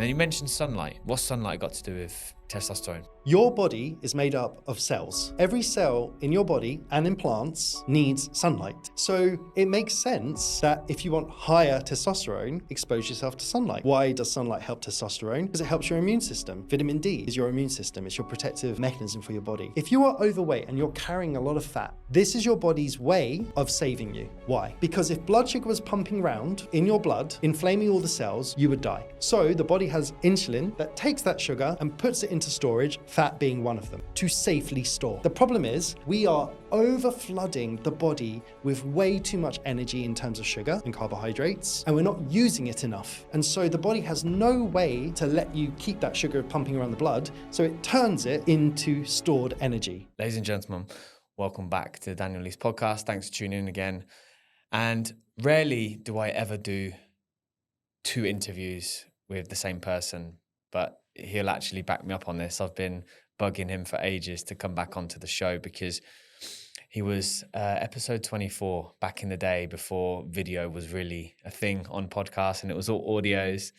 Now you mentioned sunlight. What's sunlight got to do with testosterone? Your body is made up of cells. Every cell in your body and in plants needs sunlight. So it makes sense that if you want higher testosterone, expose yourself to sunlight. Why does sunlight help testosterone? Because it helps your immune system. Vitamin D is your immune system. It's your protective mechanism for your body. If you are overweight and you're carrying a lot of fat, this is your body's way of saving you. Why? Because if blood sugar was pumping around in your blood, inflaming all the cells, you would die. So the body has insulin that takes that sugar and puts it into storage, fat being one of them, to safely store. The problem is we are over flooding the body with way too much energy in terms of sugar and carbohydrates, and we're not using it enough. And so the body has no way to let you keep that sugar pumping around the blood, so it turns it into stored energy. Ladies and gentlemen, welcome back to the Daniel Leese podcast. Thanks for tuning in again. And rarely do I ever do 2 interviews with the same person, but he'll actually back me up on this. I've been bugging him for ages to come back onto the show because he was episode 24 back in the day before video was really a thing on podcasts, and it was all audios.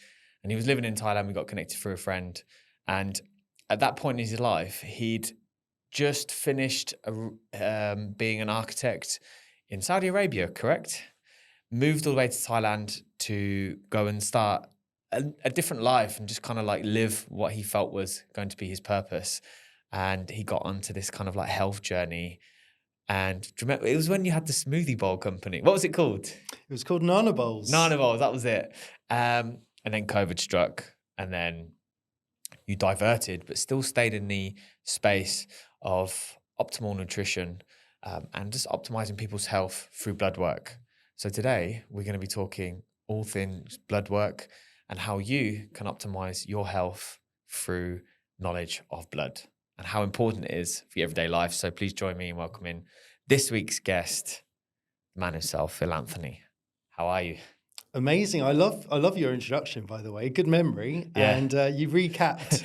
And he was living in Thailand. We got connected through a friend. And at that point in his life, he'd just finished being an architect in Saudi Arabia, correct? Moved all the way to Thailand to go and start a different life and just kind of like live what he felt was going to be his purpose. And he got onto this kind of like health journey. And do you remember, it was when you had the smoothie bowl company. What was it called? It was called Nana Bowls. Nana Bowls, that was it. And then COVID struck, and then you diverted, but still stayed in the space of optimal nutrition and just optimizing people's health through blood work. So today we're going to be talking all things blood work and how you can optimize your health through knowledge of blood and how important it is for your everyday life. So please join me in welcoming this week's guest, the man himself, Phil Anthony. How are you? Amazing. I love your introduction, by the way. Good memory. Yeah. And you recapped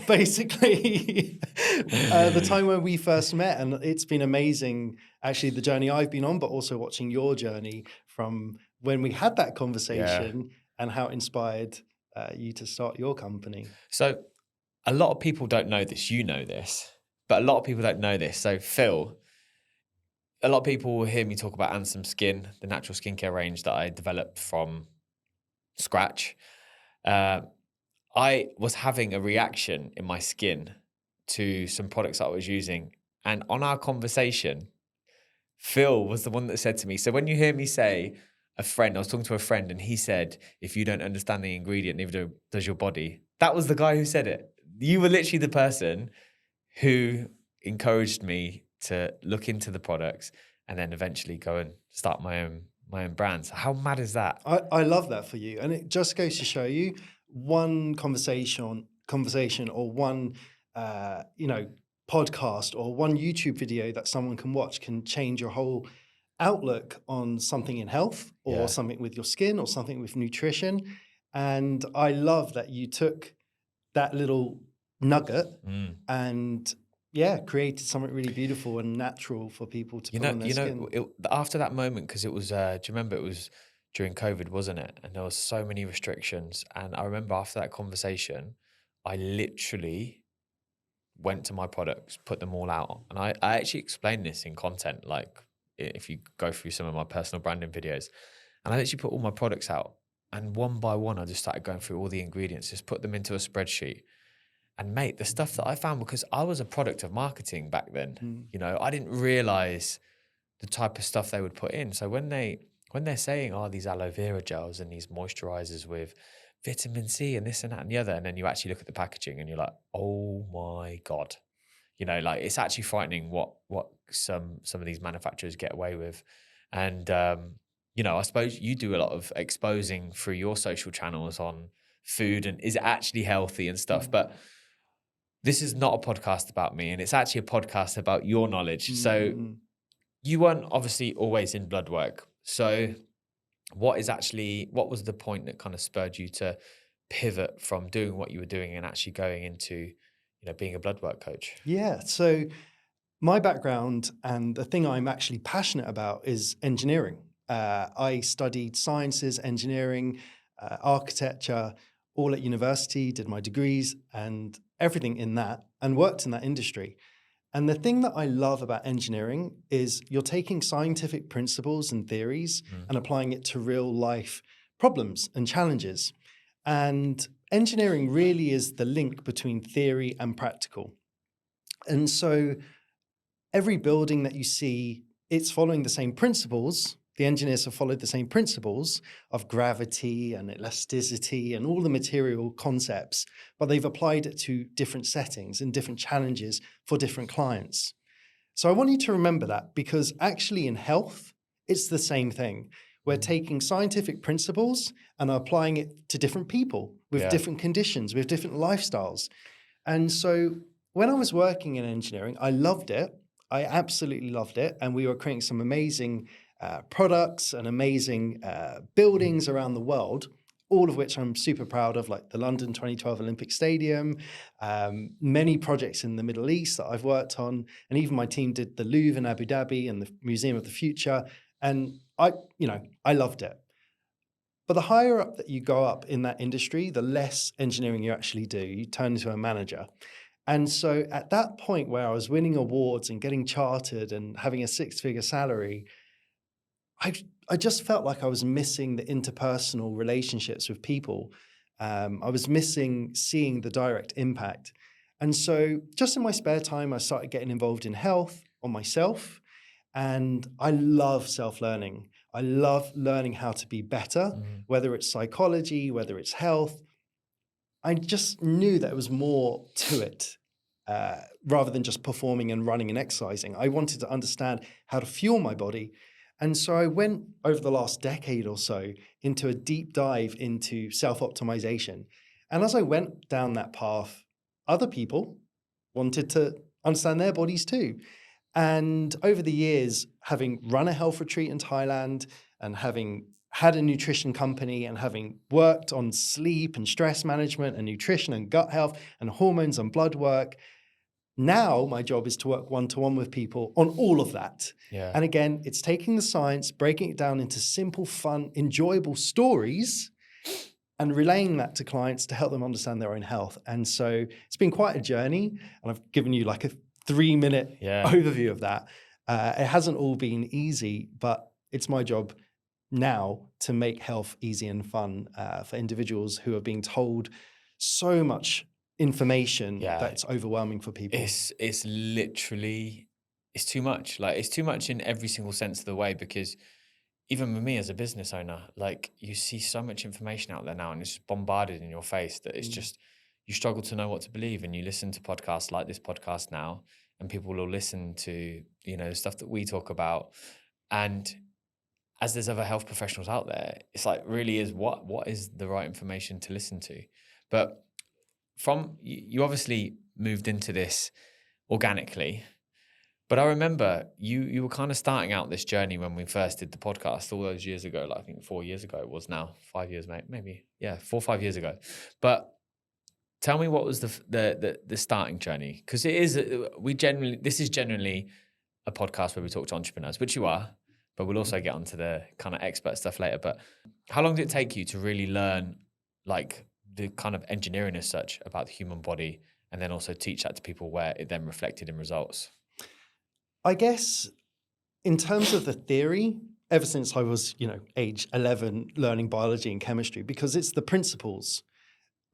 basically the time when we first met. And it's been amazing, actually, the journey I've been on, but also watching your journey from when we had that conversation and how it inspired you to start your company. So a lot of people don't know this. You know this, but a lot of people don't know this. So Phil, a lot of people will hear me talk about Ansem Skin, the natural skincare range that I developed from scratch. I was having a reaction in my skin to some products I was using. And on our conversation, Phil was the one that said to me, so when you hear me say a friend, I was talking to a friend and he said, if you don't understand the ingredient, neither does your body. That was the guy who said it. You were literally the person who encouraged me to look into the products and then eventually go and start my own brand. So how mad is that? I love that for you. And it just goes to show you one conversation or one, podcast or one YouTube video that someone can watch can change your whole outlook on something in health or something with your skin or something with nutrition. And I love that you took that little nugget and created something really beautiful and natural for people to put on their skin. After that moment, because it was, do you remember it was during COVID, wasn't it? And there was so many restrictions. And I remember after that conversation, I literally went to my products, put them all out. And I actually explained this in content, like if you go through some of my personal branding videos. And I literally put all my products out. And one by one, I just started going through all the ingredients, just put them into a spreadsheet. And mate, the stuff that I found, because I was a product of marketing back then, I didn't realize the type of stuff they would put in. So when they're saying, these aloe vera gels and these moisturizers with vitamin C and this and that and the other, and then you actually look at the packaging and you're like, oh my God, it's actually frightening what some of these manufacturers get away with. And, I suppose you do a lot of exposing through your social channels on food and is it actually healthy and stuff. But this is not a podcast about me, and it's actually a podcast about your knowledge. So you weren't obviously always in blood work. So what was the point that kind of spurred you to pivot from doing what you were doing and actually going into, being a blood work coach? Yeah. So my background and the thing I'm actually passionate about is engineering. I studied sciences, engineering, architecture, all at university, did my degrees and everything in that, and worked in that industry. And the thing that I love about engineering is you're taking scientific principles and theories and applying it to real life problems and challenges. And engineering really is the link between theory and practical. And so every building that you see, it's following the same principles. The engineers have followed the same principles of gravity and elasticity and all the material concepts, but they've applied it to different settings and different challenges for different clients. So I want you to remember that, because actually in health, it's the same thing. We're taking scientific principles and applying it to different people with different conditions, with different lifestyles. And so when I was working in engineering, I loved it. I absolutely loved it. And we were creating some amazing products and amazing buildings around the world, all of which I'm super proud of, like the London 2012 Olympic Stadium, many projects in the Middle East that I've worked on, and even my team did the Louvre in Abu Dhabi and the Museum of the Future. And I loved it. But the higher up that you go up in that industry, the less engineering you actually do. You turn into a manager. And so at that point where I was winning awards and getting chartered and having a six-figure salary, I just felt like I was missing the interpersonal relationships with people. I was missing seeing the direct impact. And so just in my spare time, I started getting involved in health on myself. And I love self-learning. I love learning how to be better, whether it's psychology, whether it's health. I just knew that there was more to it rather than just performing and running and exercising. I wanted to understand how to fuel my body. And so I went over the last decade or so into a deep dive into self-optimization. And as I went down that path, other people wanted to understand their bodies too. And over the years, having run a health retreat in Thailand and having had a nutrition company and having worked on sleep and stress management and nutrition and gut health and hormones and blood work, now my job is to work one-to-one with people on all of that. Yeah. And again, it's taking the science, breaking it down into simple, fun, enjoyable stories and relaying that to clients to help them understand their own health. And so it's been quite a journey. And I've given you like a 3-minute overview of that. It hasn't all been easy, but it's my job now to make health easy and fun for individuals who are being told so much information that it's overwhelming for people. It's literally, it's too much. Like, it's too much in every single sense of the way, because even with me as a business owner, like, you see so much information out there now and it's bombarded in your face that it's just, you struggle to know what to believe. And you listen to podcasts like this podcast now, and people will listen to, the stuff that we talk about. And as there's other health professionals out there, it's like, really is what is the right information to listen to? But you obviously moved into this organically, but I remember you were kind of starting out this journey when we first did the podcast all those years ago, like I think 4 years ago it was now, 5 years, maybe. Yeah, 4 or 5 years ago. But tell me, what was the starting journey? Because this is generally a podcast where we talk to entrepreneurs, which you are, but we'll also get onto the kind of expert stuff later. But how long did it take you to really learn, like, the kind of engineering as such about the human body, and then also teach that to people where it then reflected in results? I guess in terms of the theory, ever since I was, age 11, learning biology and chemistry, because it's the principles.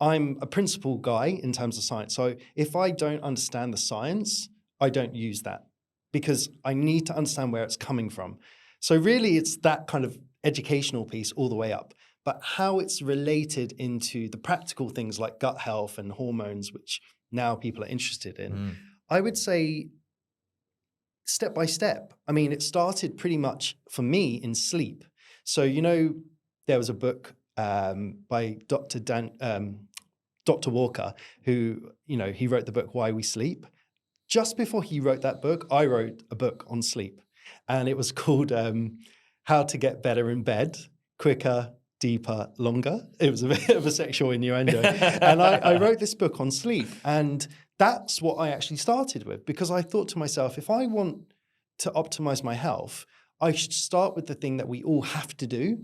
I'm a principle guy in terms of science. So if I don't understand the science, I don't use that, because I need to understand where it's coming from. So really it's that kind of educational piece all the way up. But how it's related into the practical things like gut health and hormones, which now people are interested in, I would say step by step. I mean, it started pretty much for me in sleep. So, there was a book by Dr. Walker, who, he wrote the book, Why We Sleep. Just before he wrote that book, I wrote a book on sleep. And it was called How to Get Better in Bed, Quicker, Deeper, Longer. It was a bit of a sexual innuendo. And I wrote this book on sleep. And that's what I actually started with, because I thought to myself, if I want to optimize my health, I should start with the thing that we all have to do.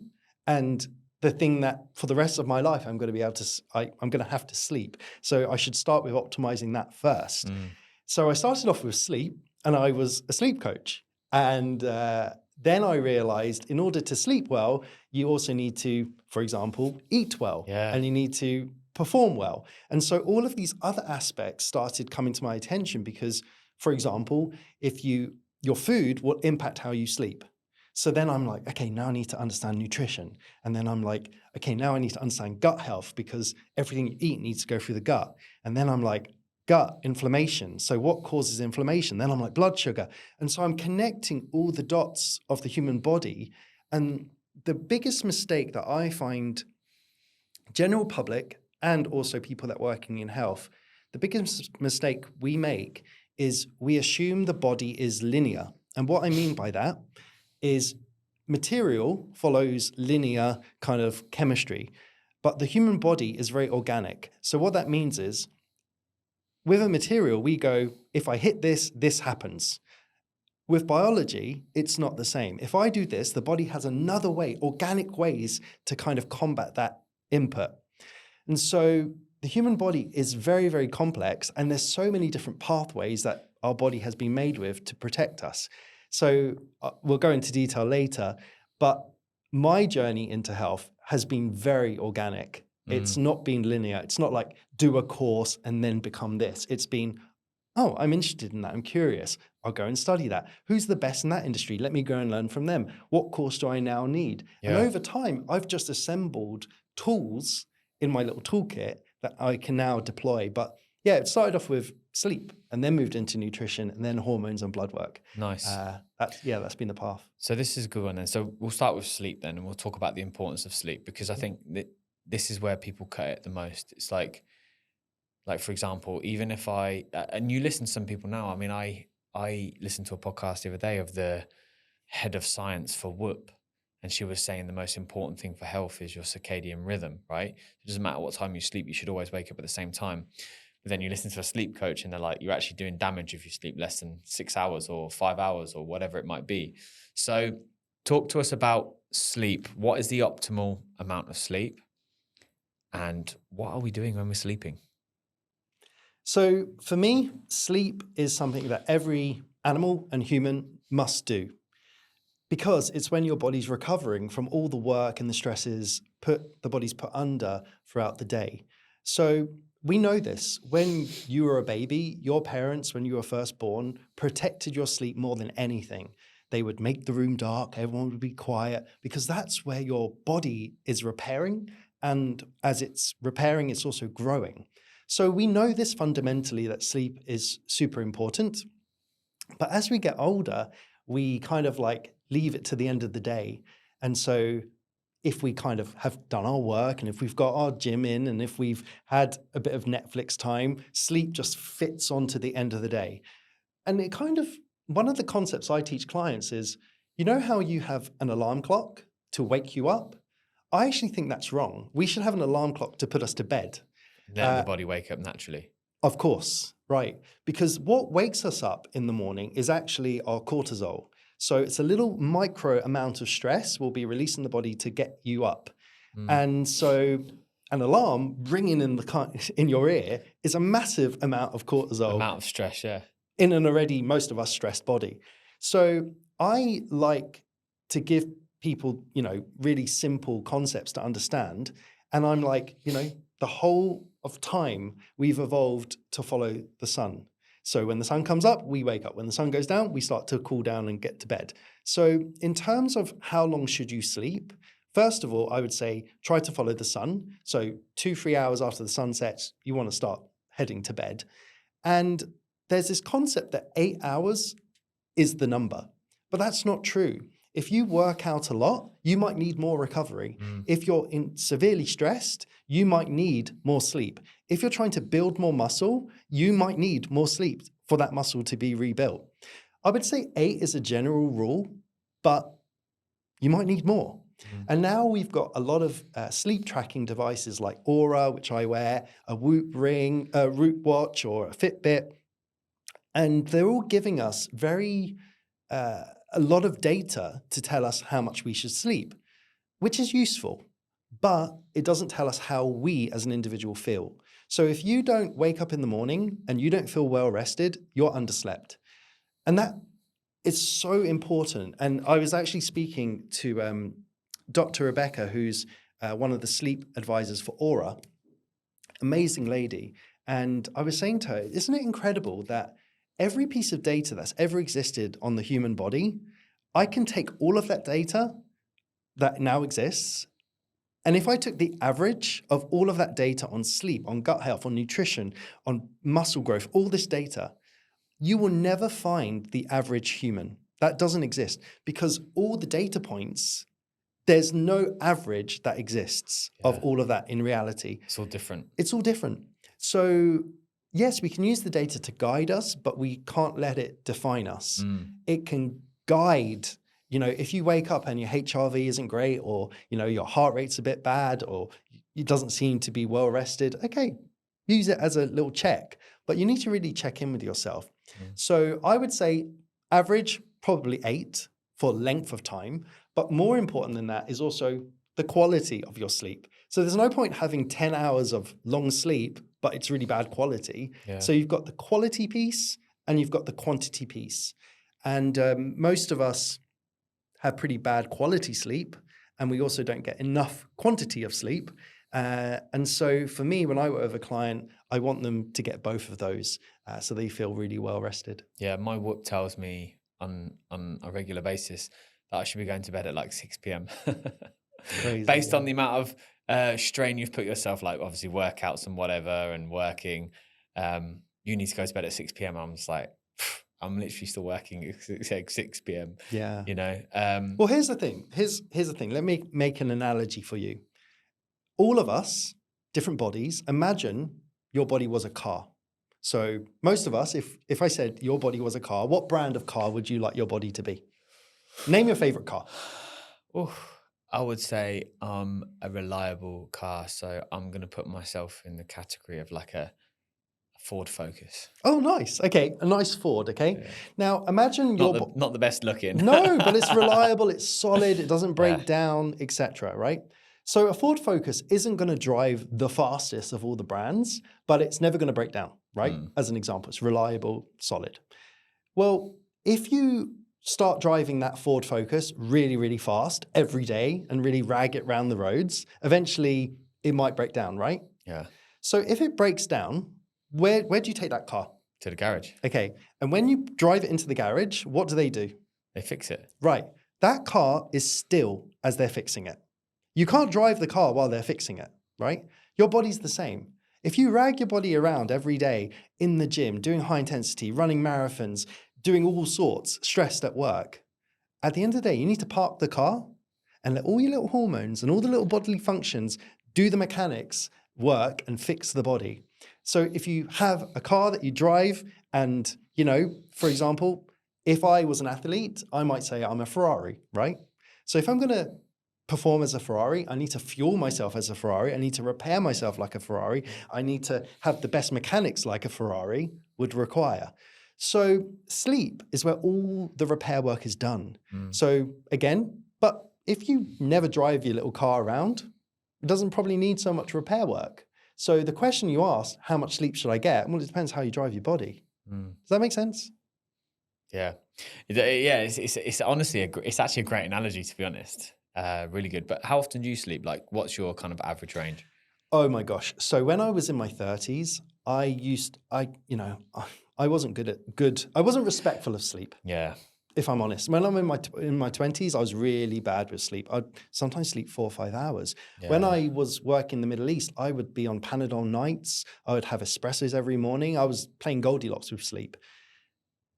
And the thing that for the rest of my life I'm going to be able to, I'm going to have to sleep. So I should start with optimizing that first. So I started off with sleep, and I was a sleep coach. And then I realized in order to sleep well, you also need to, for example, eat well, and you need to perform well. And so all of these other aspects started coming to my attention because, for example, if your food will impact how you sleep. So then I'm like, okay, now I need to understand nutrition. And then I'm like, okay, now I need to understand gut health because everything you eat needs to go through the gut. And then I'm like, gut inflammation. So what causes inflammation? Then I'm like, blood sugar. And so I'm connecting all the dots of the human body. And the biggest mistake that I find general public and also people that are working in health, the biggest mistake we make is we assume the body is linear. And what I mean by that is material follows linear kind of chemistry, but the human body is very organic. So what that means is with a material, we go, if I hit this, this happens. With biology, it's not the same. If I do this, the body has another way, organic ways to kind of combat that input. And so the human body is very, very complex, and there's so many different pathways that our body has been made with to protect us. So we'll go into detail later, but my journey into health has been very organic. It's not been linear. It's not like do a course and then become this. It's been, oh, I'm interested in that. I'm curious. I'll go and study that. Who's the best in that industry? Let me go and learn from them. What course do I now need? And over time, I've just assembled tools in my little toolkit that I can now deploy. But yeah, it started off with sleep and then moved into nutrition and then hormones and blood work. Nice. That's been the path. So this is a good one then. So we'll start with sleep then, and we'll talk about the importance of sleep, because I think that this is where people cut it the most. It's like for example, even if and you listen to some people now, I mean, I listened to a podcast the other day of the head of science for Whoop, and she was saying the most important thing for health is your circadian rhythm, right? It doesn't matter what time you sleep, you should always wake up at the same time. But then you listen to a sleep coach and they're like, you're actually doing damage if you sleep less than 6 hours or 5 hours or whatever it might be. So talk to us about sleep. What is the optimal amount of sleep? And what are we doing when we're sleeping? So for me, sleep is something that every animal and human must do, because it's when your body's recovering from all the work and the stresses the body's put under throughout the day. So we know this. When you were a baby, your parents, when you were first born, protected your sleep more than anything. They would make the room dark, everyone would be quiet, because that's where your body is repairing. And as it's repairing, it's also growing. So we know this fundamentally, that sleep is super important. But as we get older, we kind of like leave it to the end of the day. And so if we kind of have done our work and if we've got our gym in and if we've had a bit of Netflix time, sleep just fits onto the end of the day. And it kind of, one of the concepts I teach clients is, you know how you have an alarm clock to wake you up? I actually think that's wrong. We should have an alarm clock to put us to bed. Let the body wake up naturally. Of course, right. Because what wakes us up in the morning is actually our cortisol. So it's a little micro amount of stress will be released in the body to get you up. And so an alarm ringing in your ear is a massive amount of cortisol. Amount of stress, yeah. In an already, most of us, stressed body. So I like to give people, really simple concepts to understand. And I'm like, the whole of time we've evolved to follow the sun. So when the sun comes up, we wake up. When the sun goes down, we start to cool down and get to bed. So in terms of how long should you sleep, first of all, I would say try to follow the sun. So 2-3 hours after the sun sets, you want to start heading to bed. And there's this concept that 8 hours is the number, but that's not true. If you work out a lot, you might need more recovery. If you're severely stressed, you might need more sleep. If you're trying to build more muscle, you might need more sleep for that muscle to be rebuilt. I would say 8 is a general rule, but you might need more. And now we've got a lot of sleep tracking devices like Aura, which I wear, a Whoop ring, a Root watch, or a Fitbit. And they're all giving us a lot of data to tell us how much we should sleep, which is useful. but it doesn't tell us how we as an individual feel. So if you don't wake up in the morning and you don't feel well rested, you're underslept. And that is so important. And I was actually speaking to Dr. Rebecca, who's one of the sleep advisors for Aura, amazing lady. And I was saying to her, isn't it incredible that every piece of data that's ever existed on the human body, I can take all of that data that now exists, and if I took the average of all of that data on sleep, on gut health, on nutrition, on muscle growth, all this data, you will never find the average human. That doesn't exist because all the data points, there's no average that exists of all of that in reality. It's all different. It's all different. So yes, we can use the data to guide us, but we can't let it define us. It can guide, you know, if you wake up and your HRV isn't great, or, you know, your heart rate's a bit bad, or it doesn't seem to be well rested, okay, use it as a little check, but you need to really check in with yourself. So I would say average, probably 8 for length of time, but more important than that is also the quality of your sleep. So there's no point having 10 hours of long sleep, but it's really bad quality. So you've got the quality piece and you've got the quantity piece. And most of us have pretty bad quality sleep, and we also don't get enough quantity of sleep. And so for me, when I work with a client, I want them to get both of those so they feel really well rested. Yeah, my Whoop tells me on a regular basis that I should be going to bed at like 6 p.m. Crazy, based on the amount of strain you've put yourself, like obviously workouts and whatever and working. You need to go to bed at 6 p.m. I'm just like, I'm literally still working at 6 p.m. Yeah. You know? Well, here's the thing. Here's the thing. Let me make an analogy for you. All of us, different bodies, imagine your body was a car. So most of us, if I said your body was a car, what brand of car would you like your body to be? Name your favorite car. I would say a reliable car. So I'm going to put myself in the category of like a Ford Focus. Oh, nice. Okay, a nice Ford, okay? Yeah. Now, imagine not the best looking. No, but it's reliable, it's solid, it doesn't break down, etc., right? So a Ford Focus isn't going to drive the fastest of all the brands, but it's never going to break down, right? As an example, it's reliable, solid. Well, if you start driving that Ford Focus really, really fast every day and really rag it around the roads, eventually it might break down, right? Yeah. So if it breaks down, where do you take that car? To the garage. Okay. And when you drive it into the garage, what do? They fix it. Right. That car is still as they're fixing it. You can't drive the car while they're fixing it, right? Your body's the same. If you rag your body around every day in the gym, doing high intensity, running marathons, doing all sorts, stressed at work, at the end of the day, you need to park the car and let all your little hormones and all the little bodily functions do the mechanics work and fix the body. So if you have a car that you drive and, you know, for example, if I was an athlete, I might say I'm a Ferrari, right? So if I'm going to perform as a Ferrari, I need to fuel myself as a Ferrari. I need to repair myself like a Ferrari. I need to have the best mechanics like a Ferrari would require. So sleep is where all the repair work is done. So again, but if you never drive your little car around, it doesn't probably need so much repair work. So the question you asked, how much sleep should I get? Well, it depends how you drive your body. Does that make sense? Yeah. It's honestly, it's actually a great analogy, to be honest. Really good. But how often do you sleep? Like, what's your kind of average range? Oh my gosh. So when I was in my 30s, I wasn't I wasn't respectful of sleep. Yeah. If I'm honest. When I'm in my 20s, I was really bad with sleep. I'd sometimes sleep 4 or 5 hours. Yeah. When I was working in the Middle East, I would be on Panadol nights. I would have espressos every morning. I was playing Goldilocks with sleep.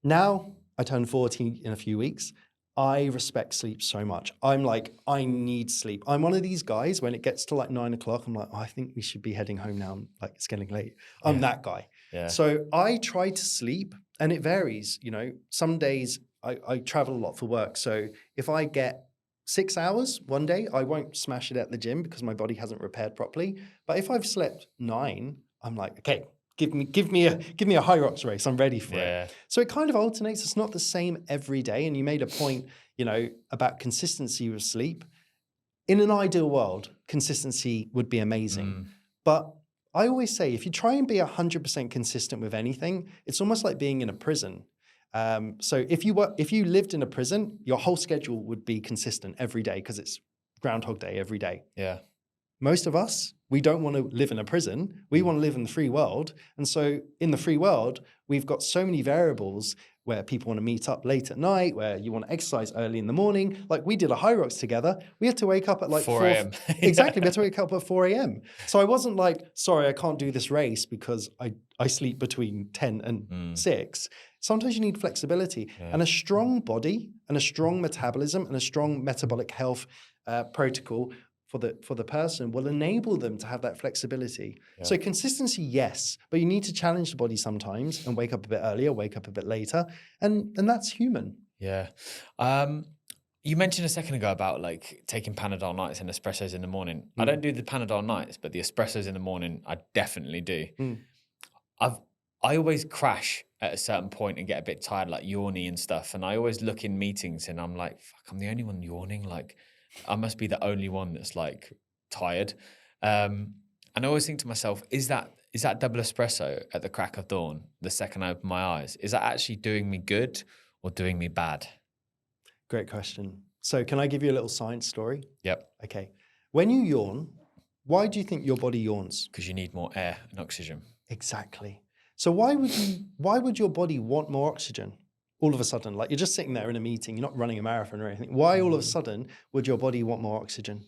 Now, I turn 40 in a few weeks. I respect sleep so much. I'm like, I need sleep. I'm one of these guys, when it gets to like 9 o'clock, I'm like, I think we should be heading home now. Like, it's getting late. I'm that guy. Yeah. So I try to sleep, and it varies. You know, some days I travel a lot for work. So if I get 6 hours one day, I won't smash it at the gym because my body hasn't repaired properly. But if I've slept 9, I'm like, okay, give me a high rocks race. I'm ready for it. So it kind of alternates. It's not the same every day. And you made a point, you know, about consistency with sleep. In an ideal world, consistency would be amazing. But I always say, if you try and be 100% consistent with anything, it's almost like being in a prison. So if you lived in a prison, your whole schedule would be consistent every day because it's Groundhog Day every day. Yeah. Most of us, we don't want to live in a prison. We want to live in the free world. And so in the free world, we've got so many variables where people want to meet up late at night, where you want to exercise early in the morning. Like we did a High Rocks together. We had to wake up at like 4 a.m. Exactly. We had to wake up at 4 a.m. So I wasn't like, sorry, I can't do this race because I sleep between 10 and 6. Sometimes you need flexibility and a strong body and a strong metabolism and a strong metabolic health protocol for the person will enable them to have that flexibility. Yeah. So consistency, yes, but you need to challenge the body sometimes and wake up a bit earlier, wake up a bit later, and that's human. Yeah. You mentioned a second ago about like taking Panadol nights and espressos in the morning. I don't do the Panadol nights, but the espressos in the morning, I definitely do. I always crash at a certain point and get a bit tired, like yawny and stuff. And I always look in meetings and I'm like, fuck, I'm the only one yawning. Like, I must be the only one that's like tired. And I always think to myself, is that double espresso at the crack of dawn, the second I open my eyes, is that actually doing me good or doing me bad? Great question. So can I give you a little science story? Yep. Okay. When you yawn, why do you think your body yawns? Because you need more air and oxygen. Exactly. So why would your body want more oxygen? All of a sudden, like you're just sitting there in a meeting, you're not running a marathon or anything. Why all of a sudden would your body want more oxygen?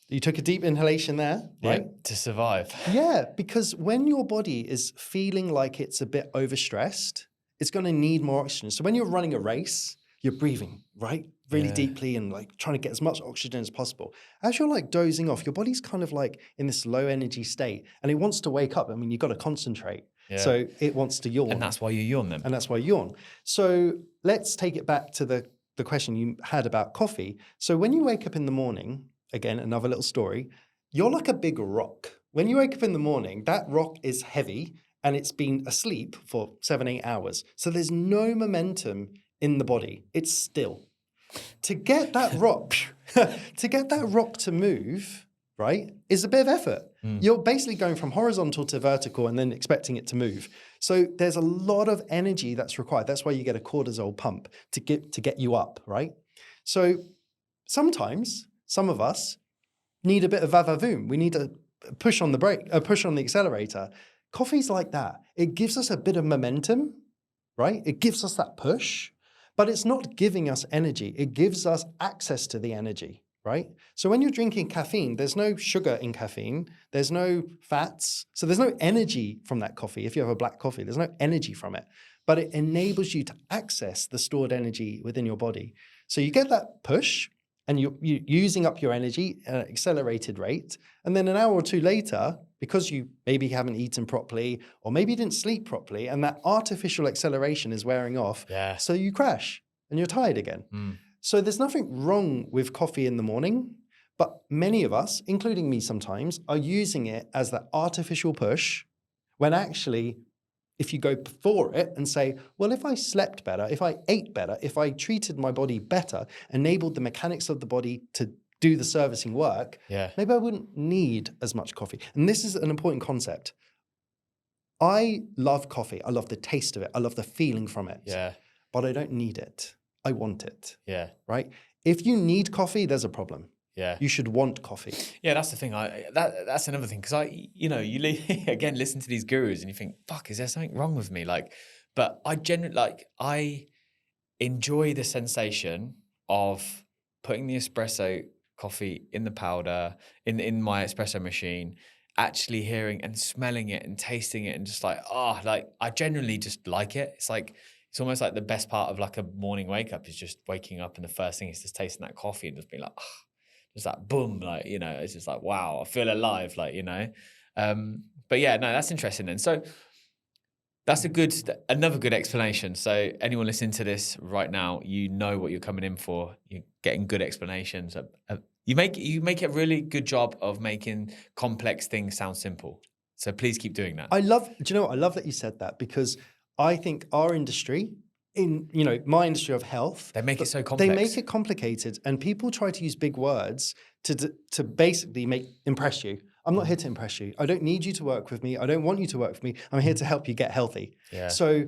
You took a deep inhalation there, right? Yeah, to survive. Yeah, because when your body is feeling like it's a bit overstressed, it's going to need more oxygen. So when you're running a race, you're breathing, right? Really deeply and like trying to get as much oxygen as possible. As you're like dozing off, your body's kind of like in this low energy state and it wants to wake up. I mean, you've got to concentrate. Yeah. So it wants to yawn. And that's why you yawn then. And that's why you yawn. So let's take it back to the question you had about coffee. So when you wake up in the morning, again, another little story, you're like a big rock. When you wake up in the morning, that rock is heavy and it's been asleep for 7-8 hours. So there's no momentum in the body. It's still. To get that rock, to move, right, is a bit of effort. You're basically going from horizontal to vertical and then expecting it to move. So there's a lot of energy that's required. That's why you get a cortisol pump to get you up, right? So sometimes some of us need a bit of va-va-voom. We need to push on the brake, push on the accelerator. Coffee's like that. It gives us a bit of momentum, right? It gives us that push. But it's not giving us energy. It gives us access to the energy, right? So when you're drinking caffeine, there's no sugar in caffeine. There's no fats. So there's no energy from that coffee. If you have a black coffee, there's no energy from it. But it enables you to access the stored energy within your body. So you get that push and you're using up your energy at an accelerated rate. And then an hour or two later, because you maybe haven't eaten properly or maybe you didn't sleep properly and that artificial acceleration is wearing off, so you crash and you're tired again. So there's nothing wrong with coffee in the morning, but many of us, including me sometimes, are using it as that artificial push when actually, if you go before it and say, well, if I slept better, if I ate better, if I treated my body better, enabled the mechanics of the body to do the servicing work, maybe I wouldn't need as much coffee. And this is an important concept. I love coffee. I love the taste of it. I love the feeling from it. But I don't need it. I want it. Right? If you need coffee, there's a problem. You should want coffee. That's the thing. That's another thing. Because you again, listen to these gurus and you think, fuck, is there something wrong with me? But I genuinely, I enjoy the sensation of putting the espresso coffee in the powder, in my espresso machine, actually hearing and smelling it and tasting it and just I genuinely just like it. It's almost like the best part of like a morning wake up is just waking up and the first thing is just tasting that coffee and just being like, just that boom, it's just like, wow, I feel alive, but yeah, no, that's interesting then. So that's another good explanation. So anyone listening to this right now, you know what you're coming in for. You're getting good explanations. You make a really good job of making complex things sound simple. So please keep doing that. I love that you said that because I think our industry in, my industry of health, They make it so they complex. make it complicated, and people try to use big words to basically impress you. I'm not here to impress you. I don't need you to work with me. I don't want you to work with me. I'm here to help you get healthy. Yeah. So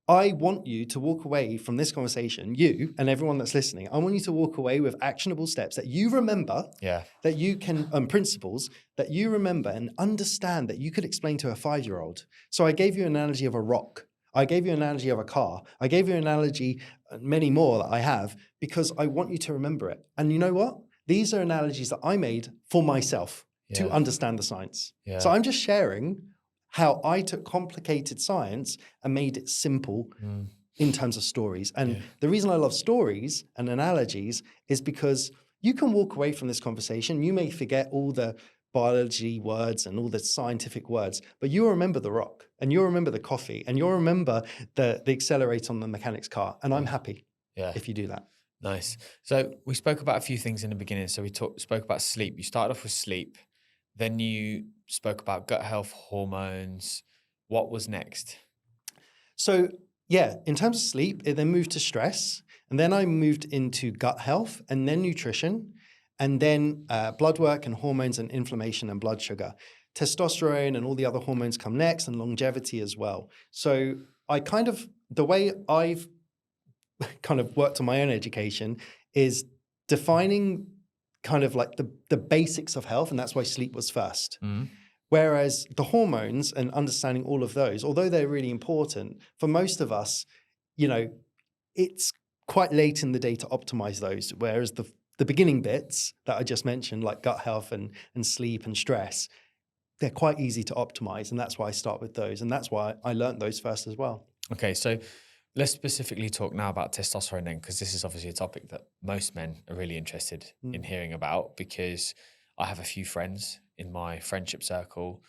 I want you to walk away from this conversation, you and everyone that's listening. I want you to walk away with actionable steps that you remember, that you can, principles that you remember and understand that you could explain to a 5-year-old. So I gave you an analogy of a rock. I gave you an analogy of a car. I gave you an analogy, many more that I have, because I want you to remember it. And you know what? These are analogies that I made for myself to understand the science. Yeah. So I'm just sharing how I took complicated science and made it simple in terms of stories. And the reason I love stories and analogies is because you can walk away from this conversation. You may forget all the biology words and all the scientific words, but you'll remember the rock, and you'll remember the coffee, and you'll remember the accelerator on the mechanic's car. And I'm happy if you do that. Nice. So we spoke about a few things in the beginning. So we spoke about sleep. You started off with sleep. Then you spoke about gut health, hormones. What was next? So in terms of sleep, it then moved to stress. And then I moved into gut health and then nutrition, and then blood work and hormones and inflammation and blood sugar. Testosterone and all the other hormones come next, and longevity as well. So the way I've kind of worked on my own education is defining kind of like the basics of health, and that's why sleep was first. Whereas the hormones and understanding all of those, although they're really important, for most of us, it's quite late in the day to optimize those. Whereas the beginning bits that I just mentioned, like gut health and sleep and stress, they're quite easy to optimize. And that's why I start with those. And that's why I learned those first as well. Okay, so let's specifically talk now about testosterone then, because this is obviously a topic that most men are really interested in hearing about, because I have a few friends in my friendship circle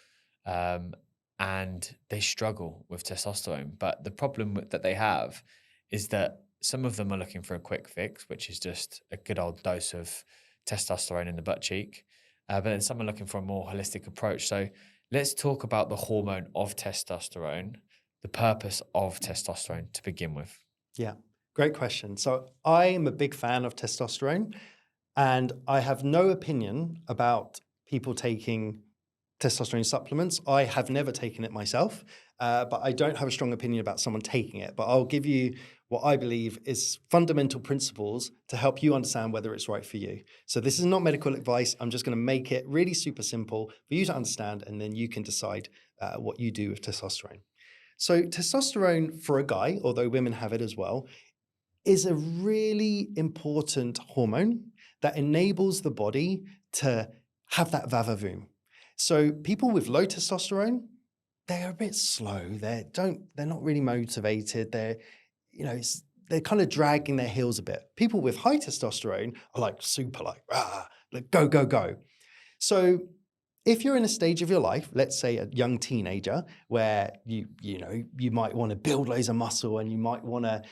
and they struggle with testosterone. But the problem that they have is that some of them are looking for a quick fix, which is just a good old dose of testosterone in the butt cheek. But then some are looking for a more holistic approach. So let's talk about the hormone of testosterone, the purpose of testosterone to begin with. Yeah, great question. So I am a big fan of testosterone, and I have no opinion about people taking testosterone supplements. I have never taken it myself, but I don't have a strong opinion about someone taking it. But I'll give you what I believe is fundamental principles to help you understand whether it's right for you. So this is not medical advice. I'm just going to make it really super simple for you to understand, and then you can decide what you do with testosterone. So testosterone for a guy, although women have it as well, is a really important hormone that enables the body to have that va-va-voom. So people with low testosterone, they're a bit slow. They're not really motivated. They're kind of dragging their heels a bit. People with high testosterone are like super like go, go, go. So if you're in a stage of your life, let's say a young teenager, where you might want to build loads of muscle and you might want to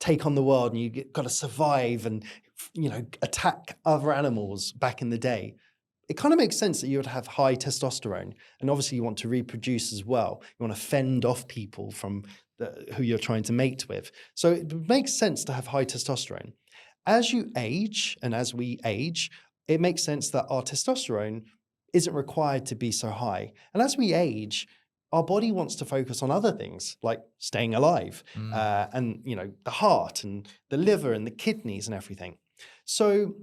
take on the world, and you got to survive and attack other animals back in the day, it kind of makes sense that you would have high testosterone. And obviously you want to reproduce as well. You want to fend off people from who you're trying to mate with. So it makes sense to have high testosterone. As you age, and as we age, it makes sense that our testosterone isn't required to be so high. And as we age, our body wants to focus on other things like staying alive, and the heart and the liver and the kidneys and everything. So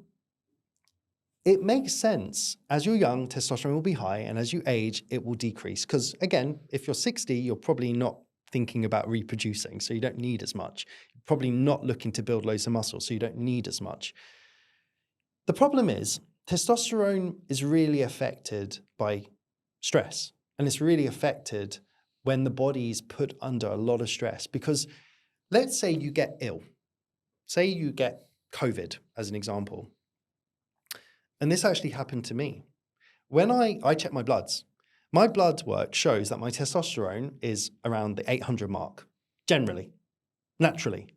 it makes sense, as you're young, testosterone will be high, and as you age, it will decrease. Because again, if you're 60, you're probably not thinking about reproducing, so you don't need as much. You're probably not looking to build loads of muscle, so you don't need as much. The problem is, testosterone is really affected by stress, and it's really affected when the body is put under a lot of stress. Because let's say you get ill, say you get COVID as an example. And this actually happened to me. When I check my bloods, my blood work shows that my testosterone is around the 800 mark, generally, naturally.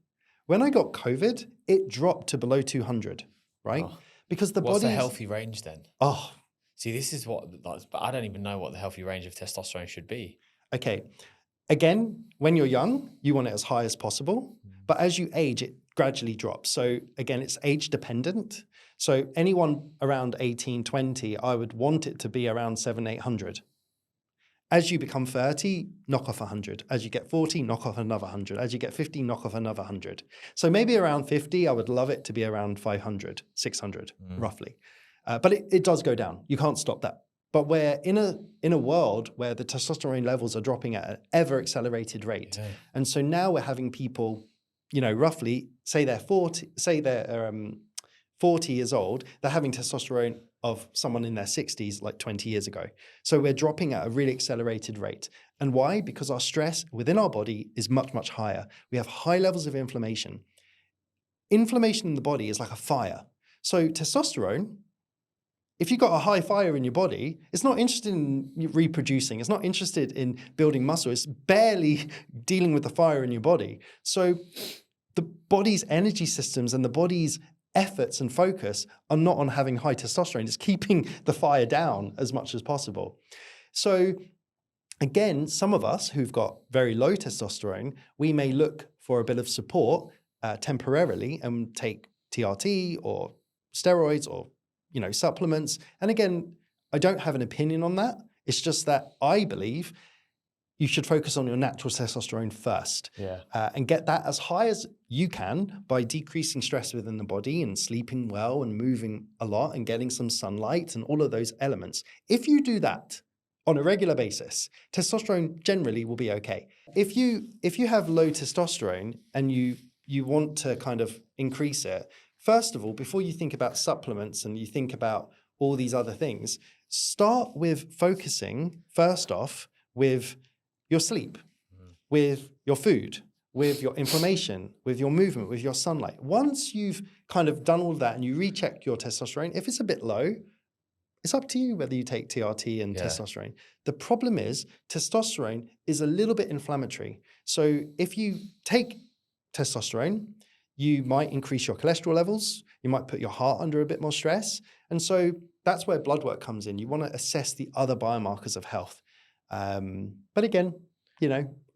When I got COVID, it dropped to below 200, right? Oh. Because the What's body. the healthy range then? Oh. See, this is but I don't even know what the healthy range of testosterone should be. Okay. Again, when you're young, you want it as high as possible. But as you age, it gradually drops. So again, it's age dependent. So anyone around 18, 20, I would want it to be around 700, 800. As you become 30, knock off 100. As you get 40, knock off another 100. As you get 50, knock off another 100. So maybe around 50, I would love it to be around 500, 600, roughly. But it does go down. You can't stop that. But we're in a world where the testosterone levels are dropping at an ever accelerated rate. Yeah. And so now we're having people, roughly say they're 40 years old, they're having testosterone of someone in their 60s like 20 years ago. So we're dropping at a really accelerated rate. And why? Because our stress within our body is much, much higher. We have high levels of inflammation. Inflammation in the body is like a fire. So testosterone, if you've got a high fire in your body, it's not interested in reproducing. It's not interested in building muscle. It's barely dealing with the fire in your body. So the body's energy systems and the body's efforts and focus are not on having high testosterone. It's keeping the fire down as much as possible. So again, some of us who've got very low testosterone, we may look for a bit of support temporarily and take TRT or steroids or supplements. And again, I don't have an opinion on that. It's just that I believe you should focus on your natural testosterone first, and get that as high as you can by decreasing stress within the body and sleeping well and moving a lot and getting some sunlight and all of those elements. If you do that on a regular basis, testosterone generally will be okay. If you have low testosterone and you want to kind of increase it, first of all, before you think about supplements and you think about all these other things, start with focusing first off with your sleep, with your food, with your inflammation, with your movement, with your sunlight. Once you've kind of done all of that and you recheck your testosterone, if it's a bit low, it's up to you whether you take TRT and testosterone. The problem is testosterone is a little bit inflammatory. So if you take testosterone, you might increase your cholesterol levels. You might put your heart under a bit more stress. And so that's where blood work comes in. You want to assess the other biomarkers of health. But again,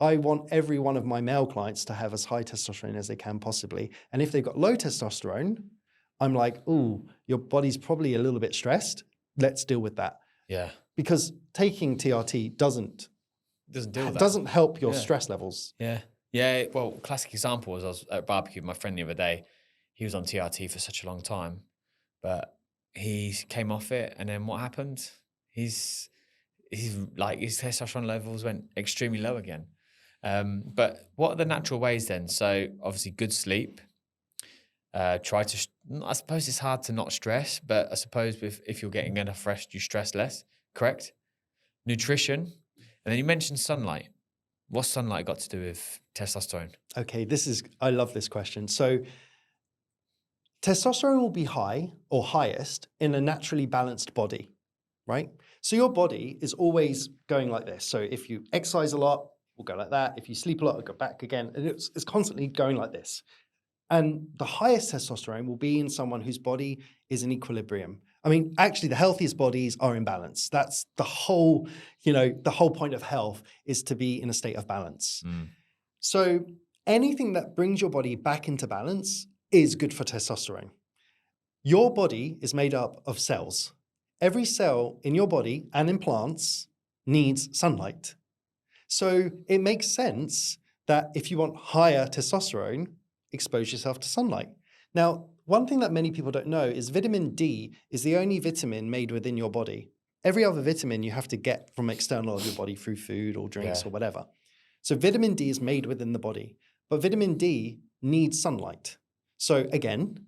I want every one of my male clients to have as high testosterone as they can possibly. And if they've got low testosterone, I'm like, ooh, your body's probably a little bit stressed. Let's deal with that. Yeah. Because taking TRT doesn't deal with that. Doesn't help your stress levels. Yeah. Yeah. Well, classic example was I was at a barbecue with my friend the other day. He was on TRT for such a long time, but he came off it. And then what happened? His testosterone levels went extremely low again. But what are the natural ways then? So obviously good sleep. I suppose it's hard to not stress, but I suppose if you're getting enough rest, you stress less, correct? Nutrition. And then you mentioned sunlight. What's sunlight got to do with testosterone? Okay, I love this question. So testosterone will be high or highest in a naturally balanced body, right? So your body is always going like this. So if you exercise a lot, we'll go like that. If you sleep a lot, it'll go back again. And it's constantly going like this. And the highest testosterone will be in someone whose body is in equilibrium. I mean, actually, the healthiest bodies are in balance. That's the whole point of health is to be in a state of balance. So anything that brings your body back into balance is good for testosterone. Your body is made up of cells. Every cell in your body and in plants needs sunlight. So it makes sense that if you want higher testosterone, expose yourself to sunlight. Now, one thing that many people don't know is vitamin D is the only vitamin made within your body. Every other vitamin you have to get from external of your body through food or drinks or whatever. So vitamin D is made within the body, but vitamin D needs sunlight. So again,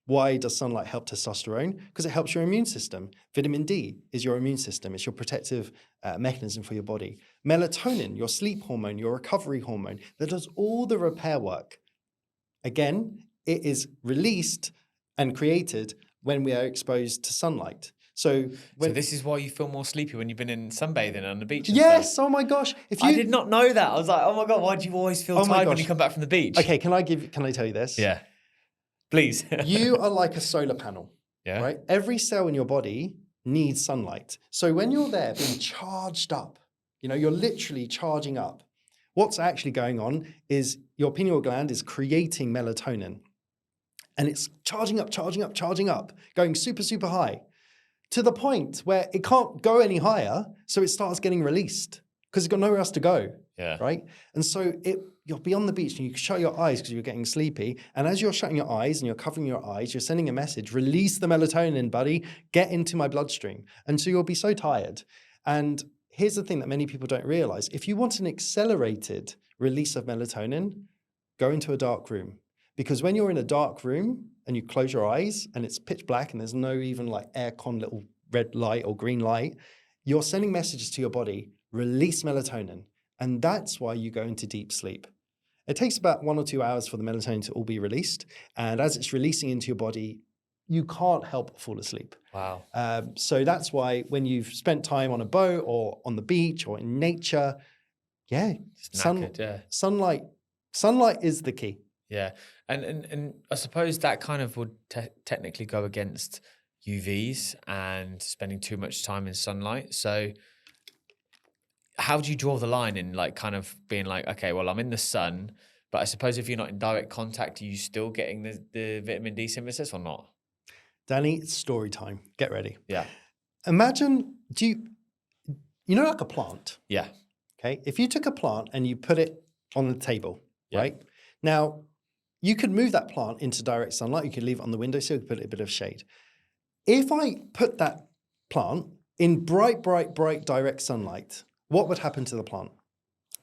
why does sunlight help testosterone? Because it helps your immune system. Vitamin D is your immune system. It's your protective mechanism for your body. Melatonin, your sleep hormone, your recovery hormone, that does all the repair work. Again, it is released and created when we are exposed to sunlight. So this is why you feel more sleepy when you've been in sunbathing on the beach. Yes. Oh my gosh. I did not know that. I was like, oh my God, why do you always feel tired when you come back from the beach? Okay. Can I tell you this? Yeah. Please. You are like a solar panel. Yeah. Right? Every cell in your body needs sunlight. So when you're there being charged up, you're literally charging up. What's actually going on is your pineal gland is creating melatonin, and it's charging up, going super, super high to the point where it can't go any higher. So it starts getting released because it's got nowhere else to go. Yeah. Right. And so you'll be on the beach and you can shut your eyes because you're getting sleepy. And as you're shutting your eyes and you're covering your eyes, you're sending a message, release the melatonin, buddy, get into my bloodstream. And so you'll be so tired. And here's the thing that many people don't realize. If you want an accelerated release of melatonin, go into a dark room. Because when you're in a dark room and you close your eyes and it's pitch black and there's no even like aircon little red light or green light, you're sending messages to your body, release melatonin. And that's why you go into deep sleep. It takes about 1 or 2 hours for the melatonin to all be released. And as it's releasing into your body, you can't help but fall asleep. Wow. So that's why when you've spent time on a boat or on the beach or in nature, sunlight is the key. Yeah. And I suppose that kind of would technically go against UVs and spending too much time in sunlight. So how do you draw the line in like kind of being like, okay, well, I'm in the sun, but I suppose if you're not in direct contact, are you still getting the vitamin D synthesis or not? Danny, it's story time. Get ready. Yeah. Imagine, you know like a plant? Yeah. Okay. If you took a plant and you put it on the table, right? Now, you could move that plant into direct sunlight. You could leave it on the windowsill, put it a bit of shade. If I put that plant in bright direct sunlight, what would happen to the plant?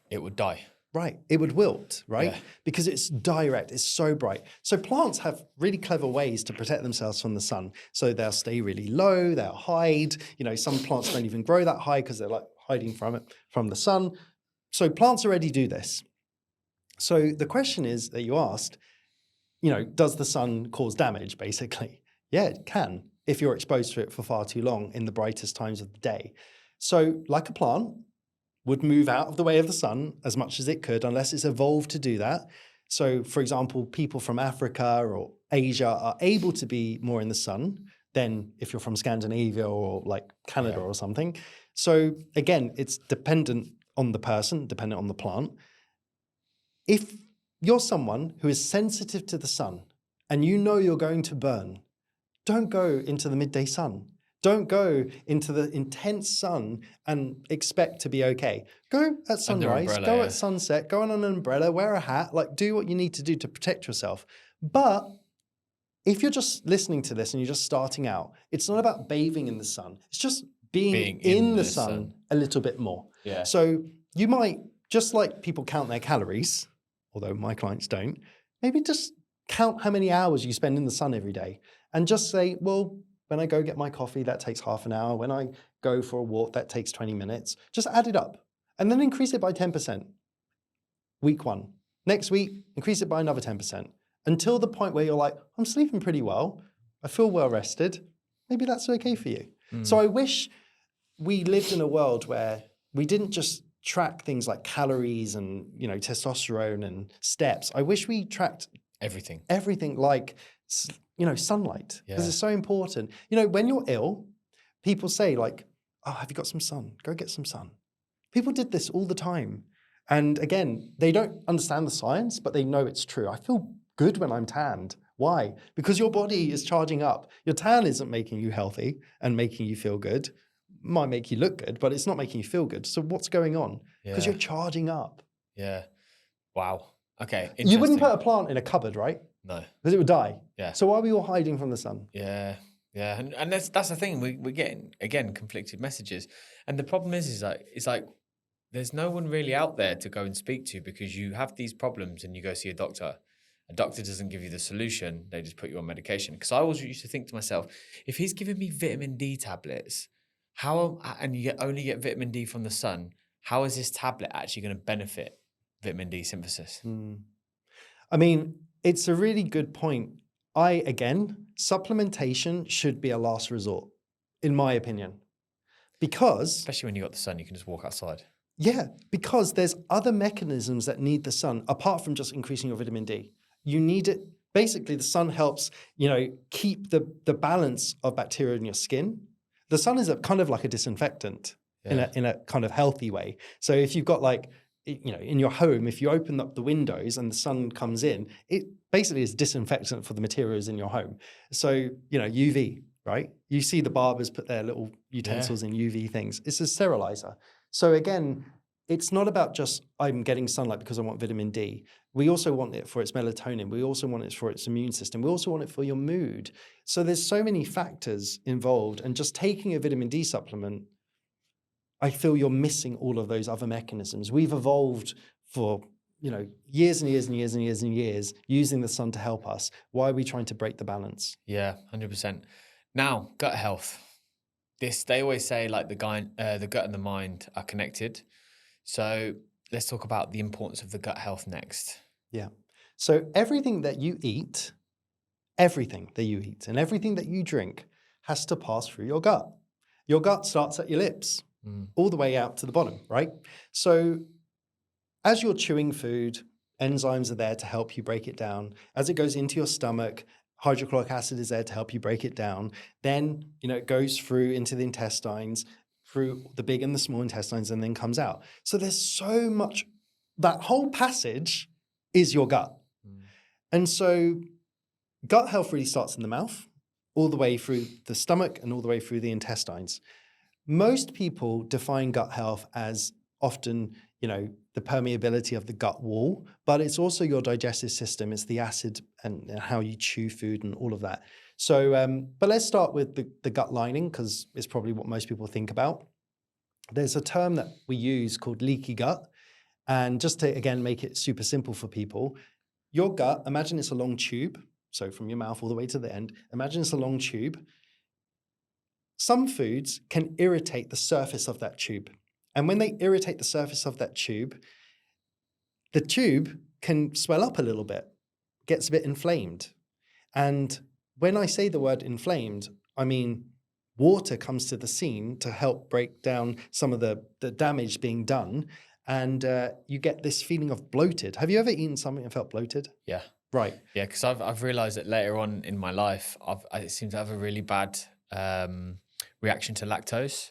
It would die. Right. It would wilt, right? Yeah. Because it's direct, it's so bright. So plants have really clever ways to protect themselves from the sun. So they'll stay really low, they'll hide. You know, some plants don't even grow that high because they're like hiding from the sun. So plants already do this. So the question is that you asked, does the sun cause damage, basically? Yeah, it can if you're exposed to it for far too long in the brightest times of the day. So like a plant would move out of the way of the sun as much as it could, unless it's evolved to do that. So for example, people from Africa or Asia are able to be more in the sun than if you're from Scandinavia or like Canada or something. So again, it's dependent on the person, dependent on the plant. If you're someone who is sensitive to the sun and you know you're going to burn, don't go into the midday sun. Don't go into the intense sun and expect to be okay. Go at sunrise, go at sunset, go on an umbrella, wear a hat, like do what you need to do to protect yourself. But if you're just listening to this and you're just starting out, it's not about bathing in the sun. It's just being in the sun a little bit more. Yeah. So you might, just like people count their calories, although my clients don't, maybe just count how many hours you spend in the sun every day and just say, well, when I go get my coffee, that takes half an hour. When I go for a walk, that takes 20 minutes. Just add it up and then increase it by 10%. Week 1. Next week, increase it by another 10% until the point where you're like, I'm sleeping pretty well. I feel well rested. Maybe that's okay for you. So I wish we lived in a world where we didn't just track things like calories and, testosterone and steps. I wish we tracked everything like, sunlight, because it's so important. When you're ill, people say like, oh, have you got some sun? Go get some sun. People did this all the time. And again, they don't understand the science, but they know it's true. I feel good when I'm tanned. Why? Because your body is charging up. Your tan isn't making you healthy and making you feel good. Might make you look good, but it's not making you feel good. So what's going on? Because you're charging up. Yeah. Wow. Okay. You wouldn't put a plant in a cupboard, right? No. Because it would die. Yeah. So why are we all hiding from the sun? Yeah. Yeah. And that's the thing. We're getting, again, conflicted messages. And the problem is like there's no one really out there to go and speak to, because you have these problems and you go see a doctor. A doctor doesn't give you the solution. They just put you on medication. Because I always used to think to myself, if he's giving me vitamin D tablets, and you only get vitamin D from the sun, how is this tablet actually going to benefit vitamin D synthesis? I mean, it's a really good point. Supplementation should be a last resort, in my opinion. Because... especially when you got the sun, you can just walk outside. Yeah, because there's other mechanisms that need the sun, apart from just increasing your vitamin D. You need it. Basically, the sun helps, keep the balance of bacteria in your skin. The sun is kind of like a disinfectant in a kind of healthy way. So if you've got like in your home, if you open up the windows and the sun comes in, it basically is disinfectant for the materials in your home. So, UV, right? You see the barbers put their little utensils in UV things. It's a sterilizer. So again, it's not about just I'm getting sunlight because I want vitamin D. We also want it for its melatonin. We also want it for its immune system. We also want it for your mood. So there's so many factors involved, and just taking a vitamin D supplement, I feel you're missing all of those other mechanisms. We've evolved for, years and years and years and years and years using the sun to help us. Why are we trying to break the balance? Yeah, 100%. Now, gut health. They always say like the gut and the mind are connected. So let's talk about the importance of the gut health next. Yeah. So everything that you eat and everything that you drink has to pass through your gut. Your gut starts at your lips, all the way out to the bottom, right? So as you're chewing food, enzymes are there to help you break it down. As it goes into your stomach, hydrochloric acid is there to help you break it down. Then, it goes through into the intestines, through the big and the small intestines, and then comes out. So there's so much, that whole passage is your gut. And so gut health really starts in the mouth, all the way through the stomach and all the way through the intestines. Most people define gut health as often, the permeability of the gut wall, but it's also your digestive system. It's the acid and how you chew food and all of that. So, but let's start with the gut lining, because it's probably what most people think about. There's a term that we use called leaky gut. And just to, again, make it super simple for people, your gut, imagine it's a long tube. So from your mouth all the way to the end, imagine it's a long tube. Some foods can irritate the surface of that tube. And when they irritate the surface of that tube, the tube can swell up a little bit, gets a bit inflamed. And when I say the word inflamed, I mean water comes to the scene to help break down some of the damage being done. And you get this feeling of bloated. Have you ever eaten something and felt bloated? Yeah. Right. Yeah, because I've realized that later on in my life, I seem to have a really bad reaction to lactose.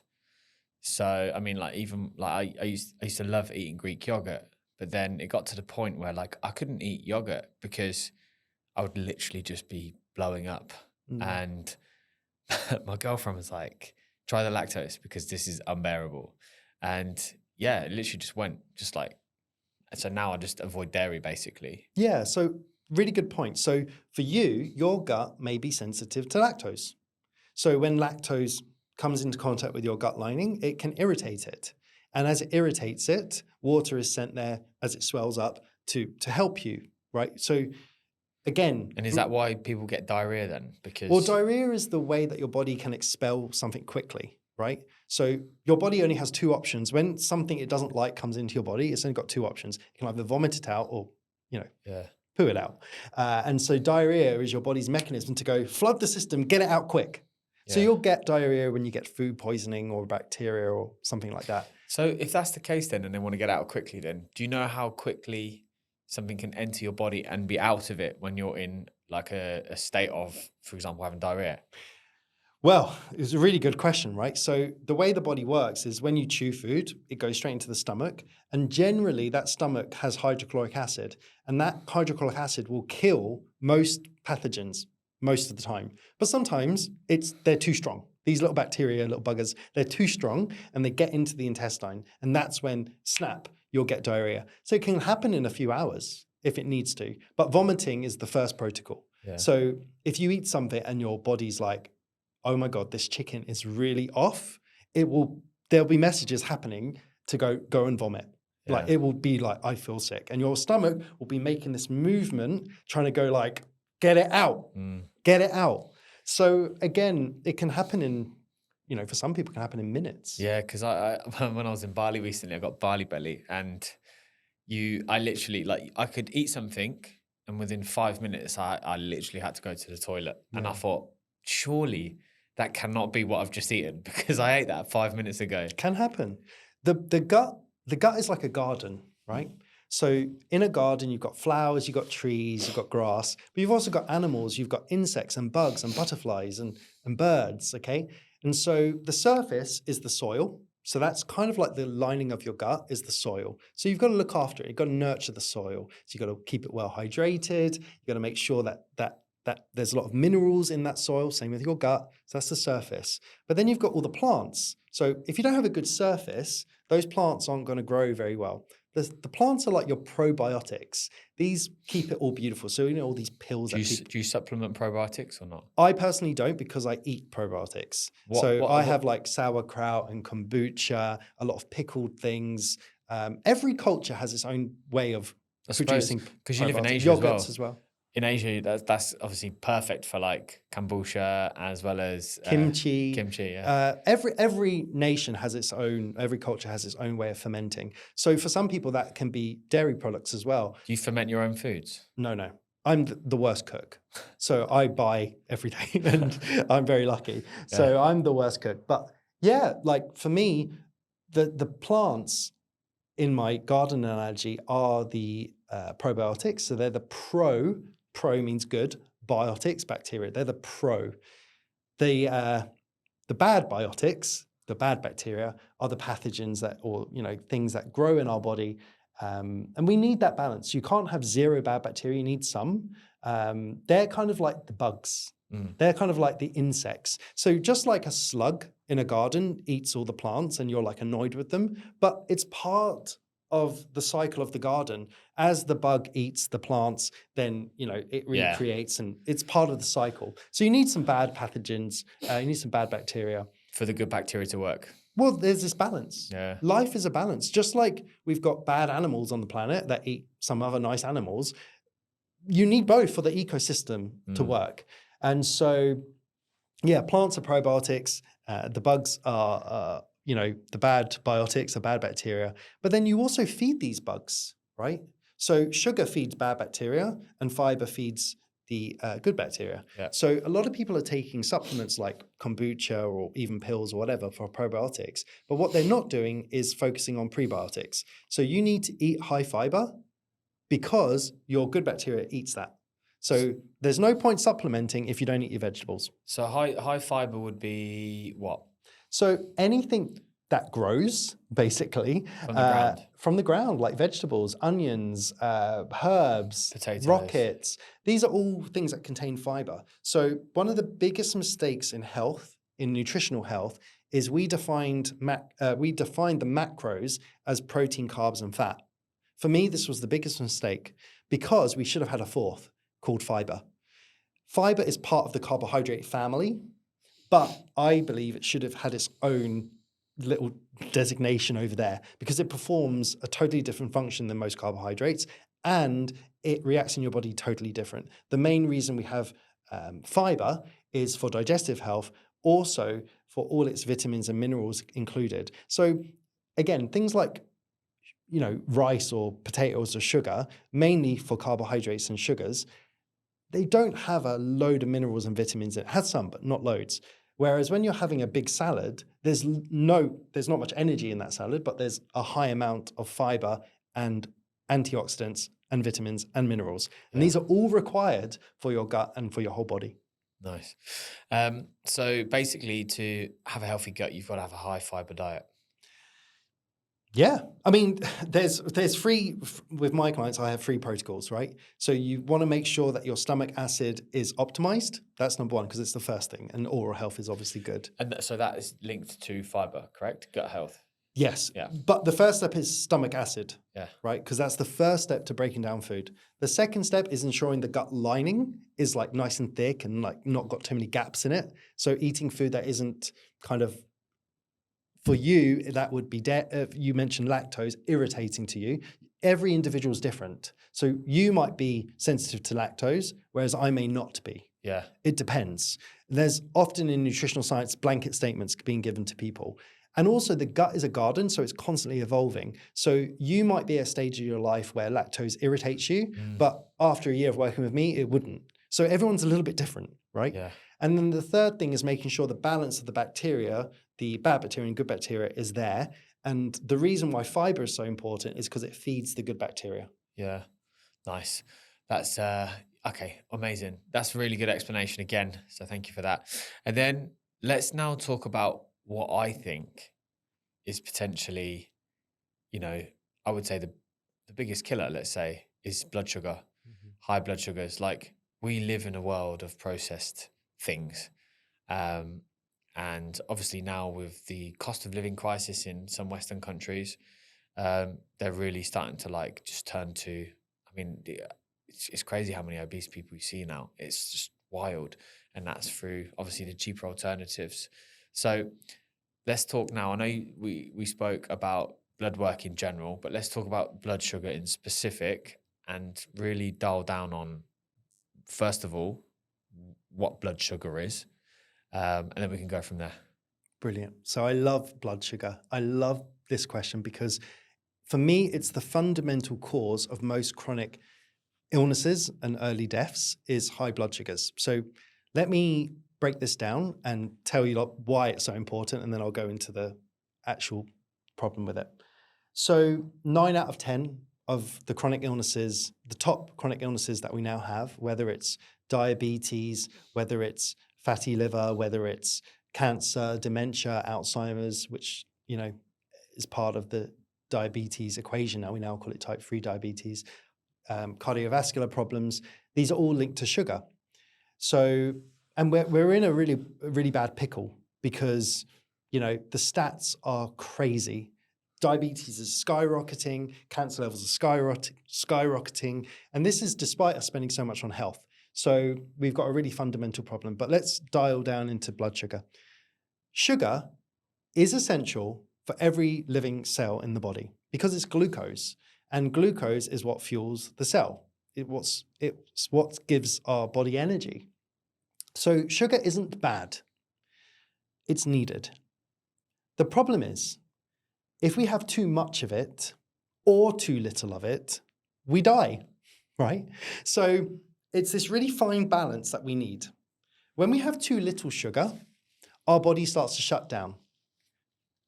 So, I mean, like even like I used to love eating Greek yogurt, but then it got to the point where like I couldn't eat yogurt because I would literally just be blowing up. And my girlfriend was like, try the lactose because this is unbearable. And yeah, it literally just went just like, so now I just avoid dairy basically. Yeah, so really good point. So for you, your gut may be sensitive to lactose. So when lactose comes into contact with your gut lining, it can irritate it. And as it irritates it, water is sent there as it swells up to help you, right? So again... And is that why people get diarrhea then? Because... Well, diarrhea is the way that your body can expel something quickly, right? So your body only has two options. When something it doesn't like comes into your body, it's only got two options. It can either vomit it out or, poo it out. And so diarrhea is your body's mechanism to go flood the system, get it out quick. So you'll get diarrhea when you get food poisoning or bacteria or something like that. So if that's the case then, and they want to get out quickly then, do you know how quickly something can enter your body and be out of it when you're in like a state of, for example, having diarrhea? Well, it's a really good question, right? So the way the body works is when you chew food, it goes straight into the stomach. And generally that stomach has hydrochloric acid. And that hydrochloric acid will kill most pathogens most of the time. But sometimes they're too strong. These little bacteria, little buggers, they're too strong and they get into the intestine. And that's when, snap, you'll get diarrhea. So it can happen in a few hours if it needs to. But vomiting is the first protocol. Yeah. So if you eat something and your body's like, oh my God, this chicken is really off, there'll be messages happening to go and vomit. Yeah. Like it will be like, I feel sick. And your stomach will be making this movement, trying to go like, get it out, get it out. So again, it can happen in, for some people it can happen in minutes. Yeah, because I when I was in Bali recently, I got Bali belly, and I literally I could eat something, and within 5 minutes, I literally had to go to the toilet, and I thought, surely that cannot be what I've just eaten because I ate that 5 minutes ago. It can happen. The gut is like a garden, right? So in a garden, you've got flowers, you've got trees, you've got grass, but you've also got animals, you've got insects and bugs and butterflies and birds, okay? And so the surface is the soil, So that's kind of like the lining of your gut is the soil. So you've got to look after it. You've got to nurture the soil. So you've got to keep it well hydrated. You've got to make sure that there's a lot of minerals in that soil. Same with your gut. So that's the surface. But then you've got all the plants. So if you don't have a good surface, those plants aren't going to grow very well. The plants are like your probiotics. These keep it all beautiful. So all these pills. Do you supplement probiotics or not? I personally don't, because I eat probiotics. I have like sauerkraut and kombucha, a lot of pickled things. Every culture has its own way of producing. Because you live in Asia as well. In Asia, that's obviously perfect for like kombucha as well as kimchi. Yeah. Every nation has its own. Every culture has its own way of fermenting. So for some people, that can be dairy products as well. Do you ferment your own foods? No. I'm the worst cook. So I buy every day, and I'm very lucky. So I'm the worst cook. But yeah, like for me, the plants in my garden analogy are the probiotics. So they're the pro means good, biotics, bacteria. They're the pro. The bad biotics, the bad bacteria, are the pathogens things that grow in our body. And we need that balance. You can't have zero bad bacteria. You need some. They're kind of like the bugs. They're kind of like the insects. So just like a slug in a garden eats all the plants and you're like annoyed with them, but it's part of the cycle of the garden. As the bug eats the plants, then it recreates, and it's part of the cycle. So you need some bad pathogens, you need some bad bacteria for the good bacteria to work. Well, there's this balance. Yeah. Life is a balance. Just like we've got bad animals on the planet that eat some other nice animals, you need both for the ecosystem to work. And so, yeah, plants are probiotics. The bugs are, the bad biotics, the bad bacteria. But then you also feed these bugs, right? So sugar feeds bad bacteria and fiber feeds the good bacteria. Yeah. So a lot of people are taking supplements like kombucha or even pills or whatever for probiotics. But what they're not doing is focusing on prebiotics. So you need to eat high fiber because your good bacteria eats that. So there's no point supplementing if you don't eat your vegetables. So high fiber would be what? So anything that grows, basically, from the ground, like vegetables, onions, herbs, potatoes, rockets. These are all things that contain fiber. So one of the biggest mistakes in health, in nutritional health, is we defined the macros as protein, carbs, and fat. For me, this was the biggest mistake because we should have had a fourth called fiber. Fiber is part of the carbohydrate family, but I believe it should have had its own little designation over there because it performs a totally different function than most carbohydrates and it reacts in your body totally different. The main reason we have fiber is for digestive health, also for all its vitamins and minerals included. So again, things like rice or potatoes or sugar, mainly for carbohydrates and sugars, they don't have a load of minerals and vitamins. It has some, but not loads. Whereas when you're having a big salad, there's not much energy in that salad, but there's a high amount of fiber and antioxidants and vitamins and minerals. And these are all required for your gut and for your whole body. Nice. So basically to have a healthy gut, you've got to have a high fiber diet. Yeah. I mean, there's with my clients, I have 3 protocols, right? So you want to make sure that your stomach acid is optimized. That's number 1, because it's the first thing. And oral health is obviously good. And so that is linked to fiber, correct? Gut health. Yes. Yeah. But the first step is stomach acid. Yeah. Right? Because that's the first step to breaking down food. The second step is ensuring the gut lining is like nice and thick and like not got too many gaps in it. So eating food that isn't kind of, for you, that would be, you mentioned lactose, irritating to you. Every individual is different. So you might be sensitive to lactose, whereas I may not be. Yeah. It depends. There's often in nutritional science blanket statements being given to people. And also the gut is a garden, so it's constantly evolving. So you might be at a stage of your life where lactose irritates you, but after a year of working with me, it wouldn't. So everyone's a little bit different, right? Yeah. And then the third thing is making sure the balance of the bacteria, the bad bacteria and good bacteria, is there. And the reason why fiber is so important is because it feeds the good bacteria. Yeah. Nice. That's okay. Amazing. That's a really good explanation again. So thank you for that. And then let's now talk about what I think is potentially, I would say the biggest killer, let's say, is blood sugar, high blood sugars. Like, we live in a world of processed things. And obviously now with the cost of living crisis in some Western countries, they're really starting to like just turn to, it's crazy how many obese people you see now. It's just wild. And that's through obviously the cheaper alternatives. So let's talk now. I know we spoke about blood work in general, but let's talk about blood sugar in specific and really dial down on, first of all, what blood sugar is. And then we can go from there. Brilliant. So I love blood sugar. I love this question because for me, it's the fundamental cause of most chronic illnesses and early deaths is high blood sugars. So let me break this down and tell you why it's so important, and then I'll go into the actual problem with it. So 9 out of 10 of the chronic illnesses, the top chronic illnesses that we now have, whether it's diabetes, whether it's fatty liver, whether it's cancer, dementia, Alzheimer's, which, is part of the diabetes equation now. We now call it type 3 diabetes, cardiovascular problems. These are all linked to sugar. So, and we're in a really bad pickle because, the stats are crazy. Diabetes is skyrocketing, cancer levels are skyrocketing, and this is despite us spending so much on health. So we've got a really fundamental problem, but let's dial down into blood sugar. Sugar is essential for every living cell in the body because it's glucose, and glucose is what fuels the cell. It's what gives our body energy. So sugar isn't bad. It's needed. The problem is, if we have too much of it or too little of it, we die, right? So it's this really fine balance that we need. When we have too little sugar, our body starts to shut down.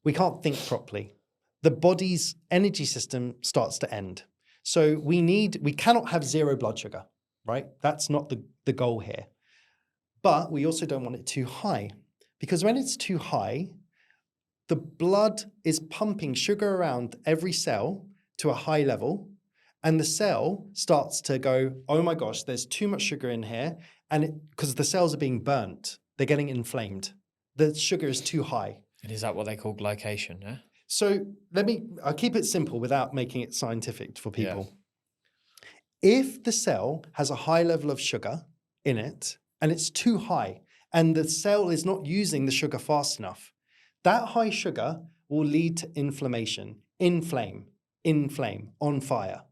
We can't think properly. The body's energy system starts to end. So we cannot have zero blood sugar, right? That's not the goal here. But we also don't want it too high, because when it's too high, the blood is pumping sugar around every cell to a high level, and the cell starts to go, oh my gosh, there's too much sugar in here, and because the cells are being burnt, they're getting inflamed. The sugar is too high. And is that what they call glycation, yeah? So I'll keep it simple without making it scientific for people. Yeah. If the cell has a high level of sugar in it, and it's too high, and the cell is not using the sugar fast enough, that high sugar will lead to inflammation, inflame, on fire.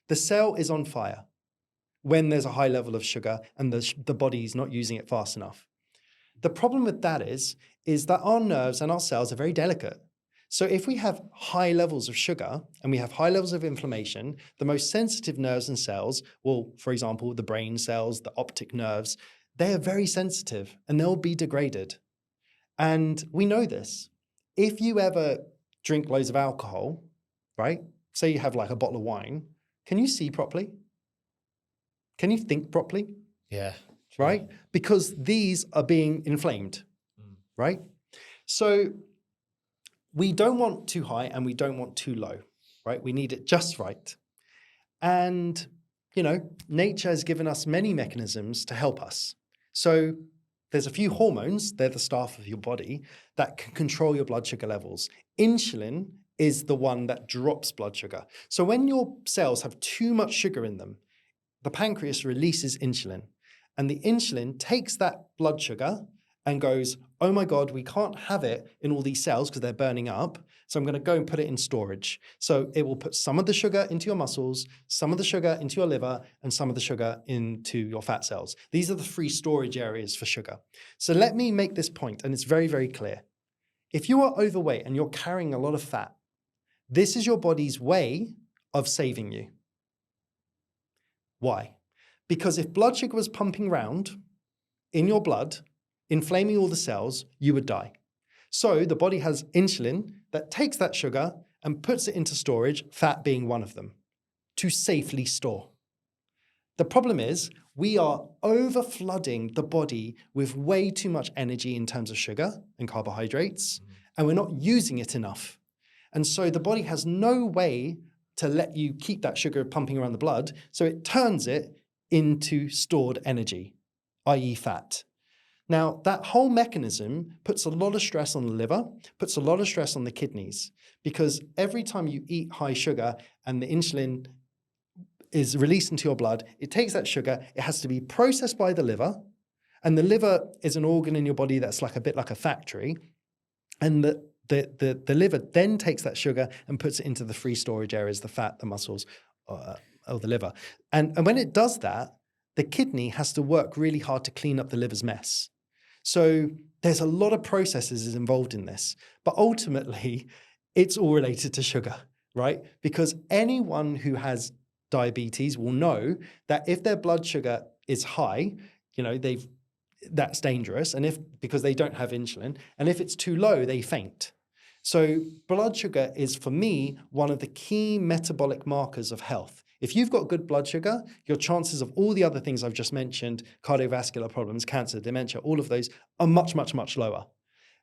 The cell is on fire when there's a high level of sugar and the body is not using it fast enough. The problem with that is that our nerves and our cells are very delicate. So if we have high levels of sugar and we have high levels of inflammation, the most sensitive nerves and cells will, for example, the brain cells, the optic nerves, they are very sensitive and they'll be degraded. And we know this. If you ever drink loads of alcohol, right? Say you have like a bottle of wine, can you see properly? Can you think properly? Yeah. Right? Because these are being inflamed, right? So we don't want too high and we don't want too low, right? We need it just right. And, nature has given us many mechanisms to help us. So there's a few hormones, they're the staff of your body, that can control your blood sugar levels. Insulin is the one that drops blood sugar. So when your cells have too much sugar in them, the pancreas releases insulin. And the insulin takes that blood sugar and goes, oh my God, we can't have it in all these cells because they're burning up. So I'm going to go and put it in storage. So it will put some of the sugar into your muscles, some of the sugar into your liver, and some of the sugar into your fat cells. These are the 3 storage areas for sugar. So let me make this point, and it's very, very clear. If you are overweight and you're carrying a lot of fat, this is your body's way of saving you. Why? Because if blood sugar was pumping around in your blood, inflaming all the cells, you would die. So the body has insulin that takes that sugar and puts it into storage, fat being one of them, to safely store. The problem is we are over-flooding the body with way too much energy in terms of sugar and carbohydrates, and we're not using it enough. And so the body has no way to let you keep that sugar pumping around the blood. So it turns it into stored energy, i.e. fat. Now, that whole mechanism puts a lot of stress on the liver, puts a lot of stress on the kidneys, because every time you eat high sugar and the insulin is released into your blood, it takes that sugar, it has to be processed by the liver, and the liver is an organ in your body that's like a bit like a factory, and the liver then takes that sugar and puts it into the free storage areas, the fat, the muscles, or the liver. And when it does that, the kidney has to work really hard to clean up the liver's mess. So there's a lot of processes involved in this, but ultimately it's all related to sugar, right? Because anyone who has diabetes will know that if their blood sugar is high, that's dangerous. And because they don't have insulin, and if it's too low, they faint. So blood sugar is, for me, one of the key metabolic markers of health. If you've got good blood sugar, your chances of all the other things I've just mentioned, cardiovascular problems, cancer, dementia, all of those are much, much, much lower.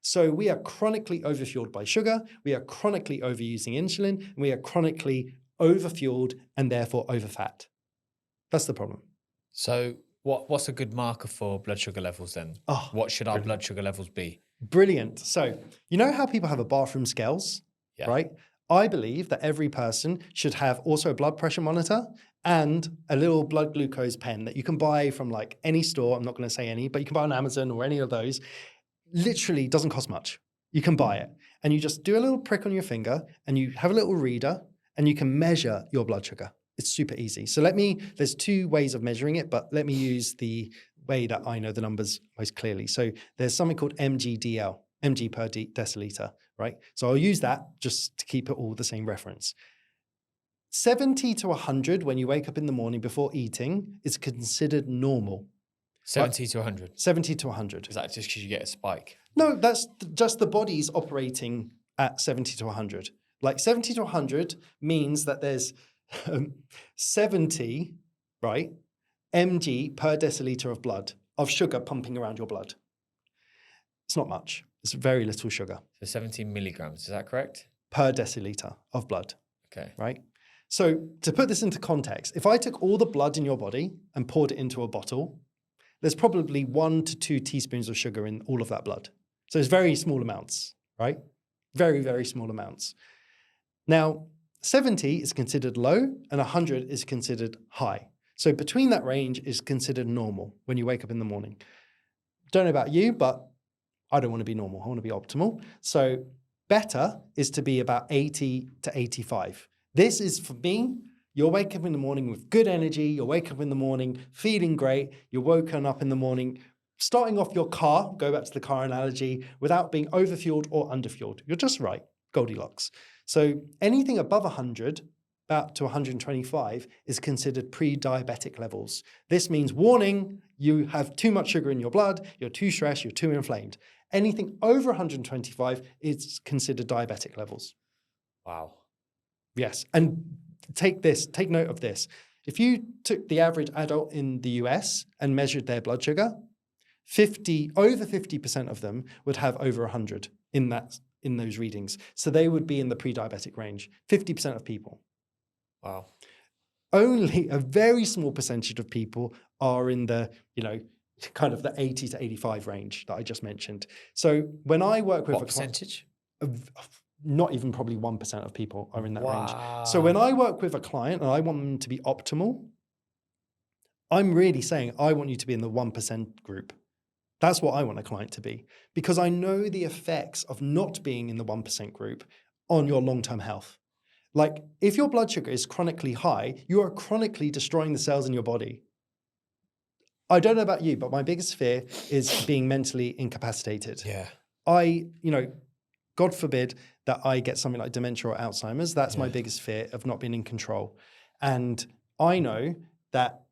So we are chronically overfueled by sugar, we are chronically overusing insulin, and we are chronically overfueled and therefore overfat. That's the problem. So what's a good marker for blood sugar levels then? What should our blood sugar levels be? Brilliant. So you know how people have a bathroom scales, right? I believe that every person should have also a blood pressure monitor and a little blood glucose pen that you can buy from like any store. I'm not going to say any, but you can buy on Amazon or any of those. Literally doesn't cost much. You can buy it and you just do a little prick on your finger and you have a little reader and you can measure your blood sugar. It's super easy. So there's two ways of measuring it, but let me use the way that I know the numbers most clearly. So there's something called mg/dl, mg per deciliter, right? So I'll use that just to keep it all the same reference. 70 to 100 when you wake up in the morning before eating is considered normal. 70 to 100? 70 to 100. Is that just because you get a spike? No, that's just the body's operating at 70 to 100. Like 70 to 100 means that there's 70, right, mg per deciliter of blood, of sugar pumping around your blood. It's not much. It's very little sugar. So 17 milligrams, is that correct? Per deciliter of blood. Okay. Right? So to put this into context, if I took all the blood in your body and poured it into a bottle, there's probably 1 to 2 teaspoons of sugar in all of that blood. So it's very small amounts, right? Very, very small amounts. Now, 70 is considered low and 100 is considered high. So between that range is considered normal when you wake up in the morning. Don't know about you, but I don't want to be normal. I want to be optimal. So better is to be about 80 to 85. This is, for me, you're waking up in the morning with good energy. You're waking up in the morning feeling great. You're woken up in the morning starting off your car, go back to the car analogy, without being overfueled or underfueled. You're just right, Goldilocks. So anything above 100, about to 125, is considered pre-diabetic levels. This means, warning, you have too much sugar in your blood, you're too stressed, you're too inflamed. Anything over 125 is considered diabetic levels. Wow. Yes, and take note of this. If you took the average adult in the US and measured their blood sugar, over 50% of them would have over 100 in those readings. So they would be in the pre-diabetic range, 50% of people. Wow. Only a very small percentage of people are in the, kind of the 80 to 85 range that I just mentioned. So when I work with what percentage? Not even probably 1% of people are in that range. Wow. So when I work with a client and I want them to be optimal, I'm really saying I want you to be in the 1% group. That's what I want a client to be, because I know the effects of not being in the 1% group on your long-term health. Like, if your blood sugar is chronically high, you are chronically destroying the cells in your body. I don't know about you, but my biggest fear is being mentally incapacitated. Yeah. God forbid that I get something like dementia or Alzheimer's. That's my biggest fear, of not being in control. And I know that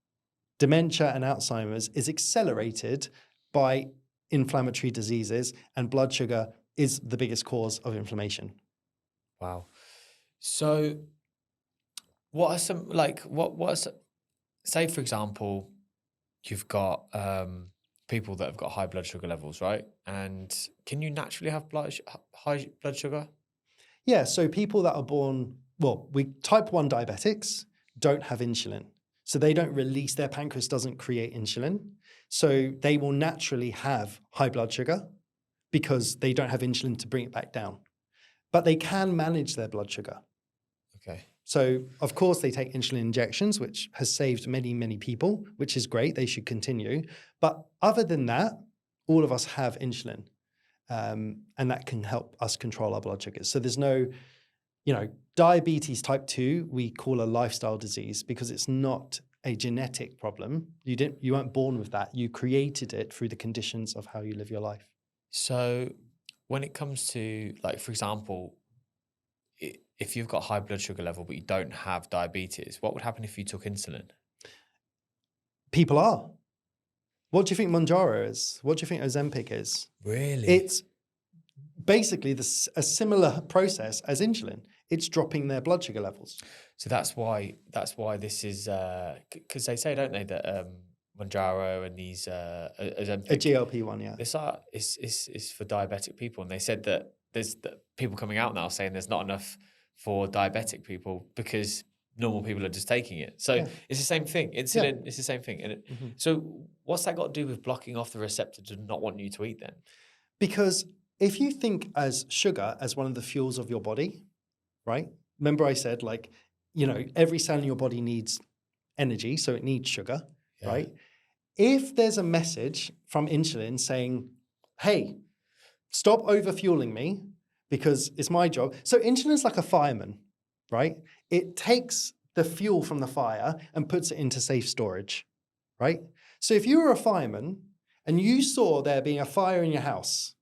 dementia and Alzheimer's is accelerated by inflammatory diseases, and blood sugar is the biggest cause of inflammation. Wow. So what are some, say for example, you've got people that have got high blood sugar levels, right? And can you naturally have high blood sugar? Yeah, so people that are born, type 1 diabetics don't have insulin. So they don't release, their pancreas doesn't create insulin. So they will naturally have high blood sugar because they don't have insulin to bring it back down. But they can manage their blood sugar. Okay. So, of course, they take insulin injections, which has saved many, many people, which is great. They should continue. But other than that, all of us have insulin, and that can help us control our blood sugars. So there's no, diabetes type 2, we call a lifestyle disease because it's not a genetic problem. You weren't born with that. You created it through the conditions of how you live your life. So when it comes to, like, for example, if you've got high blood sugar level but you don't have diabetes, what would happen if you took insulin? People are. What do you think Mounjaro is? What do you think Ozempic is? Really? It's basically a similar process as insulin. It's dropping their blood sugar levels. So that's why this is, because they say, don't they, that Mounjaro and these Ozempic, A GLP-1, yeah. this is for diabetic people, and they said that there's people coming out now saying there's not enough for diabetic people because normal people are just taking it. So it's the same thing. Insulin, it's the same thing. And so what's that got to do with blocking off the receptor to not want you to eat then? Because if you think as sugar as one of the fuels of your body, right? Remember I said, like, every cell in your body needs energy, so it needs sugar, right? If there's a message from insulin saying, hey, stop overfueling me because it's my job. So insulin's like a fireman, right? It takes the fuel from the fire and puts it into safe storage, right? So if you were a fireman and you saw there being a fire in your house,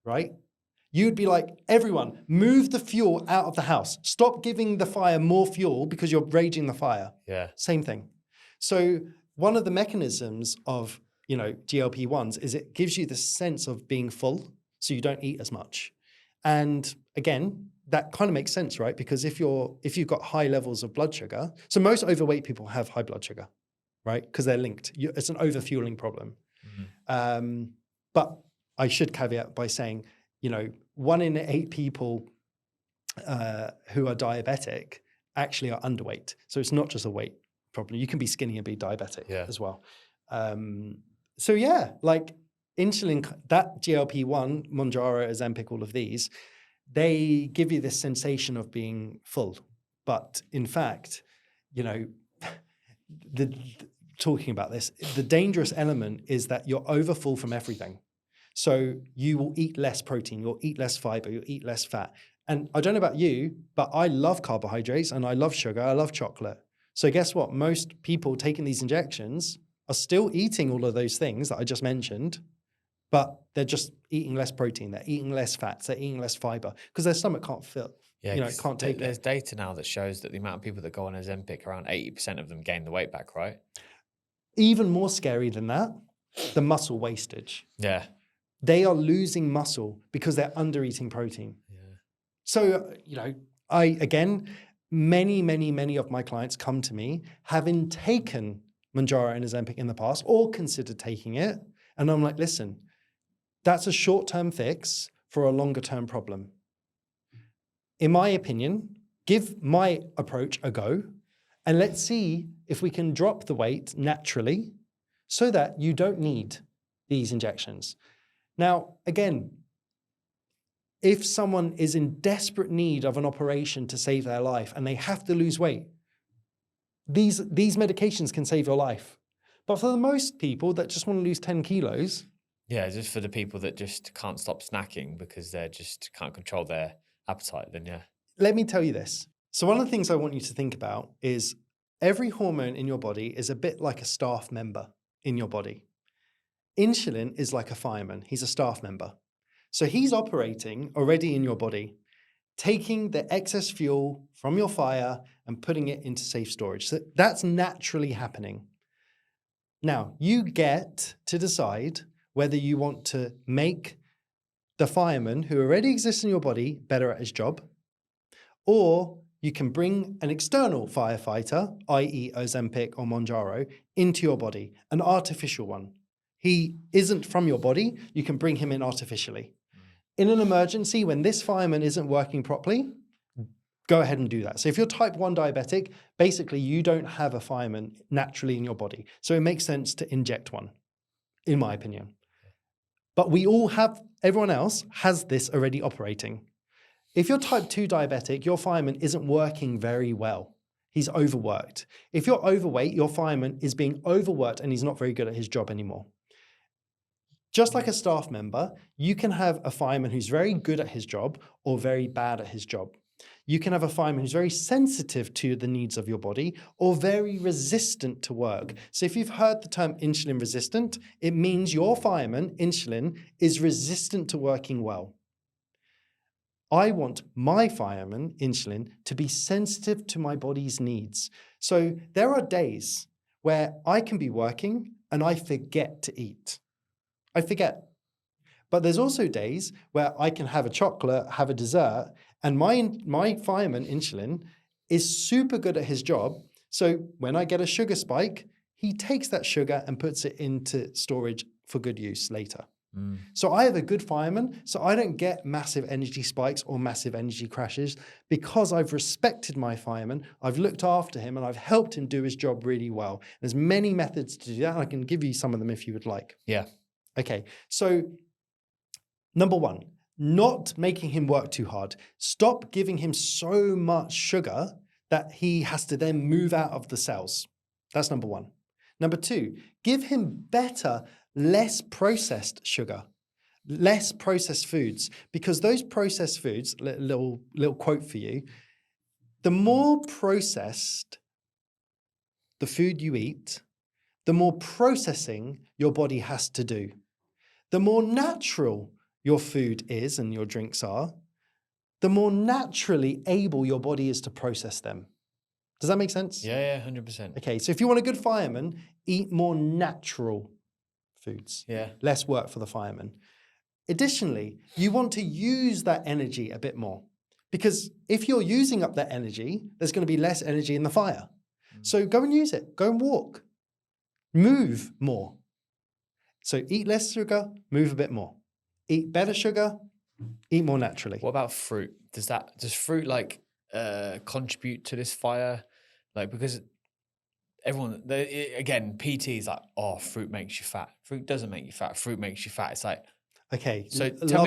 right? You'd be like, everyone, move the fuel out of the house. Stop giving the fire more fuel because you're raging the fire. Yeah. Same thing. So one of the mechanisms of, GLP-1s is it gives you the sense of being full, so you don't eat as much. And again, that kind of makes sense, right? Because if you've got high levels of blood sugar, so most overweight people have high blood sugar, right? Because they're linked. It's an overfueling problem. Mm-hmm. But I should caveat by saying, 1 in 8 people who are diabetic actually are underweight. So it's not just a weight problem. You can be skinny and be diabetic as well. So like insulin, that GLP-1, Mounjaro, Ozempic, all of these, they give you this sensation of being full. But in fact, talking about this, the dangerous element is that you're overfull from everything. So you will eat less protein, you'll eat less fiber, you'll eat less fat. And I don't know about you, but I love carbohydrates and I love sugar, I love chocolate. So guess what? Most people taking these injections are still eating all of those things that I just mentioned, but they're just eating less protein, they're eating less fats, they're eating less fiber because their stomach can't fill. Yeah, it can't take there's data now that shows that the amount of people that go on Ozempic, around 80% of them gain the weight back, right? Even more scary than that, the muscle wastage. Yeah. They are losing muscle because they're under eating protein. Yeah. So, many of my clients come to me having taken Mounjaro and Ozempic in the past or considered taking it. And I'm like, listen, that's a short-term fix for a longer-term problem. In my opinion, give my approach a go and let's see if we can drop the weight naturally so that you don't need these injections. Now, again, if someone is in desperate need of an operation to save their life and they have to lose weight, these medications can save your life. But for the most people that just want to lose 10 kilos. Yeah, just for the people that just can't stop snacking because they just can't control their appetite, then yeah. Let me tell you this. So one of the things I want you to think about is every hormone in your body is a bit like a staff member in your body. Insulin is like a fireman. He's a staff member. So he's operating already in your body, taking the excess fuel from your fire and putting it into safe storage. So that's naturally happening. Now, you get to decide whether you want to make the fireman who already exists in your body better at his job, or you can bring an external firefighter, i.e. Ozempic or Mounjaro, into your body, an artificial one. He isn't from your body, you can bring him in artificially. In an emergency, when this fireman isn't working properly, go ahead and do that. So if you're type 1 diabetic, basically you don't have a fireman naturally in your body. So it makes sense to inject one, in my opinion. But we all have, everyone else has this already operating. If you're type 2 diabetic, your fireman isn't working very well. He's overworked. If you're overweight, your fireman is being overworked and he's not very good at his job anymore. Just like a staff member, you can have a fireman who's very good at his job or very bad at his job. You can have a fireman who's very sensitive to the needs of your body or very resistant to work. So if you've heard the term insulin resistant, it means your fireman, insulin, is resistant to working well. I want my fireman, insulin, to be sensitive to my body's needs. So there are days where I can be working and I forget to eat. I forget. But there's also days where I can have a chocolate, have a dessert, and my fireman, insulin, is super good at his job. So when I get a sugar spike, he takes that sugar and puts it into storage for good use later. So I have a good fireman, so I don't get massive energy spikes or massive energy crashes because I've respected my fireman, I've looked after him, and I've helped him do his job really well. There's many methods to do that. I can give you some of them if you would like. Yeah. Okay, so number one, not making him work too hard. Stop giving him so much sugar that he has to then move out of the cells. That's number one. Number two, give him better, less processed sugar, less processed foods, because those processed foods, little quote for you, the more processed the food you eat, the more processing your body has to do. The more natural your food is and your drinks are, the more naturally able your body is to process them. Does that make sense? Yeah, 100%. Okay, so if you want a good fireman, eat more natural foods. Yeah. Less work for the fireman. Additionally, you want to use that energy a bit more, because if you're using up that energy, there's going to be less energy in the fire. So go and use it. Go and walk. Move more. So eat less sugar, move a bit more. Eat better sugar, eat more naturally. What about fruit? Does fruit like contribute to this fire? Like, because everyone, again, PT is like, oh, fruit makes you fat. Fruit doesn't make you fat. Fruit makes you fat. It's like, okay. so tell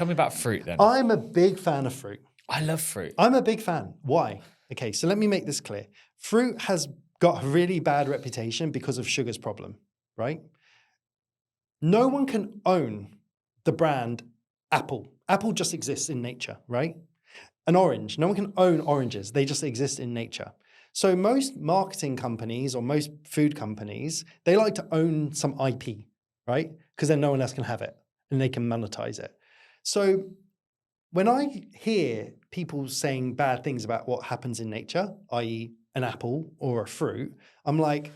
me about fruit then. I'm a big fan of fruit. I love fruit. I'm a big fan. Why? Okay, so let me make this clear. Fruit has got a really bad reputation because of sugar's problem, right? No one can own the brand Apple. Apple just exists in nature, right? An orange. No one can own oranges. They just exist in nature. So most marketing companies or most food companies, they like to own some IP, right? Because then no one else can have it and they can monetize it. So when I hear people saying bad things about what happens in nature, i.e. an apple or a fruit, I'm like,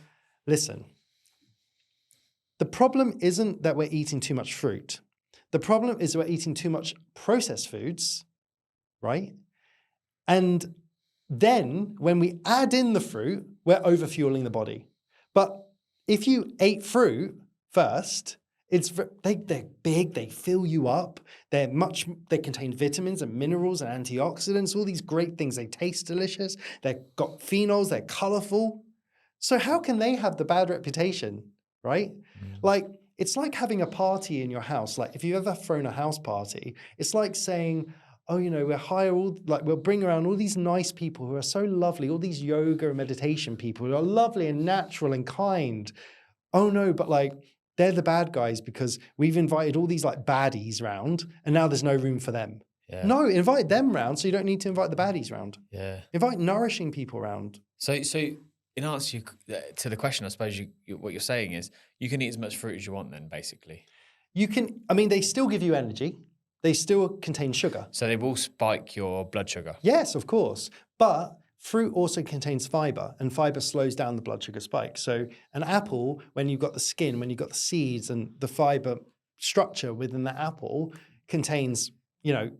listen, the problem isn't that we're eating too much fruit. The problem is we're eating too much processed foods, right? And then when we add in the fruit, we're overfueling the body. But if you ate fruit first, they're big, they fill you up. They contain vitamins and minerals and antioxidants, all these great things. They taste delicious. They've got phenols, they're colorful. So how can they have the bad reputation, right? Like, it's like having a party in your house. Like, if you've ever thrown a house party, it's like saying, oh, we'll bring around all these nice people who are so lovely, all these yoga and meditation people who are lovely and natural and kind. Oh no, but like, they're the bad guys because we've invited all these like baddies round and now there's no room for them. Yeah. No, invite them round so you don't need to invite the baddies round. Yeah. Invite nourishing people round. So in answer to the question, I suppose what you're saying is you can eat as much fruit as you want then, basically. You can, they still give you energy. They still contain sugar. So they will spike your blood sugar? Yes, of course. But fruit also contains fiber, and fiber slows down the blood sugar spike. So an apple, when you've got the skin, when you've got the seeds and the fiber structure within the apple contains, a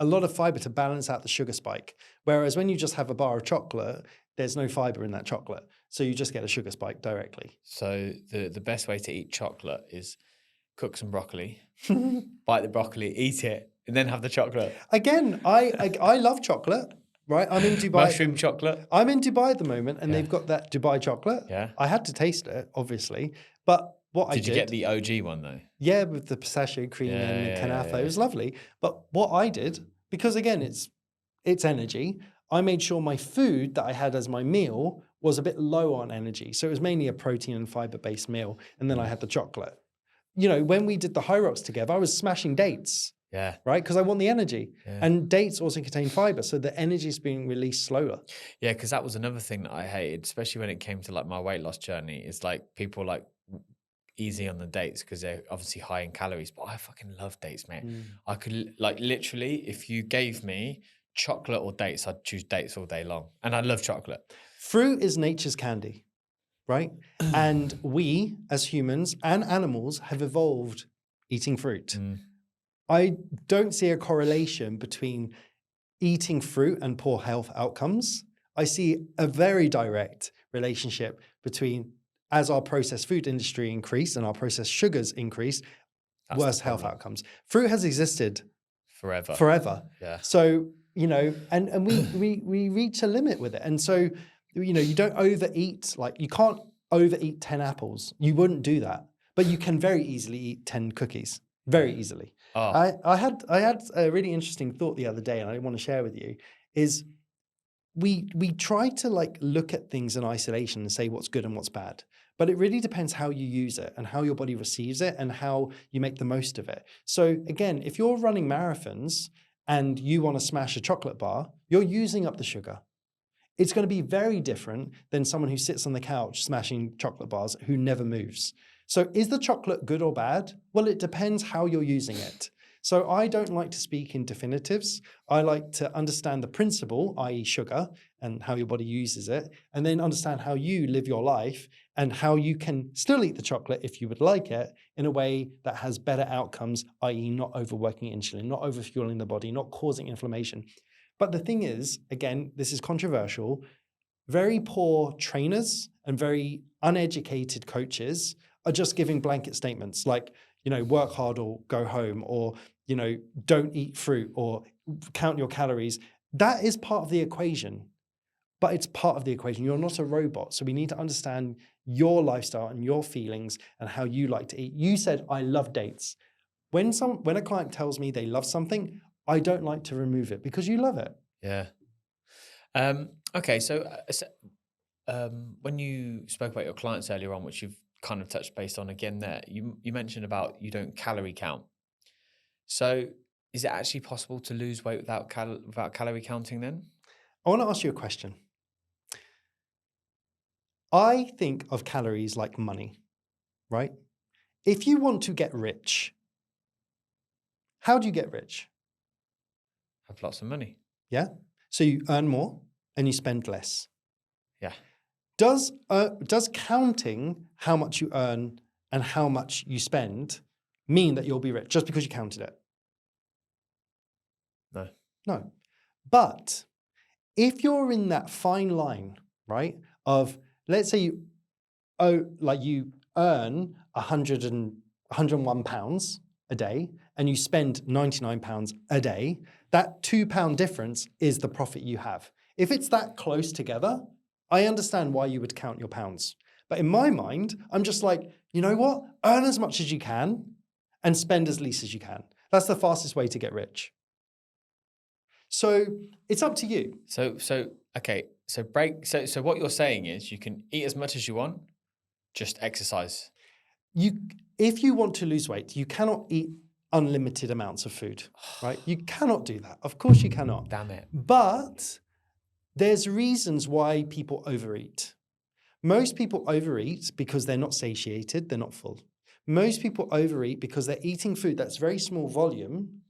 lot of fiber to balance out the sugar spike. Whereas when you just have a bar of chocolate, there's no fiber in that chocolate. So you just get a sugar spike directly. So the best way to eat chocolate is cook some broccoli, bite the broccoli, eat it, and then have the chocolate. Again, I love chocolate. right? I'm in Dubai. Mushroom chocolate. I'm in Dubai at the moment, and Yeah. they've got that Dubai chocolate. Yeah. I had to taste it, obviously, but what I Did you get the OG one though? yeah, with the pistachio cream and the kanafa, it was lovely. But what I did, because again, it's energy, I made sure my food that I had as my meal was a bit low on energy. So it was mainly a protein and fiber-based meal, and then I had the chocolate. You know, when we did the high rocks together, I was smashing dates. Yeah. Right? Because I want the energy. Yeah. And dates also contain fiber. So the energy is being released slower. Yeah, because that was another thing that I hated, especially when it came to like my weight loss journey. Is like people like easy on the dates because they're obviously high in calories. But I fucking love dates, mate. I could like literally, if you gave me chocolate or dates, I'd choose dates all day long. And I love chocolate. Fruit is nature's candy, right? And we as humans and animals have evolved eating fruit. I don't see a correlation between eating fruit and poor health outcomes. I see a very direct relationship between, as our processed food industry increase and our processed sugars increase, worse health outcomes. Fruit has existed forever. Yeah. So, you know, and we reach a limit with it. And so, you know, you don't overeat, like you can't overeat 10 apples. You wouldn't do that. But you can very easily eat 10 cookies. Very easily. Oh. I had a really interesting thought the other day, and I want to share with you, is we try to like look at things in isolation and say what's good and what's bad. But it really depends how you use it and how your body receives it and how you make the most of it. So again, if you're running marathons and you want to smash a chocolate bar, you're using up the sugar. It's going to be very different than someone who sits on the couch smashing chocolate bars who never moves. So is the chocolate good or bad? Well, it depends how you're using it. So I don't like to speak in definitives. I like to understand the principle, i.e. sugar, and how your body uses it, and then understand how you live your life and how you can still eat the chocolate if you would like it in a way that has better outcomes, i.e. not overworking insulin, not overfueling the body, not causing inflammation. But the thing is, again, this is controversial, very poor trainers and very uneducated coaches are just giving blanket statements like, you know, work hard or go home, or, you know, don't eat fruit or count your calories. That is part of the equation, but it's part of the equation. You're not a robot. So we need to understand your lifestyle and your feelings and how you like to eat. You said, I love dates. When a client tells me they love something, I don't like to remove it because you love it. Yeah. Okay. So when you spoke about your clients earlier on, which you've kind of touched base on again there, you mentioned about you don't calorie count. So is it actually possible to lose weight without calorie counting then? I want to ask you a question. I think of calories like money, right? If you want to get rich, how do you get rich? Have lots of money. Yeah. So you earn more and you spend less. Yeah. Does counting how much you earn and how much you spend mean that you'll be rich just because you counted it? No. No. But if you're in that fine line, right, of let's say you earn 101 pounds a day and you spend 99 pounds a day, that £2 difference is the profit you have. If it's that close together, I understand why you would count your pounds. But in my mind, I'm just like, you know what? Earn as much as you can and spend as least as you can. That's the fastest way to get rich. So it's up to you. So what you're saying is you can eat as much as you want, just exercise. If you want to lose weight, you cannot eat unlimited amounts of food, right? You cannot do that. Of course you cannot. Damn it. But there's reasons why people overeat. Most people overeat because they're not satiated, they're not full. Most people overeat because they're eating food that's very small volume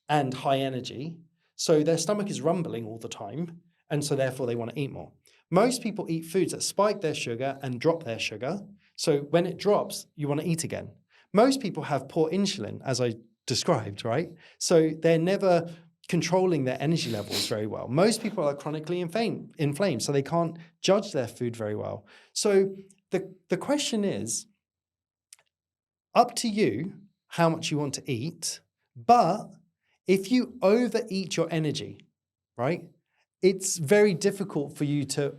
and high energy. So their stomach is rumbling all the time. And so therefore they want to eat more. Most people eat foods that spike their sugar and drop their sugar. So when it drops, you want to eat again. Most people have poor insulin, as I described, right? So they're never controlling their energy levels very well. Most people are chronically inflamed, so they can't judge their food very well. So the question is, up to you how much you want to eat, but if you overeat your energy, right? it's very difficult for you to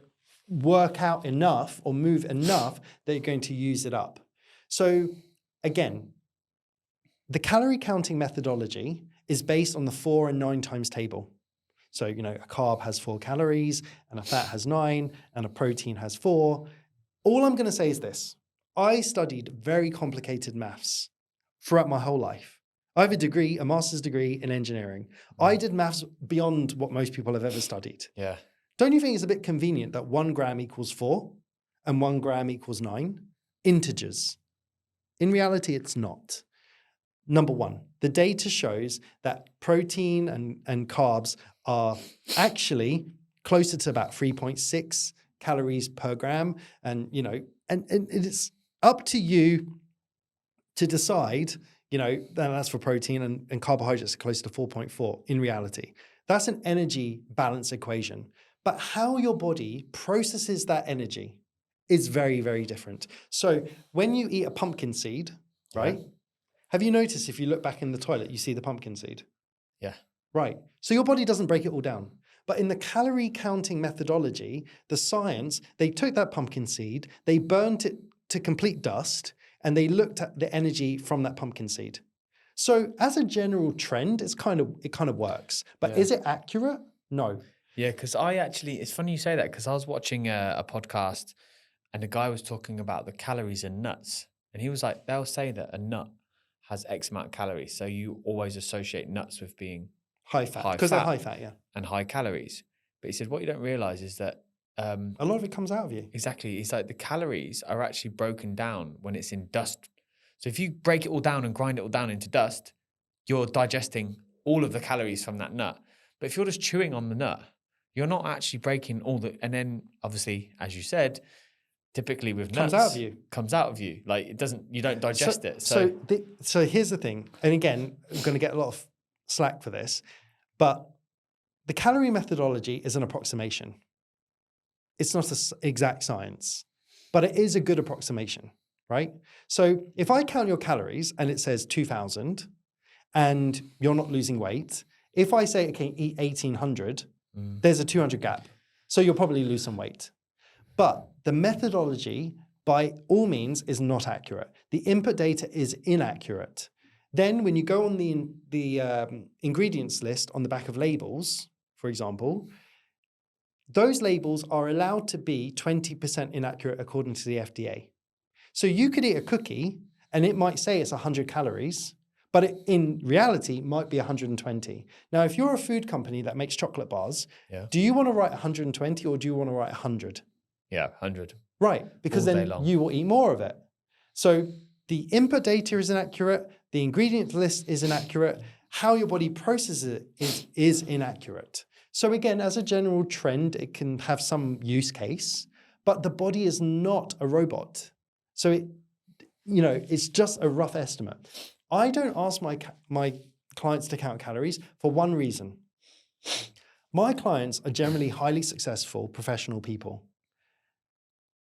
work out enough or move enough that you're going to use it up. So again, the calorie counting methodology is based on the 4 and 9 times table. So, you know, a carb has 4 calories and a fat has 9 and a protein has 4. All I'm going to say is this. I studied very complicated maths throughout my whole life. I have a degree, a master's degree in engineering. I did maths beyond what most people have ever studied. Yeah. Don't you think it's a bit convenient that 1 gram equals 4 and 1 gram equals 9? Integers. In reality, it's not. Number one, the data shows that protein and carbs are actually closer to about 3.6 calories per gram. And, you know, and it's up to you to decide, you know, that's for protein and carbohydrates are closer to 4.4 in reality. That's an energy balance equation. But how your body processes that energy is very, very different. So when you eat a pumpkin seed, right? Yeah. Have you noticed if you look back in the toilet, you see the pumpkin seed? Yeah. Right. So your body doesn't break it all down. But in the calorie counting methodology, the science, they took that pumpkin seed, they burnt it to complete dust, and they looked at the energy from that pumpkin seed. So as a general trend, it kind of works. But is it accurate? No. Yeah, because it's funny you say that, because I was watching a podcast and the guy was talking about the calories in nuts. And he was like, they'll say that a nut has X amount of calories. So you always associate nuts with being High fat. Because they're high fat, yeah. and high calories. But he said, what you don't realize is that a lot of it comes out of you. Exactly. It's like the calories are actually broken down when it's in dust. So if you break it all down and grind it all down into dust, you're digesting all of the calories from that nut. But if you're just chewing on the nut, you're not actually breaking all the, and then obviously, as you said, typically with nuts, comes out of you. Like you don't digest it. So here's the thing. And again, I'm going to get a lot of slack for this, but the calorie methodology is an approximation. It's not an exact science, but it is a good approximation, right? So if I count your calories and it says 2,000 and you're not losing weight, if I say, okay, eat 1,800, there's a 200 gap. So you'll probably lose some weight. But the methodology, by all means, is not accurate. The input data is inaccurate. Then when you go on the ingredients list on the back of labels, for example, those labels are allowed to be 20% inaccurate according to the FDA. So you could eat a cookie and it might say it's 100 calories, but it, in reality, might be 120. Now, if you're a food company that makes chocolate bars, do you want to write 120 or do you want to write 100? Yeah, 100. Right, because then you will eat more of it. So the input data is inaccurate, the ingredient list is inaccurate, how your body processes it is inaccurate. So again, as a general trend, it can have some use case, but the body is not a robot. So it's just a rough estimate. I don't ask my clients to count calories for one reason. My clients are generally highly successful professional people.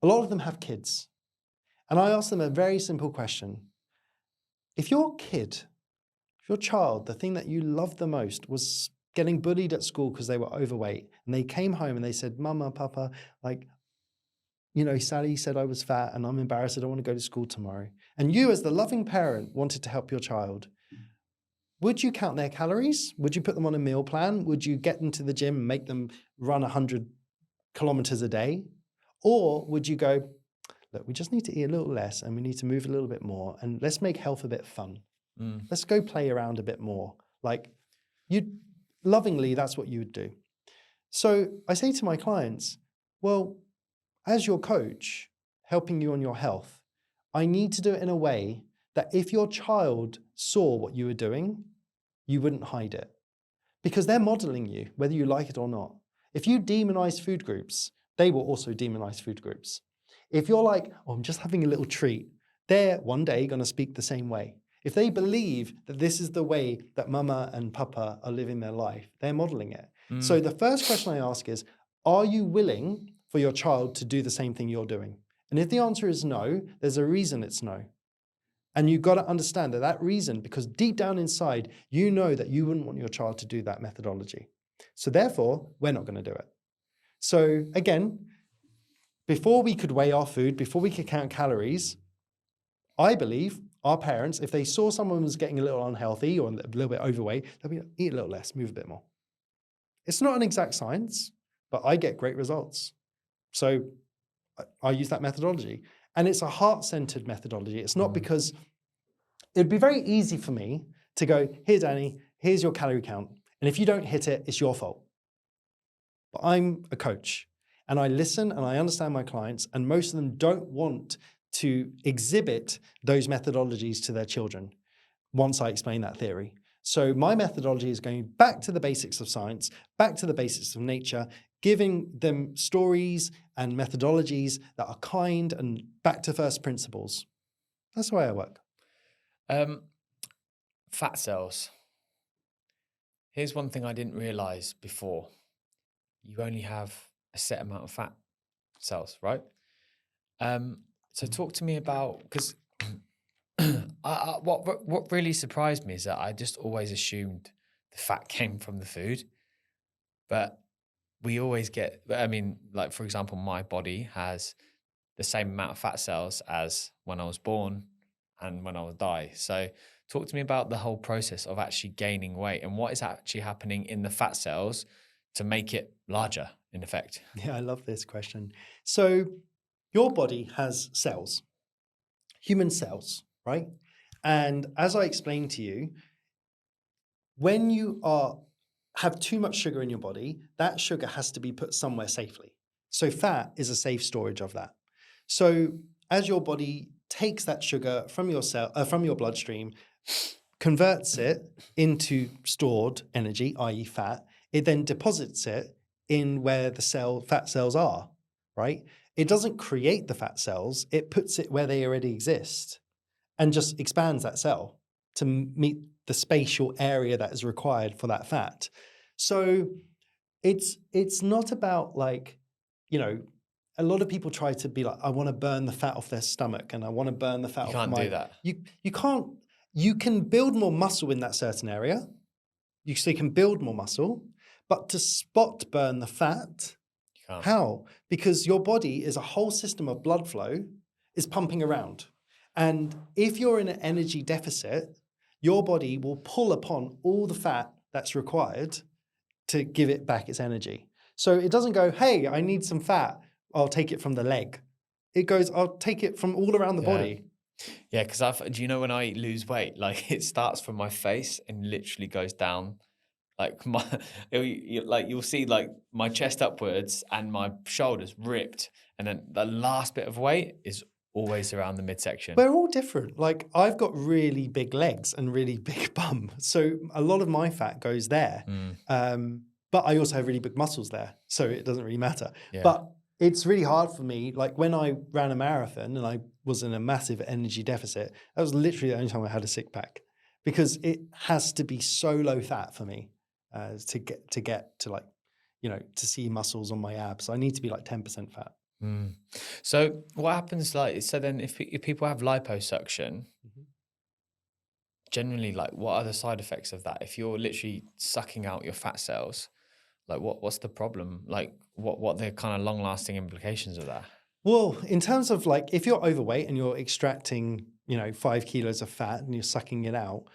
A lot of them have kids. And I ask them a very simple question. If your child, the thing that you loved the most was getting bullied at school because they were overweight, and they came home and they said, Mama, Papa, Sally said I was fat and I'm embarrassed, I don't want to go to school tomorrow. And you, as the loving parent, wanted to help your child. Would you count their calories? Would you put them on a meal plan? Would you get them to the gym and make them run 100 kilometers a day? Or would you go, look, we just need to eat a little less and we need to move a little bit more and let's make health a bit fun. Let's go play around a bit more. Lovingly, that's what you would do. So I say to my clients, well, as your coach, helping you on your health, I need to do it in a way that if your child saw what you were doing, you wouldn't hide it. Because they're modeling you, whether you like it or not. If you demonize food groups, they will also demonize food groups. If you're like, oh, I'm just having a little treat, they're one day going to speak the same way. If they believe that this is the way that Mama and Papa are living their life, they're modeling it. So the first question I ask is, are you willing for your child to do the same thing you're doing? And if the answer is no, there's a reason it's no. And you've got to understand that reason, because deep down inside, you know that you wouldn't want your child to do that methodology. So therefore, we're not going to do it. So again, before we could weigh our food, before we could count calories, I believe our parents, if they saw someone was getting a little unhealthy or a little bit overweight, they'd be like, eat a little less, move a bit more. It's not an exact science, but I get great results. So I use that methodology. And it's a heart-centered methodology. It's not because it'd be very easy for me to go, here, Danny, here's your calorie count. And if you don't hit it, it's your fault. But I'm a coach and I listen and I understand my clients, and most of them don't want to exhibit those methodologies to their children once I explain that theory. So my methodology is going back to the basics of science, back to the basics of nature, giving them stories and methodologies that are kind and back to first principles. That's the way I work. Fat cells. Here's one thing I didn't realize before. You only have a set amount of fat cells, right? So talk to me about, because what really surprised me is that I just always assumed the fat came from the food, but we always get, I mean, like for example, my body has the same amount of fat cells as when I was born and when I will die. So talk to me about the whole process of actually gaining weight and what is actually happening in the fat cells to make it larger, in effect. Yeah, I love this question. So your body has cells, human cells, right? And as I explained to you, when you have too much sugar in your body, that sugar has to be put somewhere safely. So fat is a safe storage of that. So as your body takes that sugar from your bloodstream, converts it into stored energy, i.e. fat, it then deposits it in where the fat cells are, right? It doesn't create the fat cells, it puts it where they already exist and just expands that cell to meet the spatial area that is required for that fat. So it's not about like, you know, a lot of people try to be like, I want to burn the fat off their stomach and I want to burn the fat You off can't do that. You can't. You can build more muscle in that certain area. You can build more muscle, but to spot burn the fat, You can't. how? Because your body is a whole system of blood flow is pumping around. And if you're in an energy deficit, your body will pull upon all the fat that's required to give it back its energy. So it doesn't go, hey, I need some fat, I'll take it from the leg. It goes, I'll take it from all around the body. Yeah, because do you know when I lose weight, like it starts from my face and literally goes down, like you'll see like my chest upwards and my shoulders ripped, and then the last bit of weight is always around the midsection. We're all different. Like I've got really big legs and really big bum, so a lot of my fat goes there. But I also have really big muscles there, so it doesn't really matter. Yeah. But it's really hard for me. Like when I ran a marathon and I was in a massive energy deficit, that was literally the only time I had a six pack, because it has to be so low fat for me to get to like, you know, to see muscles on my abs. I need to be like 10% fat. So what happens, like, so then if people have liposuction, generally, like, what are the side effects of that? If you're literally sucking out your fat cells, like what's the problem? Like what the kind of long lasting implications of that? Well, in terms of like, if you're overweight and you're extracting, you know, 5 kilos of fat and you're sucking it out,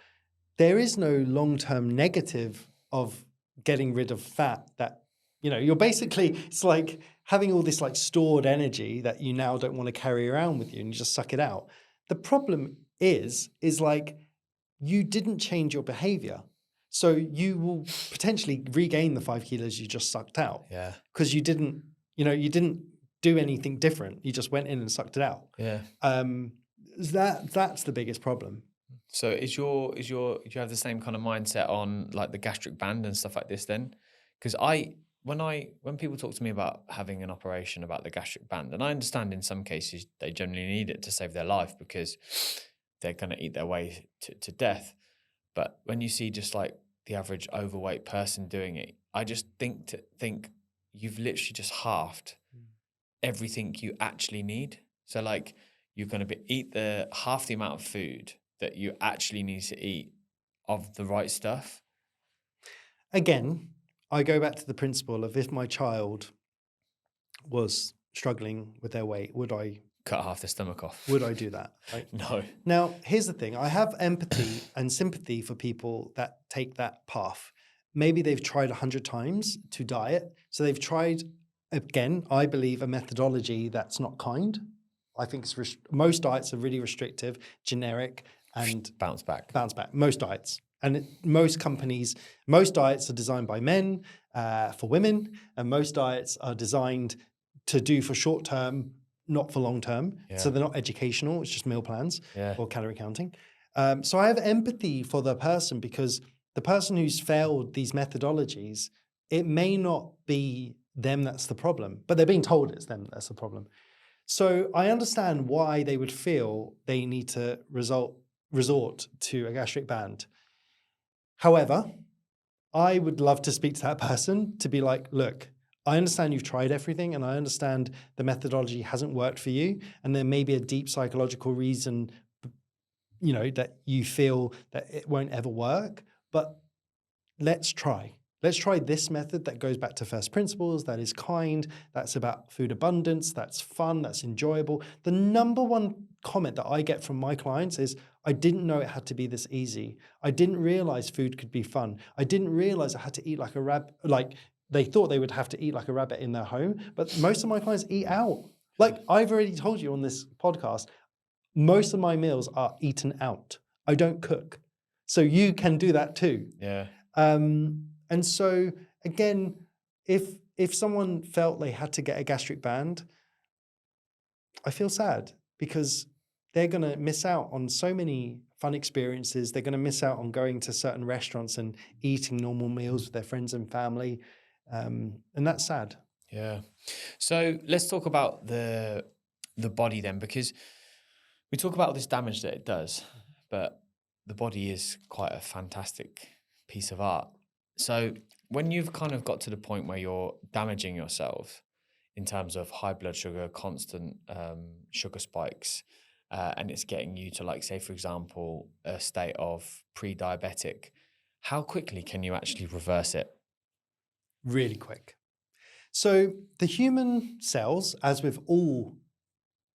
there is no long-term negative of getting rid of fat that, you know, you're basically, it's like having all this like stored energy that you now don't want to carry around with you and you just suck it out. The problem is like, you didn't change your behavior. So you will potentially regain the 5 kilos you just sucked out. Yeah. Because you didn't do anything different. You just went in and sucked it out. Yeah. That's the biggest problem. So do you have the same kind of mindset on like the gastric band and stuff like this then? Because when people talk to me about having an operation about the gastric band, and I understand in some cases they generally need it to save their life because they're going to eat their way to death. But when you see just like the average overweight person doing it, I just think you've literally just halved everything you actually need. So like you're going to eat half the amount of food that you actually need to eat of the right stuff. Again, I go back to the principle of if my child was struggling with their weight, would I Cut half the stomach off. do that? Right? No. Now, here's the thing. I have empathy and sympathy for people that take that path. Maybe they've tried 100 times to diet. So they've tried, again, I believe, a methodology that's not kind. I think most diets are really restrictive, generic, and Bounce back. Most diets. And most diets are designed by men for women, and most diets are designed to do for short term, not for long term. Yeah. So they're not educational, it's just meal plans Yeah. or calorie counting. So I have empathy for the person, because the person who's failed these methodologies, it may not be them that's the problem, but they're being told it's them that's the problem. So I understand why they would feel they need to resort to a gastric band. However, I would love to speak to that person to be like, look, I understand you've tried everything, and I understand the methodology hasn't worked for you, and there may be a deep psychological reason, that you feel that it won't ever work, but let's try. Let's try this method that goes back to first principles, that is kind, that's about food abundance, that's fun, that's enjoyable. The number one comment that I get from my clients is, I didn't know it had to be this easy. I didn't realize food could be fun. I didn't realize I had to eat like a rabbit. Like, they thought they would have to eat like a rabbit in their home, but most of my clients eat out. Like I've already told you on this podcast, most of my meals are eaten out. I don't cook. So you can do that too. Yeah. And so again, if someone felt they had to get a gastric band, I feel sad, because they're going to miss out on so many fun experiences. They're going to miss out on going to certain restaurants and eating normal meals with their friends and family. And that's sad. Yeah. So let's talk about the body then, because we talk about all this damage that it does, but the body is quite a fantastic piece of art. So when you've kind of got to the point where you're damaging yourself in terms of high blood sugar, constant sugar spikes, and it's getting you to, like, say, for example, a state of pre-diabetic, how quickly can you actually reverse it? Really quick. So the human cells, as with all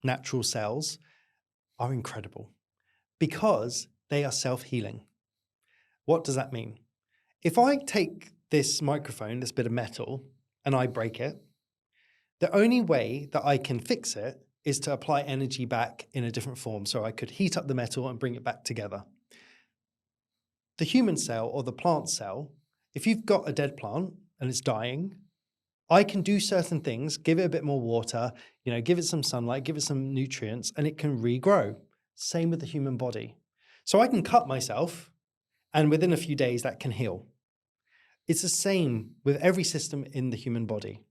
natural cells, are incredible because they are self-healing. What does that mean? If I take this microphone, this bit of metal, and I break it, the only way that I can fix it is to apply energy back in a different form. So I could heat up the metal and bring it back together. The human cell or the plant cell, if you've got a dead plant and it's dying, I can do certain things, give it a bit more water, give it some sunlight, give it some nutrients, and it can regrow. Same with the human body. So I can cut myself, and within a few days that can heal. It's the same with every system in the human body.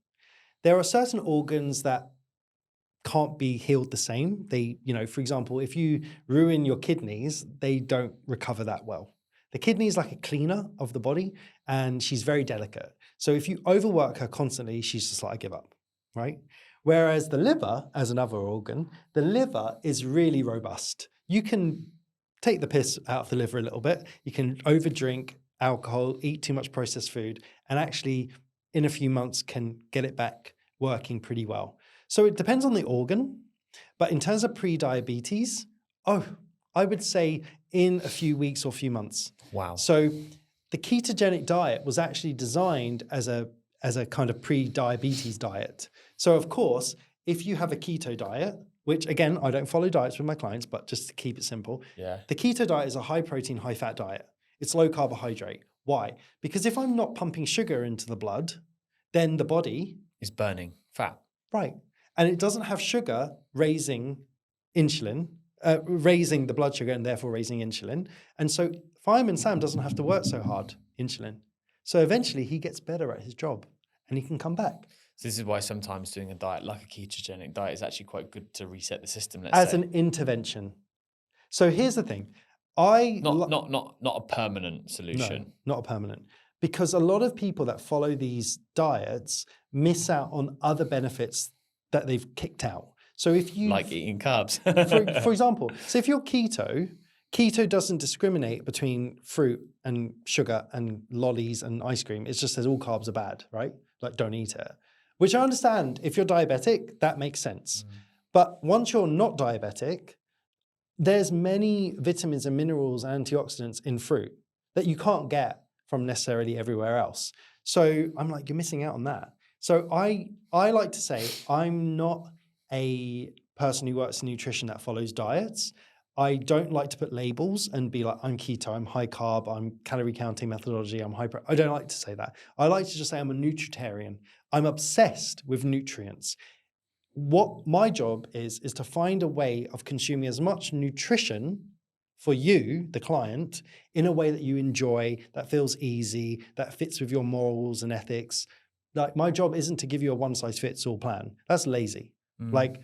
There are certain organs that can't be healed the same. They, for example, if you ruin your kidneys, they don't recover that well. The kidney is like a cleaner of the body, and she's very delicate. So if you overwork her constantly, she's just like, I give up, right? Whereas the liver, as another organ, the liver is really robust. You can take the piss out of the liver a little bit. You can overdrink alcohol, eat too much processed food, and actually in a few months can get it back working pretty well. So it depends on the organ, but in terms of pre-diabetes, I would say in a few weeks or few months. Wow. So the ketogenic diet was actually designed as a kind of pre-diabetes diet. So of course, if you have a keto diet, which again, I don't follow diets with my clients, but just to keep it simple, the keto diet is a high protein, high fat diet. It's low carbohydrate. Why? Because if I'm not pumping sugar into the blood, then the body is burning fat. Right. And it doesn't have sugar raising insulin, raising the blood sugar and therefore raising insulin. And so Fireman Sam doesn't have to work so hard, insulin. So eventually he gets better at his job and he can come back. So this is why sometimes doing a diet like a ketogenic diet is actually quite good to reset the system. As an intervention. So here's the thing. Not a permanent solution. No, not a permanent. Because a lot of people that follow these diets miss out on other benefits that they've kicked out. So if you like eating carbs, for example, so if you're keto doesn't discriminate between fruit and sugar and lollies and ice cream. It just says all carbs are bad, right? Like don't eat it. which I understand if you're diabetic, that makes sense. But once you're not diabetic, there's many vitamins and minerals and antioxidants in fruit that you can't get from necessarily everywhere else. So I'm like, you're missing out on that. So I like to say I'm not a person who works in nutrition that follows diets. I don't like to put labels and be like, I'm keto, I'm high carb, I'm calorie counting methodology, I'm hyper. I don't like to say that. I like to just say I'm a nutritarian. I'm obsessed with nutrients. What my job is to find a way of consuming as much nutrition for you, the client, in a way that you enjoy, that feels easy, that fits with your morals and ethics. Like, my job isn't to give you a one size fits all plan. That's lazy. Like,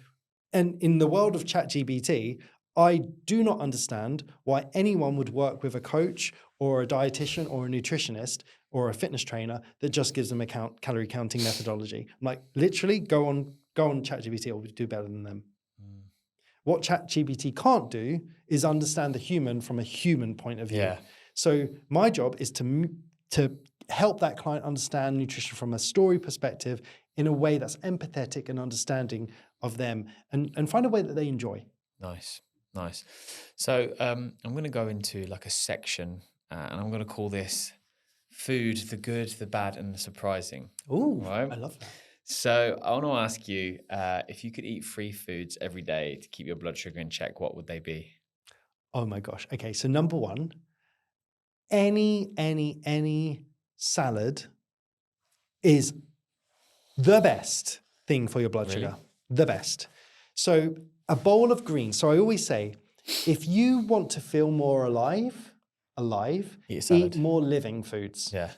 and in the world of ChatGPT, I do not understand why anyone would work with a coach or a dietitian or a nutritionist or a fitness trainer that just gives them a calorie counting methodology. I'm like, literally, go on ChatGPT, it will do better than them. What ChatGPT can't do is understand the human from a human point of view. Yeah. So my job is to help that client understand nutrition from a story perspective in a way that's empathetic and understanding of them, and find a way that they enjoy. Nice. So I'm going to go into like a section, and I'm going to call this food, the good, the bad, and the surprising. Ooh, Right. I love that. So I want to ask you, if you could eat 3 foods every day to keep your blood sugar in check, what would they be? Oh my gosh. Okay, so number one, any salad is the best thing for your blood Really? sugar. The best. So a bowl of greens. So I always say, if you want to feel more alive, Eat a salad. eat more living foods. Yeah.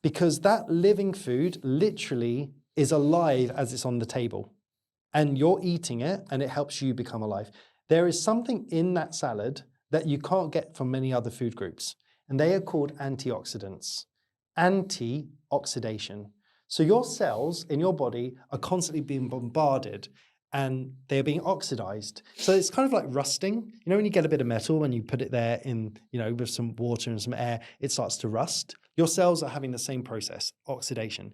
Because that living food literally is alive as it's on the table. And you're eating it and it helps you become alive. There is something in that salad that you can't get from many other food groups. And they are called antioxidants. Anti-oxidation. So your cells in your body are constantly being bombarded and they're being oxidized. So it's kind of like rusting. You know, when you get a bit of metal and you put it there in, you know, with some water and some air, it starts to rust. Your cells are having the same process, oxidation.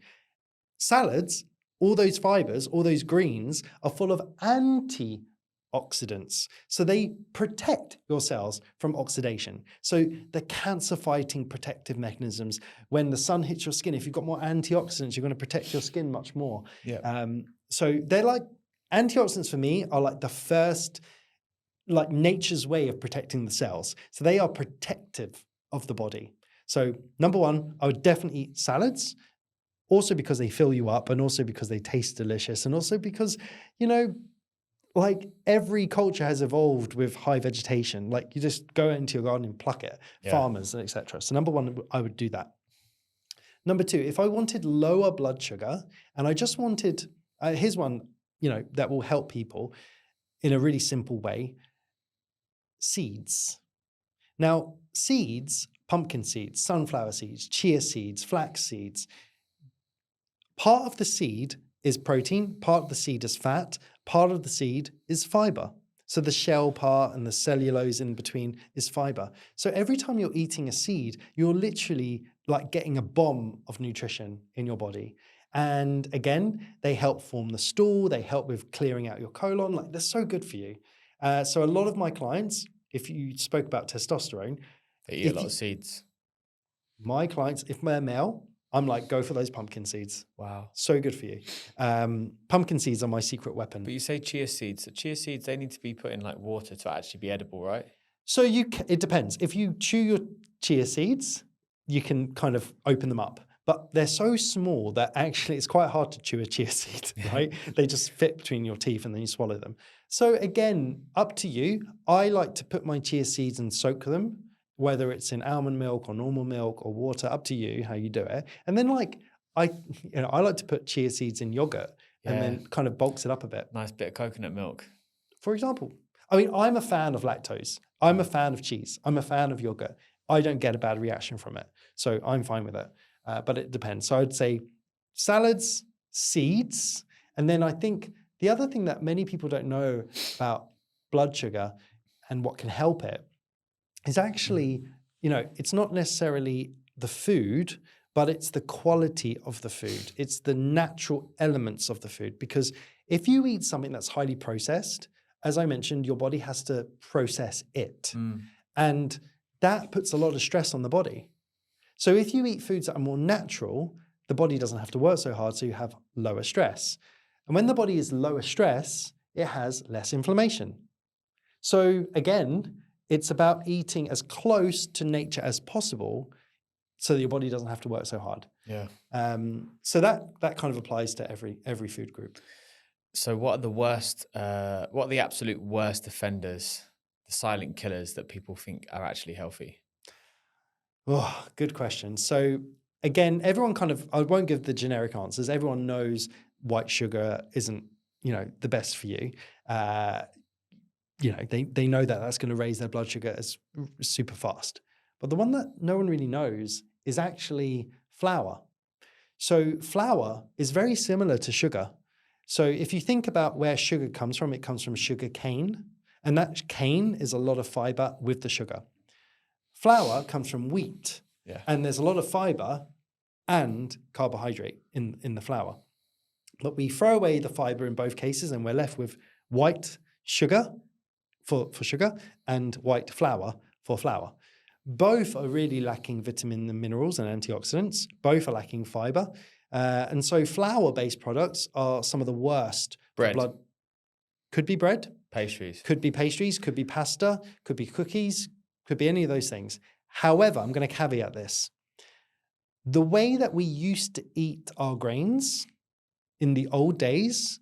Salads, all those fibers, all those greens are full of antioxidants. So they protect your cells from oxidation. So the cancer-fighting protective mechanisms, when the sun hits your skin, if you've got more antioxidants, you're going to protect your skin much more. Yeah. So they're like, antioxidants for me are like the first, like nature's way of protecting the cells. So they are protective of the body. So number one, I would definitely eat salads. Also because they fill you up, and also because they taste delicious, and also because, you know, like every culture has evolved with high vegetation. Like you just go into your garden and pluck it, farmers and etc. So number one, I would do that. Number two, if I wanted lower blood sugar and I just wanted, here's one, you know, that will help people in a really simple way: seeds. Now, seeds, pumpkin seeds, sunflower seeds, chia seeds, flax seeds. Part of the seed is protein, part of the seed is fat, part of the seed is fiber. So the shell part and the cellulose in between is fiber. So every time you're eating a seed, you're literally like getting a bomb of nutrition in your body. And again, they help form the stool, they help with clearing out your colon, like they're so good for you. So a lot of my clients, if you spoke about testosterone, They eat a lot of seeds. my clients, if they're male, I'm like, go for those pumpkin seeds. Wow. So good for you. Pumpkin seeds are my secret weapon. But you say chia seeds. So chia seeds, they need to be put in like water to actually be edible, right? So it depends. If you chew your chia seeds, you can kind of open them up. But they're so small that actually it's quite hard to chew a chia seed, right? They just fit between your teeth and then you swallow them. So again, up to you. I like to put my chia seeds and soak them, whether it's in almond milk or normal milk or water, up to you how you do it. And then like I like to put chia seeds in yogurt and then kind of bulks it up a bit. Nice bit of coconut milk. For example. I mean, I'm a fan of lactose. I'm a fan of cheese. I'm a fan of yogurt. I don't get a bad reaction from it. So I'm fine with it. But it depends. So I'd say salads, seeds. And then I think the other thing that many people don't know about blood sugar and what can help it is actually, you know, it's not necessarily the food, but it's the quality of the food. It's the natural elements of the food. Because if you eat something that's highly processed, as I mentioned, your body has to process it. And that puts a lot of stress on the body. So if you eat foods that are more natural, the body doesn't have to work so hard, so you have lower stress. And when the body is lower stress, it has less inflammation. So again, it's about eating as close to nature as possible so that your body doesn't have to work so hard. Yeah. So that kind of applies to every food group. So what are the worst, what are the absolute worst offenders, the silent killers that people think are actually healthy? Oh, good question. So again, everyone I won't give the generic answers. Everyone knows white sugar isn't, the best for you. They know that that's going to raise their blood sugar super fast. But the one that no one really knows is actually flour. So flour is very similar to sugar. So if you think about where sugar comes from, it comes from sugar cane. And that cane is a lot of fiber with the sugar. Flour comes from wheat. Yeah. And there's a lot of fiber and carbohydrate in the flour. But we throw away the fiber in both cases and we're left with white sugar for sugar and white flour for flour. Both are really lacking vitamin and minerals and antioxidants. Both are lacking fiber. And so flour-based products are some of the worst. Bread. Blood. Could be bread. Pastries. Could be pastries. Could be pasta. Could be cookies. Could be any of those things. However, I'm going to caveat this. The way that we used to eat our grains in the old days,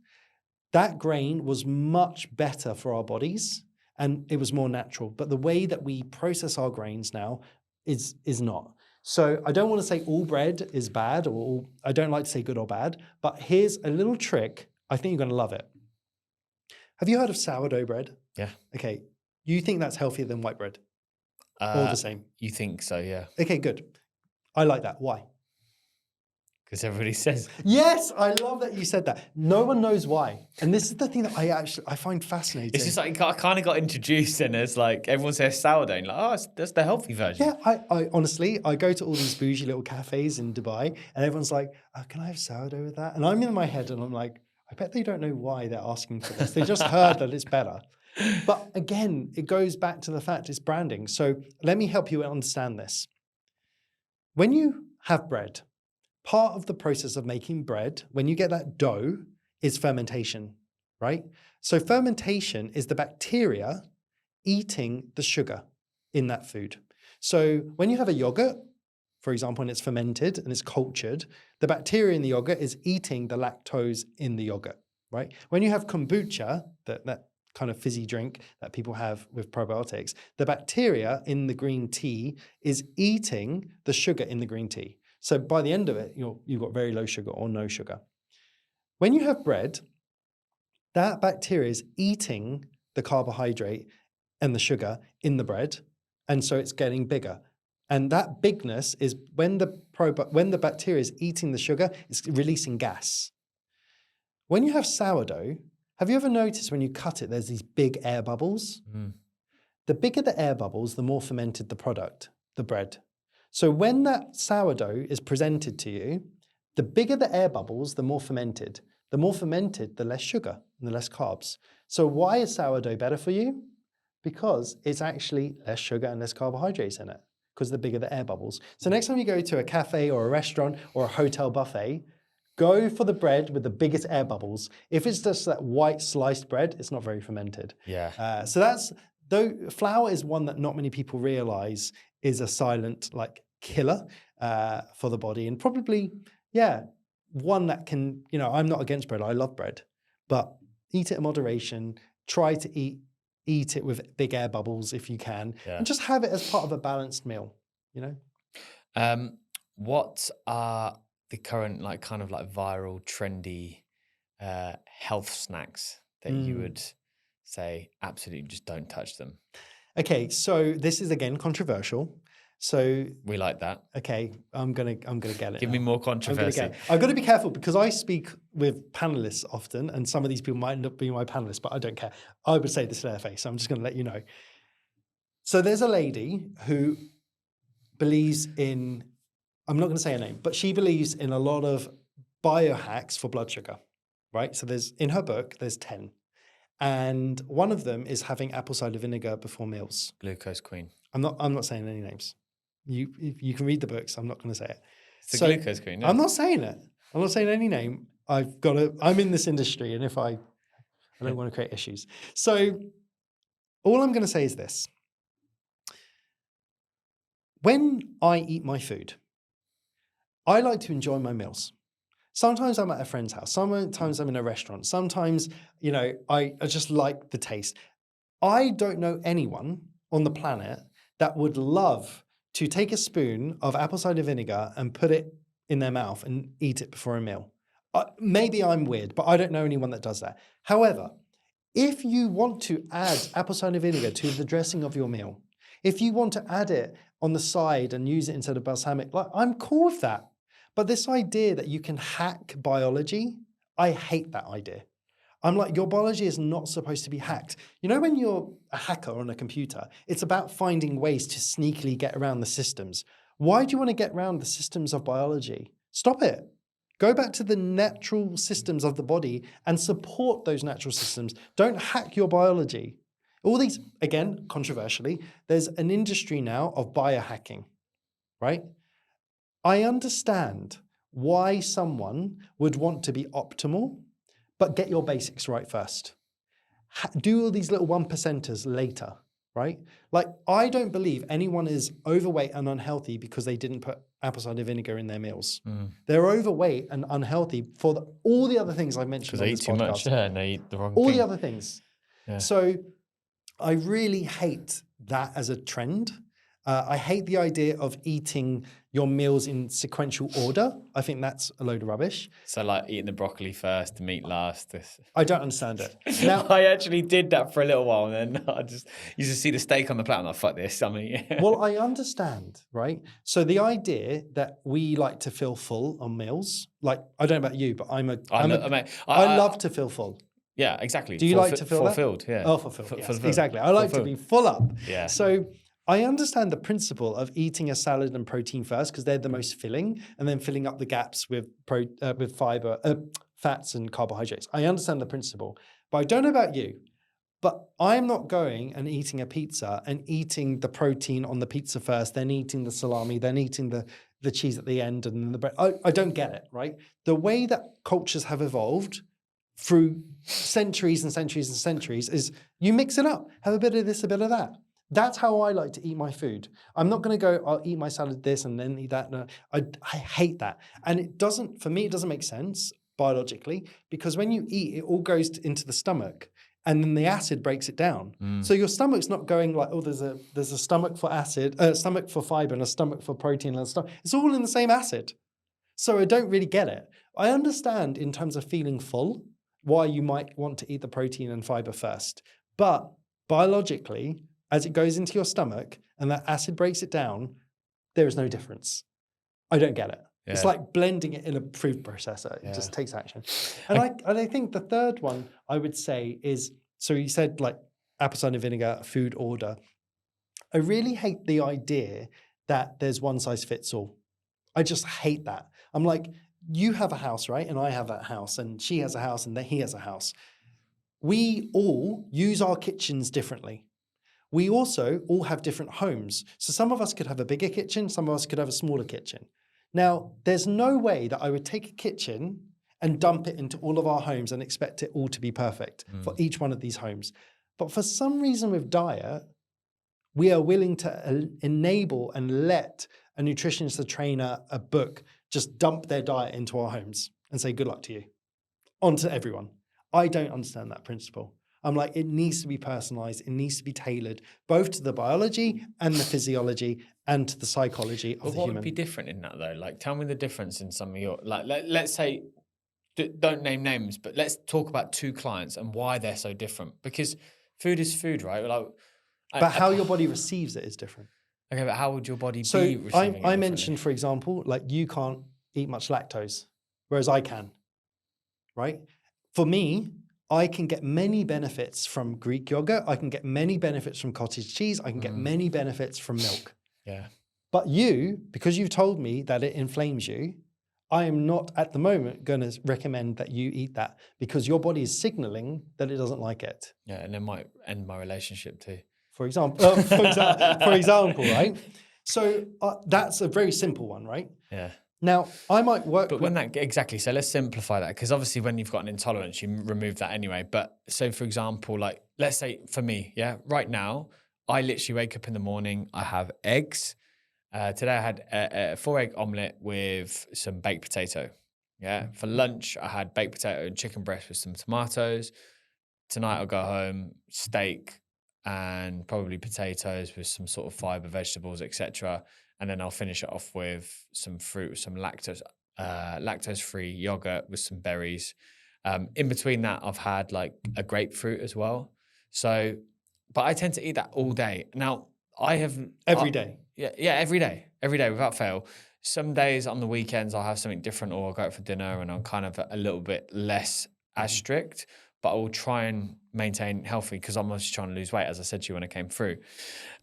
that grain was much better for our bodies and it was more natural. But the way that we process our grains now is not. So I don't want to say all bread is bad, or I don't like to say good or bad, but here's a little trick. I think you're going to love it. Have you heard of sourdough bread? Yeah. Okay. You think that's healthier than white bread? All the same? You think so, yeah. Okay, good. I like that. Why? Because everybody says. Yes, I love that you said that. No one knows why. And this is the thing that I find fascinating. It's just like I kind of got introduced and it's like everyone says sourdough and that's the healthy version. Yeah, I honestly, I go to all these bougie little cafes in Dubai and everyone's like, can I have sourdough with that? And I'm in my head and I'm like, I bet they don't know why they're asking for this. They just heard that it's better. But again, it goes back to the fact it's branding. So let me help you understand this. When you have bread, part of the process of making bread, when you get that dough, is fermentation, right? So fermentation is the bacteria eating the sugar in that food. So when you have a yogurt, for example, and it's fermented and it's cultured, the bacteria in the yogurt is eating the lactose in the yogurt, right? When you have kombucha, that kind of fizzy drink that people have with probiotics, the bacteria in the green tea is eating the sugar in the green tea. So by the end of it, you've got very low sugar or no sugar. When you have bread, that bacteria is eating the carbohydrate and the sugar in the bread, and so it's getting bigger. And that bigness is when the bacteria is eating the sugar, it's releasing gas. When you have sourdough, have you ever noticed when you cut it, there's these big air bubbles? Mm. The bigger the air bubbles, the more fermented the product, the bread. So when that sourdough is presented to you, the bigger the air bubbles, the more fermented. The more fermented, the less sugar and the less carbs. So why is sourdough better for you? Because it's actually less sugar and less carbohydrates in it, because the bigger the air bubbles. So next time you go to a cafe or a restaurant or a hotel buffet, go for the bread with the biggest air bubbles. If it's just that white sliced bread, it's not very fermented. Yeah. Though flour is one that not many people realize is a silent killer for the body, and probably, one that can, I'm not against bread. I love bread, but eat it in moderation. Try to eat it with big air bubbles if you can, and just have it as part of a balanced meal, What are the current viral trendy health snacks that you would say absolutely just don't touch them? Okay, so this is again controversial. So we like that. Okay, I'm gonna get it. Give me more controversy. I've got to be careful because I speak with panelists often, and some of these people might not be my panelists, but I don't care. I would say this to their face, so I'm just going to let you know. So there's a lady who believes in I'm not going to say her name, but she believes in a lot of biohacks for blood sugar, right? So in her book, there's 10. And one of them is having apple cider vinegar before meals. Glucose queen. I'm not saying any names. You can read the books. I'm not going to say it. It's the glucose queen. I'm not saying it. I'm not saying any name. I'm in this industry, and I don't want to create issues. So all I'm going to say is this. When I eat my food, I like to enjoy my meals. Sometimes I'm at a friend's house. Sometimes I'm in a restaurant. Sometimes, I just like the taste. I don't know anyone on the planet that would love to take a spoon of apple cider vinegar and put it in their mouth and eat it before a meal. Maybe I'm weird, but I don't know anyone that does that. However, if you want to add apple cider vinegar to the dressing of your meal, if you want to add it on the side and use it instead of balsamic, I'm cool with that. But this idea that you can hack biology, I hate that idea. I'm like, your biology is not supposed to be hacked. When you're a hacker on a computer, it's about finding ways to sneakily get around the systems. Why do you want to get around the systems of biology? Stop it. Go back to the natural systems of the body and support those natural systems. Don't hack your biology. All these, again, controversially, there's an industry now of biohacking, right? I understand why someone would want to be optimal, but get your basics right first. Do all these little 1%ers later, right? I don't believe anyone is overweight and unhealthy because they didn't put apple cider vinegar in their meals. They're overweight and unhealthy for all the other things I've mentioned on this podcast. Because they eat too much, and they eat the wrong all thing. the other things. Yeah. So I really hate that as a trend. I hate the idea of eating your meals in sequential order. I think that's a load of rubbish. So eating the broccoli first, the meat last. I don't understand it. Now, I actually did that for a little while, and then I just used to see the steak on the plate. I'm like, fuck this. Well, I understand, right? So the idea that we like to feel full on meals, I don't know about you, but I love to feel full. Yeah, exactly. Do you like to feel fulfilled? That? Yeah. Oh, fulfilled. Yes, exactly. I like to be full up. Yeah. So I understand the principle of eating a salad and protein first because they're the most filling, and then filling up the gaps with fiber, fats, and carbohydrates. I understand the principle, but I don't know about you. But I'm not going and eating a pizza and eating the protein on the pizza first, then eating the salami, then eating the cheese at the end, and then the bread. I don't get it, right? The way that cultures have evolved through centuries and centuries and centuries is you mix it up. Have a bit of this, a bit of that. That's how I like to eat my food. I'm not going to go, I'll eat my salad this and then eat that. No, I hate that. And for me, it doesn't make sense biologically because when you eat, it all goes into the stomach and then the acid breaks it down. So your stomach's not going like, oh, there's a stomach for acid, stomach for fiber and a stomach for protein and stuff. It's all in the same acid. So I don't really get it. I understand in terms of feeling full, why you might want to eat the protein and fiber first. But biologically, as it goes into your stomach and that acid breaks it down, there is no difference. I don't get it. Yeah. It's like blending it in a food processor. It just takes action. And I think the third one I would say is, so you said apple cider vinegar, food order. I really hate the idea that there's one size fits all. I just hate that. I'm like, you have a house, right? And I have that house, and she has a house, and he has a house. We all use our kitchens differently. We also all have different homes. So some of us could have a bigger kitchen, some of us could have a smaller kitchen. Now, there's no way that I would take a kitchen and dump it into all of our homes and expect it all to be perfect for each one of these homes. But for some reason with diet, we are willing to enable and let a nutritionist, a trainer, a book just dump their diet into our homes and say, good luck to you, onto everyone. I don't understand that principle. I'm like, it needs to be personalized. It needs to be tailored both to the biology and the physiology and to the psychology of the human. What would be different in that though? Tell me the difference in some of your, let's say, don't name names, but let's talk about two clients and why they're so different. Because food is food, right? But how your body receives it is different. Okay, but how would your body be receiving it? I mentioned, for example, you can't eat much lactose, whereas I can, right? For me, I can get many benefits from Greek yogurt. I can get many benefits from cottage cheese. I can get many benefits from milk. Yeah. But because you've told me that it inflames you, I am not at the moment going to recommend that you eat that because your body is signaling that it doesn't like it. Yeah, and it might end my relationship too. For example, right? So that's a very simple one, right? Yeah. Now, I might work But exactly. So let's simplify that, because obviously when you've got an intolerance, you remove that anyway. But so for example, like let's say for me, yeah, right now, I literally wake up in the morning, I have eggs. Today I had a 4-egg omelette with some baked potato. Yeah. For lunch, I had baked potato and chicken breast with some tomatoes. Tonight I'll go home, steak and probably potatoes with some sort of fiber, vegetables, etc. And then I'll finish it off with some fruit, some lactose-free yogurt with some berries. In between that, I've had like a grapefruit as well. So, but I tend to eat that all day. Now, I have every day. Yeah, every day without fail. Some days on the weekends I'll have something different, or I'll go out for dinner and I'm kind of a little bit less as strict, but I will try and maintain healthy because I'm just trying to lose weight, as I said to you when I came through.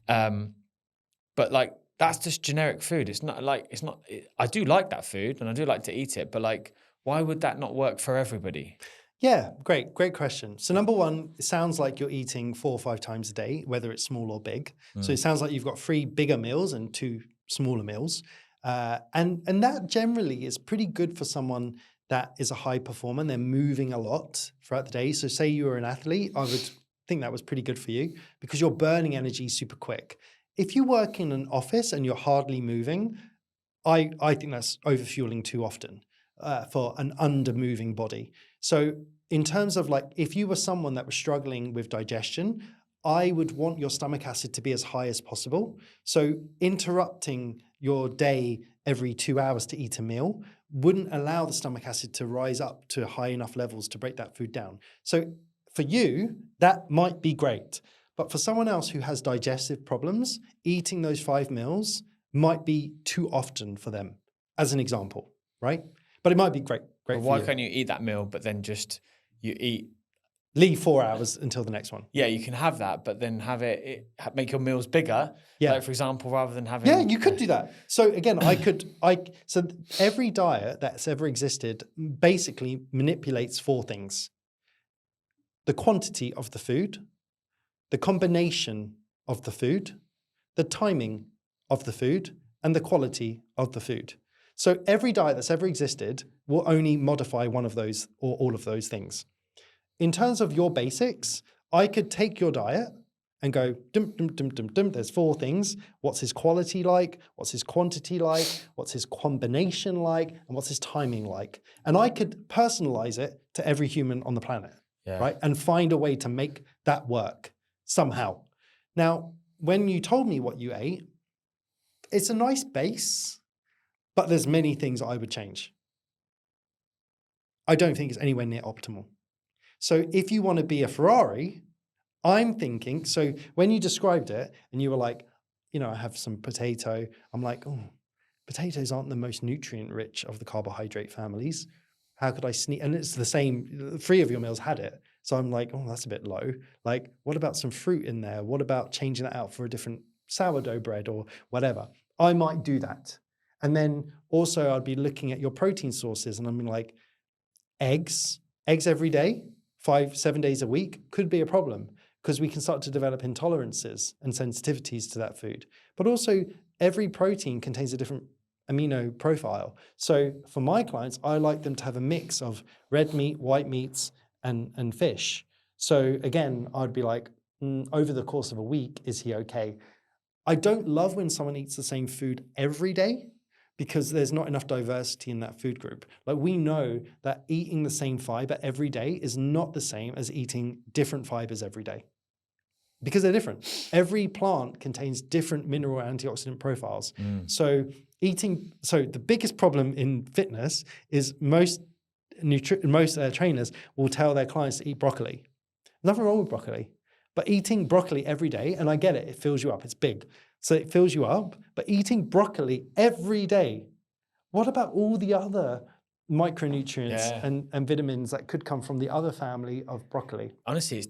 But like, that's just generic food. I do like that food and I do like to eat it, but like, why would that not work for everybody? Yeah, great question. So number one, it sounds like you're eating 4 or 5 times a day, whether it's small or big. So it sounds like you've got 3 bigger meals and 2 smaller meals. And that generally is pretty good for someone that is a high performer and they're moving a lot throughout the day. So say you were an athlete, I would think that was pretty good for you because you're burning energy super quick. If you work in an office and you're hardly moving, I think that's overfueling too often for an under-moving body. So in terms of like, if you were someone that was struggling with digestion, I would want your stomach acid to be as high as possible. So interrupting your day every 2 hours to eat a meal wouldn't allow the stomach acid to rise up to high enough levels to break that food down. So for you, that might be great. But for someone else who has digestive problems, eating those 5 meals might be too often for them, as an example, right? But it might be great But why can't you eat that meal, but then just you eat? Leave 4 hours until the next one. Yeah, you can have that, but then make your meals bigger. Yeah. Like for example, rather than having. Yeah, you could do that. So again, so every diet that's ever existed basically manipulates 4 things: the quantity of the food, the combination of the food, the timing of the food, and the quality of the food. So every diet that's ever existed will only modify one of those or all of those things. In terms of your basics, I could take your diet and go, there's 4 things. What's his quality like? What's his quantity like? What's his combination like? And what's his timing like? And I could personalize it to every human on the planet, right? And find a way to make that work somehow. Now, when you told me what you ate, it's a nice base, but there's many things I would change. I don't think it's anywhere near optimal. So if you want to be a Ferrari, I'm thinking, so when you described it and you were like, I have some potato, I'm like, oh, potatoes aren't the most nutrient rich of the carbohydrate families. How could I sneak? And it's the same, 3 of your meals had it. So I'm like, oh, that's a bit low. Like, what about some fruit in there? What about changing that out for a different sourdough bread or whatever? I might do that. And then also I'd be looking at your protein sources and I'm like, eggs every day, 5-7 days a week could be a problem because we can start to develop intolerances and sensitivities to that food. But also every protein contains a different amino profile. So for my clients, I like them to have a mix of red meat, white meats, and fish. So again, I'd be like, over the course of a week, is he okay? I don't love when someone eats the same food every day because there's not enough diversity in that food group. Like we know that eating the same fiber every day is not the same as eating different fibers every day because they're different. Every plant contains different mineral antioxidant profiles. So the biggest problem in fitness is most trainers will tell their clients to eat broccoli. Nothing wrong with broccoli, but eating broccoli every day, and I get it, it fills you up, it's big. So it fills you up, but eating broccoli every day, what about all the other micronutrients and vitamins that could come from the other family of broccoli? Honestly,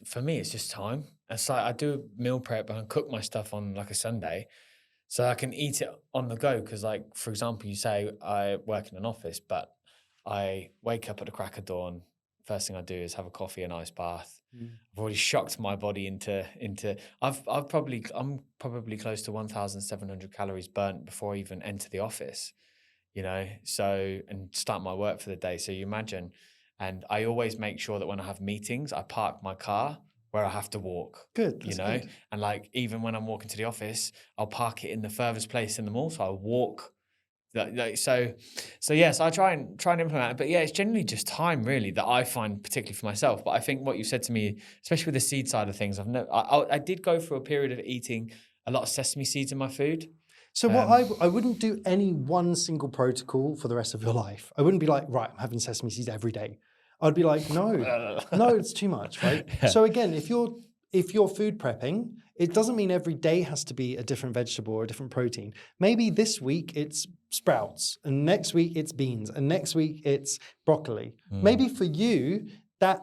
for me, it's just time. It's like I do meal prep and I cook my stuff on like a Sunday. So I can eat it on the go because, like, for example, you say I work in an office, but I wake up at the crack of dawn. First thing I do is have a coffee and ice bath. Mm. I've already shocked my body into. I'm probably close to 1,700 calories burnt before I even enter the office. So and start my work for the day. So you imagine, and I always make sure that when I have meetings, I park my car where I have to walk. Good, that's good. And like even when I'm walking to the office, I'll park it in the furthest place in the mall. So I walk. So yes, I try and implement it. But yeah, it's generally just time really that I find particularly for myself. But I think what you said to me, especially with the seed side of things, I did go through a period of eating a lot of sesame seeds in my food. So I wouldn't do any one single protocol for the rest of your life. I wouldn't be like, right, I'm having sesame seeds every day. I'd be like, no, it's too much, right? Yeah. So again, if you're food prepping, it doesn't mean every day has to be a different vegetable or a different protein. Maybe this week it's sprouts, and next week it's beans, and next week it's broccoli. Maybe for you, that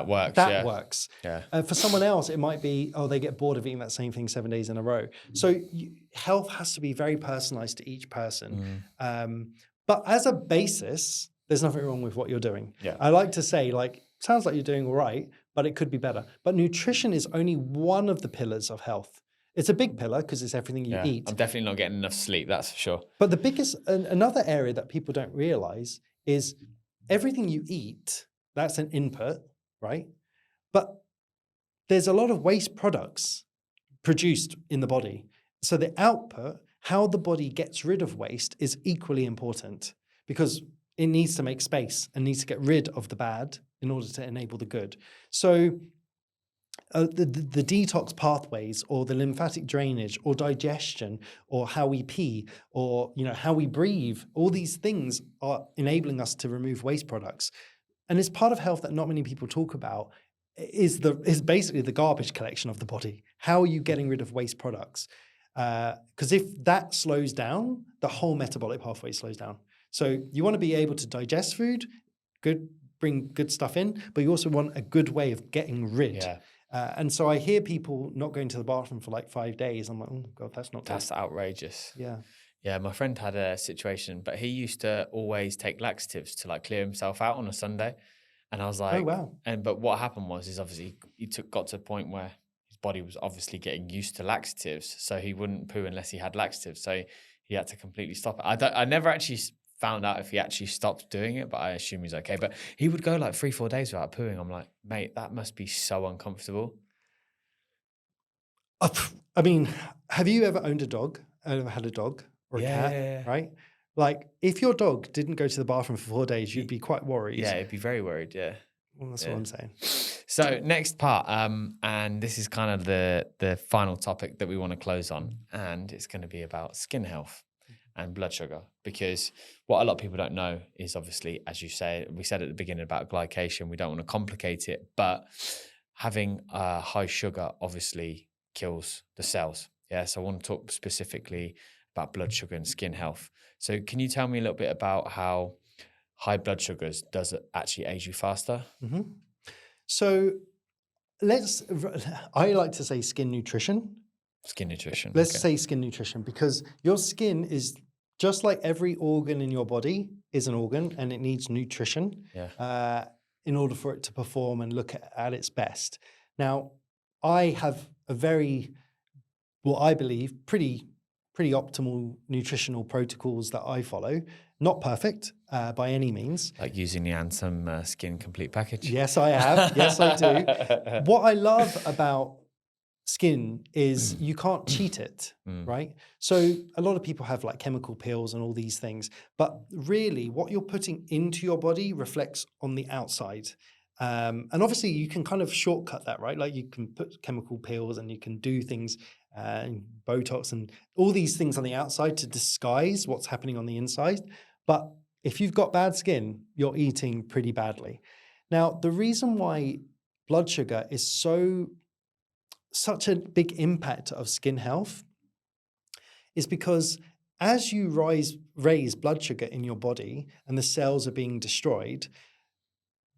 works. Yeah. For someone else, it might be, they get bored of eating that same thing 7 days in a row. So health has to be very personalized to each person. But as a basis, there's nothing wrong with what you're doing. Yeah. I like to say, sounds like you're doing all right, but it could be better. But nutrition is only one of the pillars of health. It's a big pillar because it's everything you eat. I'm definitely not getting enough sleep, that's for sure. But the biggest, another area that people don't realize is everything you eat, that's an input, right? But there's a lot of waste products produced in the body. So the output, how the body gets rid of waste, is equally important because it needs to make space and needs to get rid of the bad in order to enable the good. So the detox pathways or the lymphatic drainage or digestion or how we pee or how we breathe, all these things are enabling us to remove waste products. And it's part of health that not many people talk about is basically the garbage collection of the body. How are you getting rid of waste products? Because if that slows down, the whole metabolic pathway slows down. So you want to be able to digest food, bring good stuff in, but you also want a good way of getting rid. Yeah. And so I hear people not going to the bathroom for like 5 days. I'm like, oh God, that's not good. That's outrageous. Yeah. Yeah, my friend had a situation, but he used to always take laxatives to like clear himself out on a Sunday. And I was like, Oh, wow. But what happened was obviously he got to a point where his body was obviously getting used to laxatives. So he wouldn't poo unless he had laxatives. So he had to completely stop it. I never actually found out if he actually stopped doing it, but I assume he's okay. But he would go like 3-4 days without pooing. I'm like, mate, that must be so uncomfortable. I mean, have you ever owned a dog? Ever had a dog or a cat? Yeah. Right? Like, if your dog didn't go to the bathroom for 4 days, you'd be quite worried. Yeah, it'd be very worried. Yeah. Well, that's what I'm saying. So next part, and this is kind of the final topic that we want to close on, and it's going to be about skin health and blood sugar, because what a lot of people don't know is obviously, as you say, we said at the beginning about glycation, we don't want to complicate it, but having high sugar obviously kills the cells. Yeah, so I want to talk specifically about blood sugar and skin health. So can you tell me a little bit about how high blood sugars does it actually age you faster? Mm-hmm. So I like to say skin nutrition. Skin nutrition. Let's say skin nutrition, because your skin is just like every organ in your body is an organ and it needs nutrition in order for it to perform and look at its best. Now, I have a I believe, pretty optimal nutritional protocols that I follow. Not perfect by any means. Like using the Ansem Skin Complete Package? Yes, I have. Yes, I do. What I love about skin is you can't cheat it, right? So a lot of people have like chemical peels and all these things, but really what you're putting into your body reflects on the outside. And obviously you can kind of shortcut that, right? Like you can put chemical peels and you can do things, Botox and all these things on the outside to disguise what's happening on the inside. But if you've got bad skin, you're eating pretty badly. Now, the reason why blood sugar is such a big impact of skin health is because as you raise blood sugar in your body and the cells are being destroyed,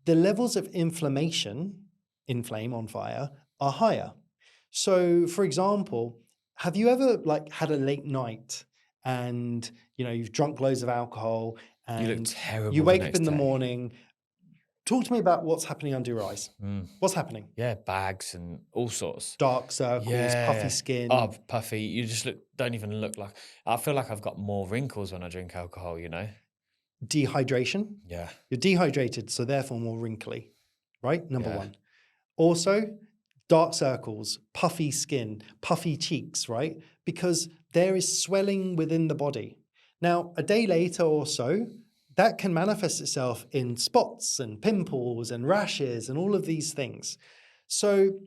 the levels of inflame on fire, are higher. So, for example, have you ever like had a late night and you've drunk loads of alcohol You look and terrible you the wake up next in the day. morning? Talk to me about what's happening under your eyes. What's happening? Yeah, bags and all sorts. Dark circles, puffy Yeah. skin. Oh, puffy. You just don't even look like. I feel like I've got more wrinkles when I drink alcohol, Dehydration. Yeah. You're dehydrated, so therefore more wrinkly, right? Number Yeah. one. Also, dark circles, puffy skin, puffy cheeks, right? Because there is swelling within the body. Now, a day later or so, that can manifest itself in spots and pimples and rashes and all of these things. So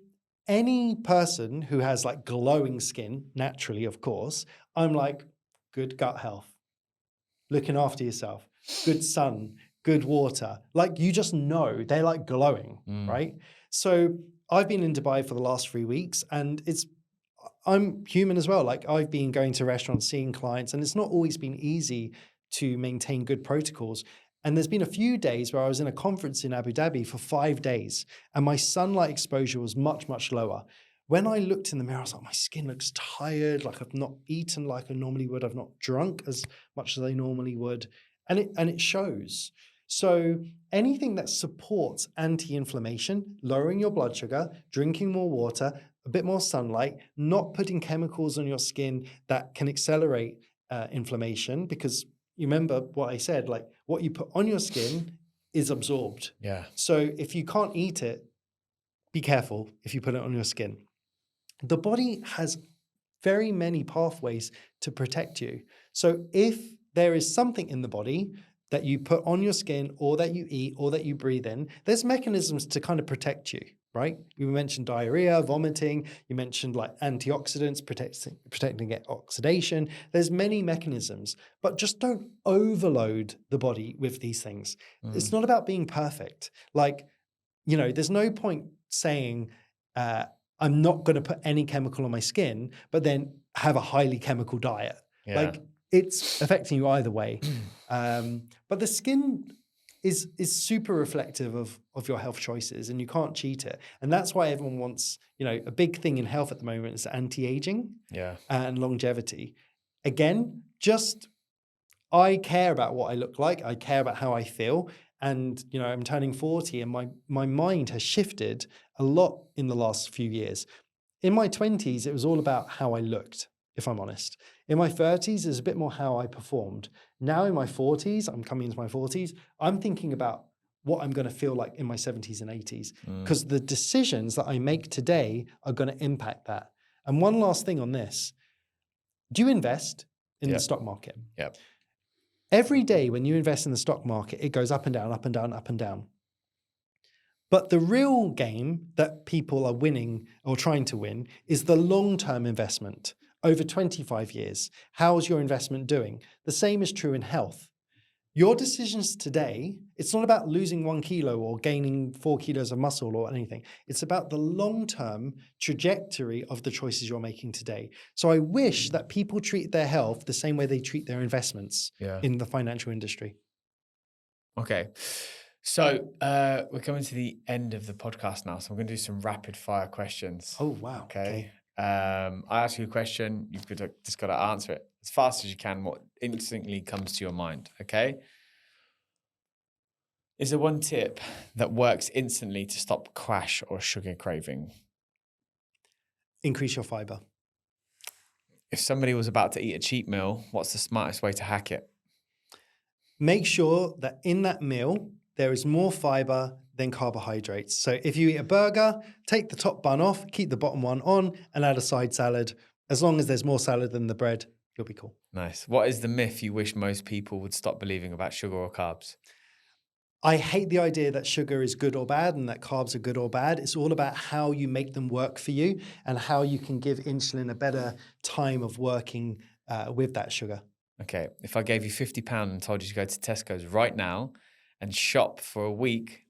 any person who has like glowing skin, naturally, of course, I'm like, good gut health, looking after yourself, good sun, good water. Like you just know they're like glowing, right? So I've been in Dubai for the last 3 weeks and I'm human as well. Like I've been going to restaurants, seeing clients, and it's not always been easy to maintain good protocols. And there's been a few days where I was in a conference in Abu Dhabi for 5 days and my sunlight exposure was much, much lower. When I looked in the mirror, I was like, my skin looks tired, like I've not eaten like I normally would. I've not drunk as much as I normally would. And it shows. So anything that supports anti-inflammation, lowering your blood sugar, drinking more water, a bit more sunlight, not putting chemicals on your skin that can accelerate inflammation, because you remember what I said, like what you put on your skin is absorbed. Yeah. So if you can't eat it, be careful if you put it on your skin. The body has very many pathways to protect you. So if there is something in the body that you put on your skin or that you eat or that you breathe in, there's mechanisms to kind of protect you, right? You mentioned diarrhea, vomiting, you mentioned like antioxidants, protecting against oxidation. There's many mechanisms, but just don't overload the body with these things. It's not about being perfect. Like, there's no point saying, I'm not going to put any chemical on my skin, but then have a highly chemical diet. Yeah. Like it's affecting you either way. But the skin is super reflective of your health choices and you can't cheat it. And that's why everyone wants, a big thing in health at the moment is anti-aging and longevity. Again, I care about what I look like. I care about how I feel. And, I'm turning 40 and my mind has shifted a lot in the last few years. In my 20s, it was all about how I looked, if I'm honest. In my 30s, it's a bit more how I performed. Now in my 40s, I'm coming into my 40s, I'm thinking about what I'm going to feel like in my 70s and 80s, because the decisions that I make today are going to impact that. And one last thing on this. Do you invest in the stock market? Yep. Every day when you invest in the stock market, it goes up and down, up and down, up and down. But the real game that people are winning or trying to win is the long-term investment over 25 years. How's your investment doing? The same is true in health. Your decisions today, it's not about losing 1 kilo or gaining 4 kilos of muscle or anything. It's about the long-term trajectory of the choices you're making today. So I wish that people treat their health the same way they treat their investments in the financial industry. Okay. So we're coming to the end of the podcast now. So I'm going to do some rapid fire questions. Oh, wow. Okay. I ask you a question. You've just got to answer it as fast as you can, what instantly comes to your mind. Okay. Is there one tip that works instantly to stop crash or sugar craving? Increase your fiber. If somebody was about to eat a cheat meal, what's the smartest way to hack it? Make sure that in that meal, there is more fiber than carbohydrates. So if you eat a burger, take the top bun off, keep the bottom one on, and add a side salad. As long as there's more salad than the bread, you'll be cool. Nice. What is the myth you wish most people would stop believing about sugar or carbs? I hate the idea that sugar is good or bad and that carbs are good or bad. It's all about how you make them work for you and how you can give insulin a better time of working with that sugar. Okay. If I gave you £50 and told you to go to Tesco's right now and shop for a week,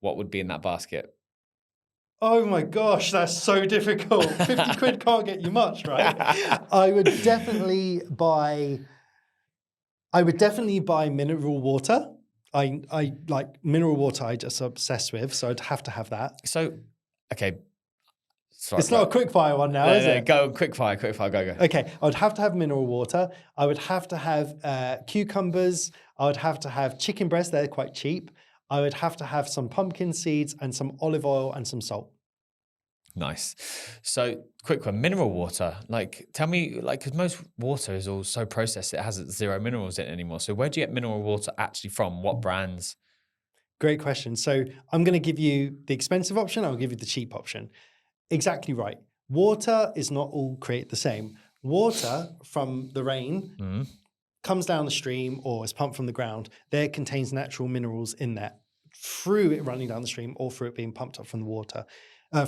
what would be in that basket? Oh my gosh, that's so difficult. 50 quid can't get you much, right? I would definitely buy mineral water. I like mineral water, I just obsessed with, so I'd have to have that. So, okay, Sorry, It's not a quick fire one now, is it? Go quick fire, go. Okay, I would have to have mineral water. I would have to have cucumbers. I would have to have chicken breast. They're quite cheap. I would have to have some pumpkin seeds and some olive oil and some salt. Nice. So quick one, mineral water. Like, tell me, like, because most water is all so processed, it has zero minerals in it anymore. So where do you get mineral water actually from? What brands? Great question. So I'm going to give you the expensive option. I'll give you the cheap option. Exactly right. Water is not all created the same. Water from the rain comes down the stream or is pumped from the ground. There contains natural minerals in there through it running down the stream or through it being pumped up from the water,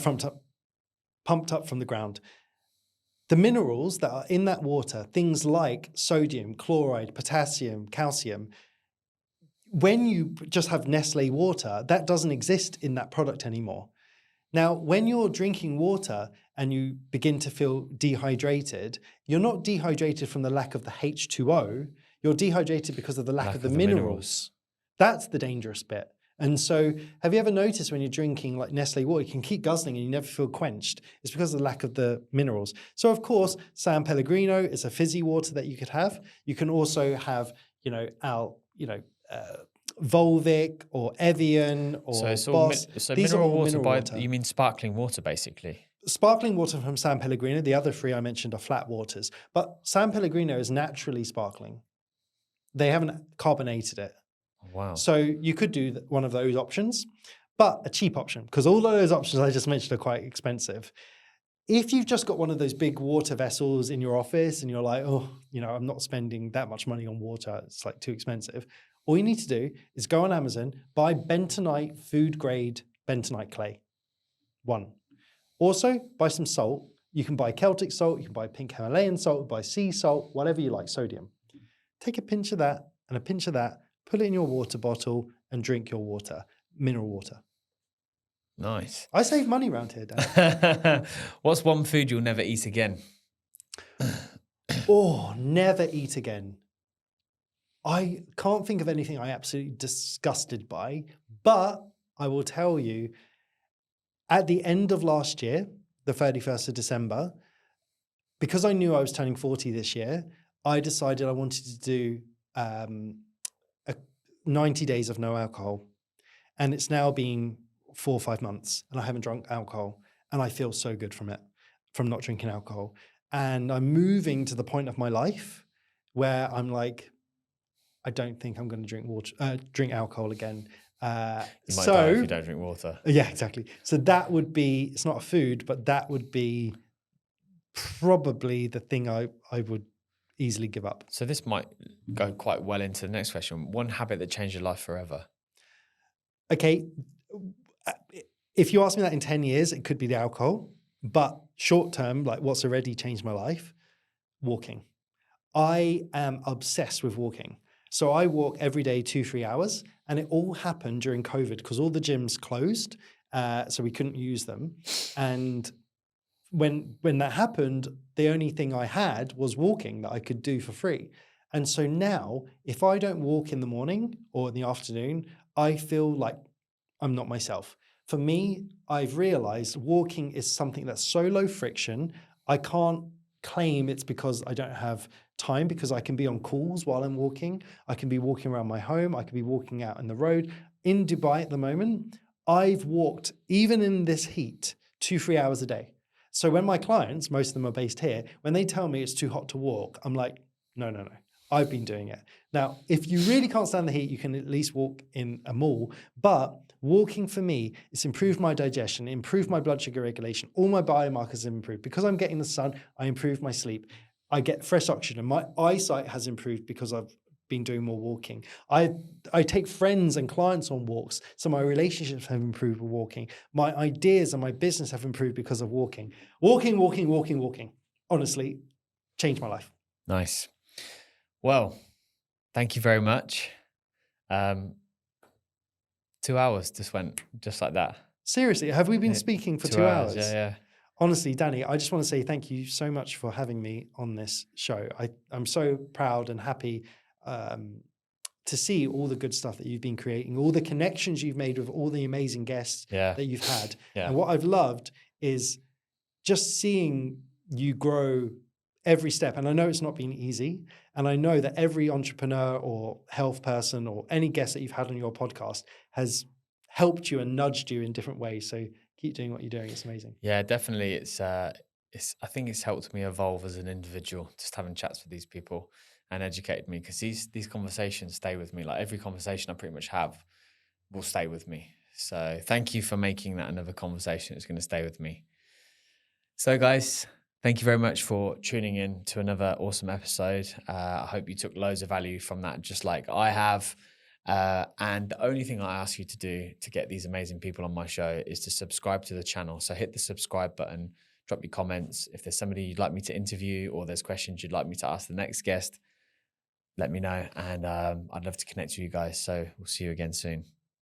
pumped up from the ground. The minerals that are in that water, things like sodium, chloride, potassium, calcium, when you just have Nestle water, that doesn't exist in that product anymore. Now, when you're drinking water and you begin to feel dehydrated, you're not dehydrated from the lack of the H2O, you're dehydrated because of the lack of the minerals. That's the dangerous bit. And so have you ever noticed when you're drinking like Nestle water, you can keep guzzling and you never feel quenched? It's because of the lack of the minerals. So of course, San Pellegrino is a fizzy water that you could have. You can also have, Volvic or Evian or So it's all Boss. These mineral are all water mineral water. You mean sparkling water, basically? Sparkling water from San Pellegrino, the other three I mentioned are flat waters, but San Pellegrino is naturally sparkling. They haven't carbonated it. Wow. So you could do one of those options, but a cheap option, because all of those options I just mentioned are quite expensive. If you've just got one of those big water vessels in your office and you're like, I'm not spending that much money on water, it's like too expensive. All you need to do is go on Amazon, buy bentonite, food grade bentonite clay. One. Also, buy some salt. You can buy Celtic salt, you can buy pink Himalayan salt, buy sea salt, whatever you like, sodium. Take a pinch of that and a pinch of that, put it in your water bottle and drink your water, mineral water. Nice. I save money around here, Dan. What's one food you'll never eat again? Never eat again. I can't think of anything I'm absolutely disgusted by, but I will tell you, at the end of last year, the 31st of December, because I knew I was turning 40 this year, I decided I wanted to do 90 days of no alcohol. And it's now been 4 or 5 months and I haven't drunk alcohol. And I feel so good from not drinking alcohol. And I'm moving to the point of my life where I'm like, I don't think I'm going to drink alcohol again. You might die if you don't drink water. Yeah, exactly. So that would be, it's not a food, but that would be probably the thing I would easily give up. So this might go quite well into the next question. One habit that changed your life forever. Okay. If you ask me that in 10 years, it could be the alcohol, but short term, like what's already changed my life, walking. I am obsessed with walking. So I walk every day 2-3 hours, and it all happened during COVID because all the gyms closed, so we couldn't use them. And when that happened, the only thing I had was walking that I could do for free. And so now, if I don't walk in the morning or in the afternoon, I feel like I'm not myself. For me, I've realized walking is something that's so low friction. I can't claim it's because I don't have time, because I can be on calls while I'm walking. I can be walking around my home. I can be walking out in the road. In Dubai at the moment, I've walked, even in this heat, 2-3 hours a day. So when my clients, most of them are based here, when they tell me it's too hot to walk, I'm like, no. I've been doing it. Now, if you really can't stand the heat, you can at least walk in a mall. But walking for me, it's improved my digestion, improved my blood sugar regulation. All my biomarkers have improved. Because I'm getting the sun, I improve my sleep. I get fresh oxygen. My eyesight has improved because I've been doing more walking. I take friends and clients on walks, so my relationships have improved with walking. My ideas and my business have improved because of walking. Walking. Honestly, changed my life. Nice. Well, thank you very much. 2 hours just went just like that. Seriously, have we been speaking for 2 hours? Yeah. Honestly, Danny, I just want to say thank you so much for having me on this show. I'm so proud and happy to see all the good stuff that you've been creating, all the connections you've made with all the amazing guests that you've had. Yeah. And what I've loved is just seeing you grow every step, and I know it's not been easy, and I know that every entrepreneur or health person or any guest that you've had on your podcast has helped you and nudged you in different ways. So keep doing what you're doing. It's amazing. Yeah, definitely. I think it's helped me evolve as an individual, just having chats with these people and educated me, because these conversations stay with me. Like every conversation I pretty much have will stay with me. So thank you for making that another conversation. It's going to stay with me. So guys, thank you very much for tuning in to another awesome episode. I hope you took loads of value from that, just like I have. And the only thing I ask you to do to get these amazing people on my show is to subscribe to the channel. So hit the subscribe button, drop your comments. If there's somebody you'd like me to interview or there's questions you'd like me to ask the next guest, let me know. And I'd love to connect with you guys. So we'll see you again soon.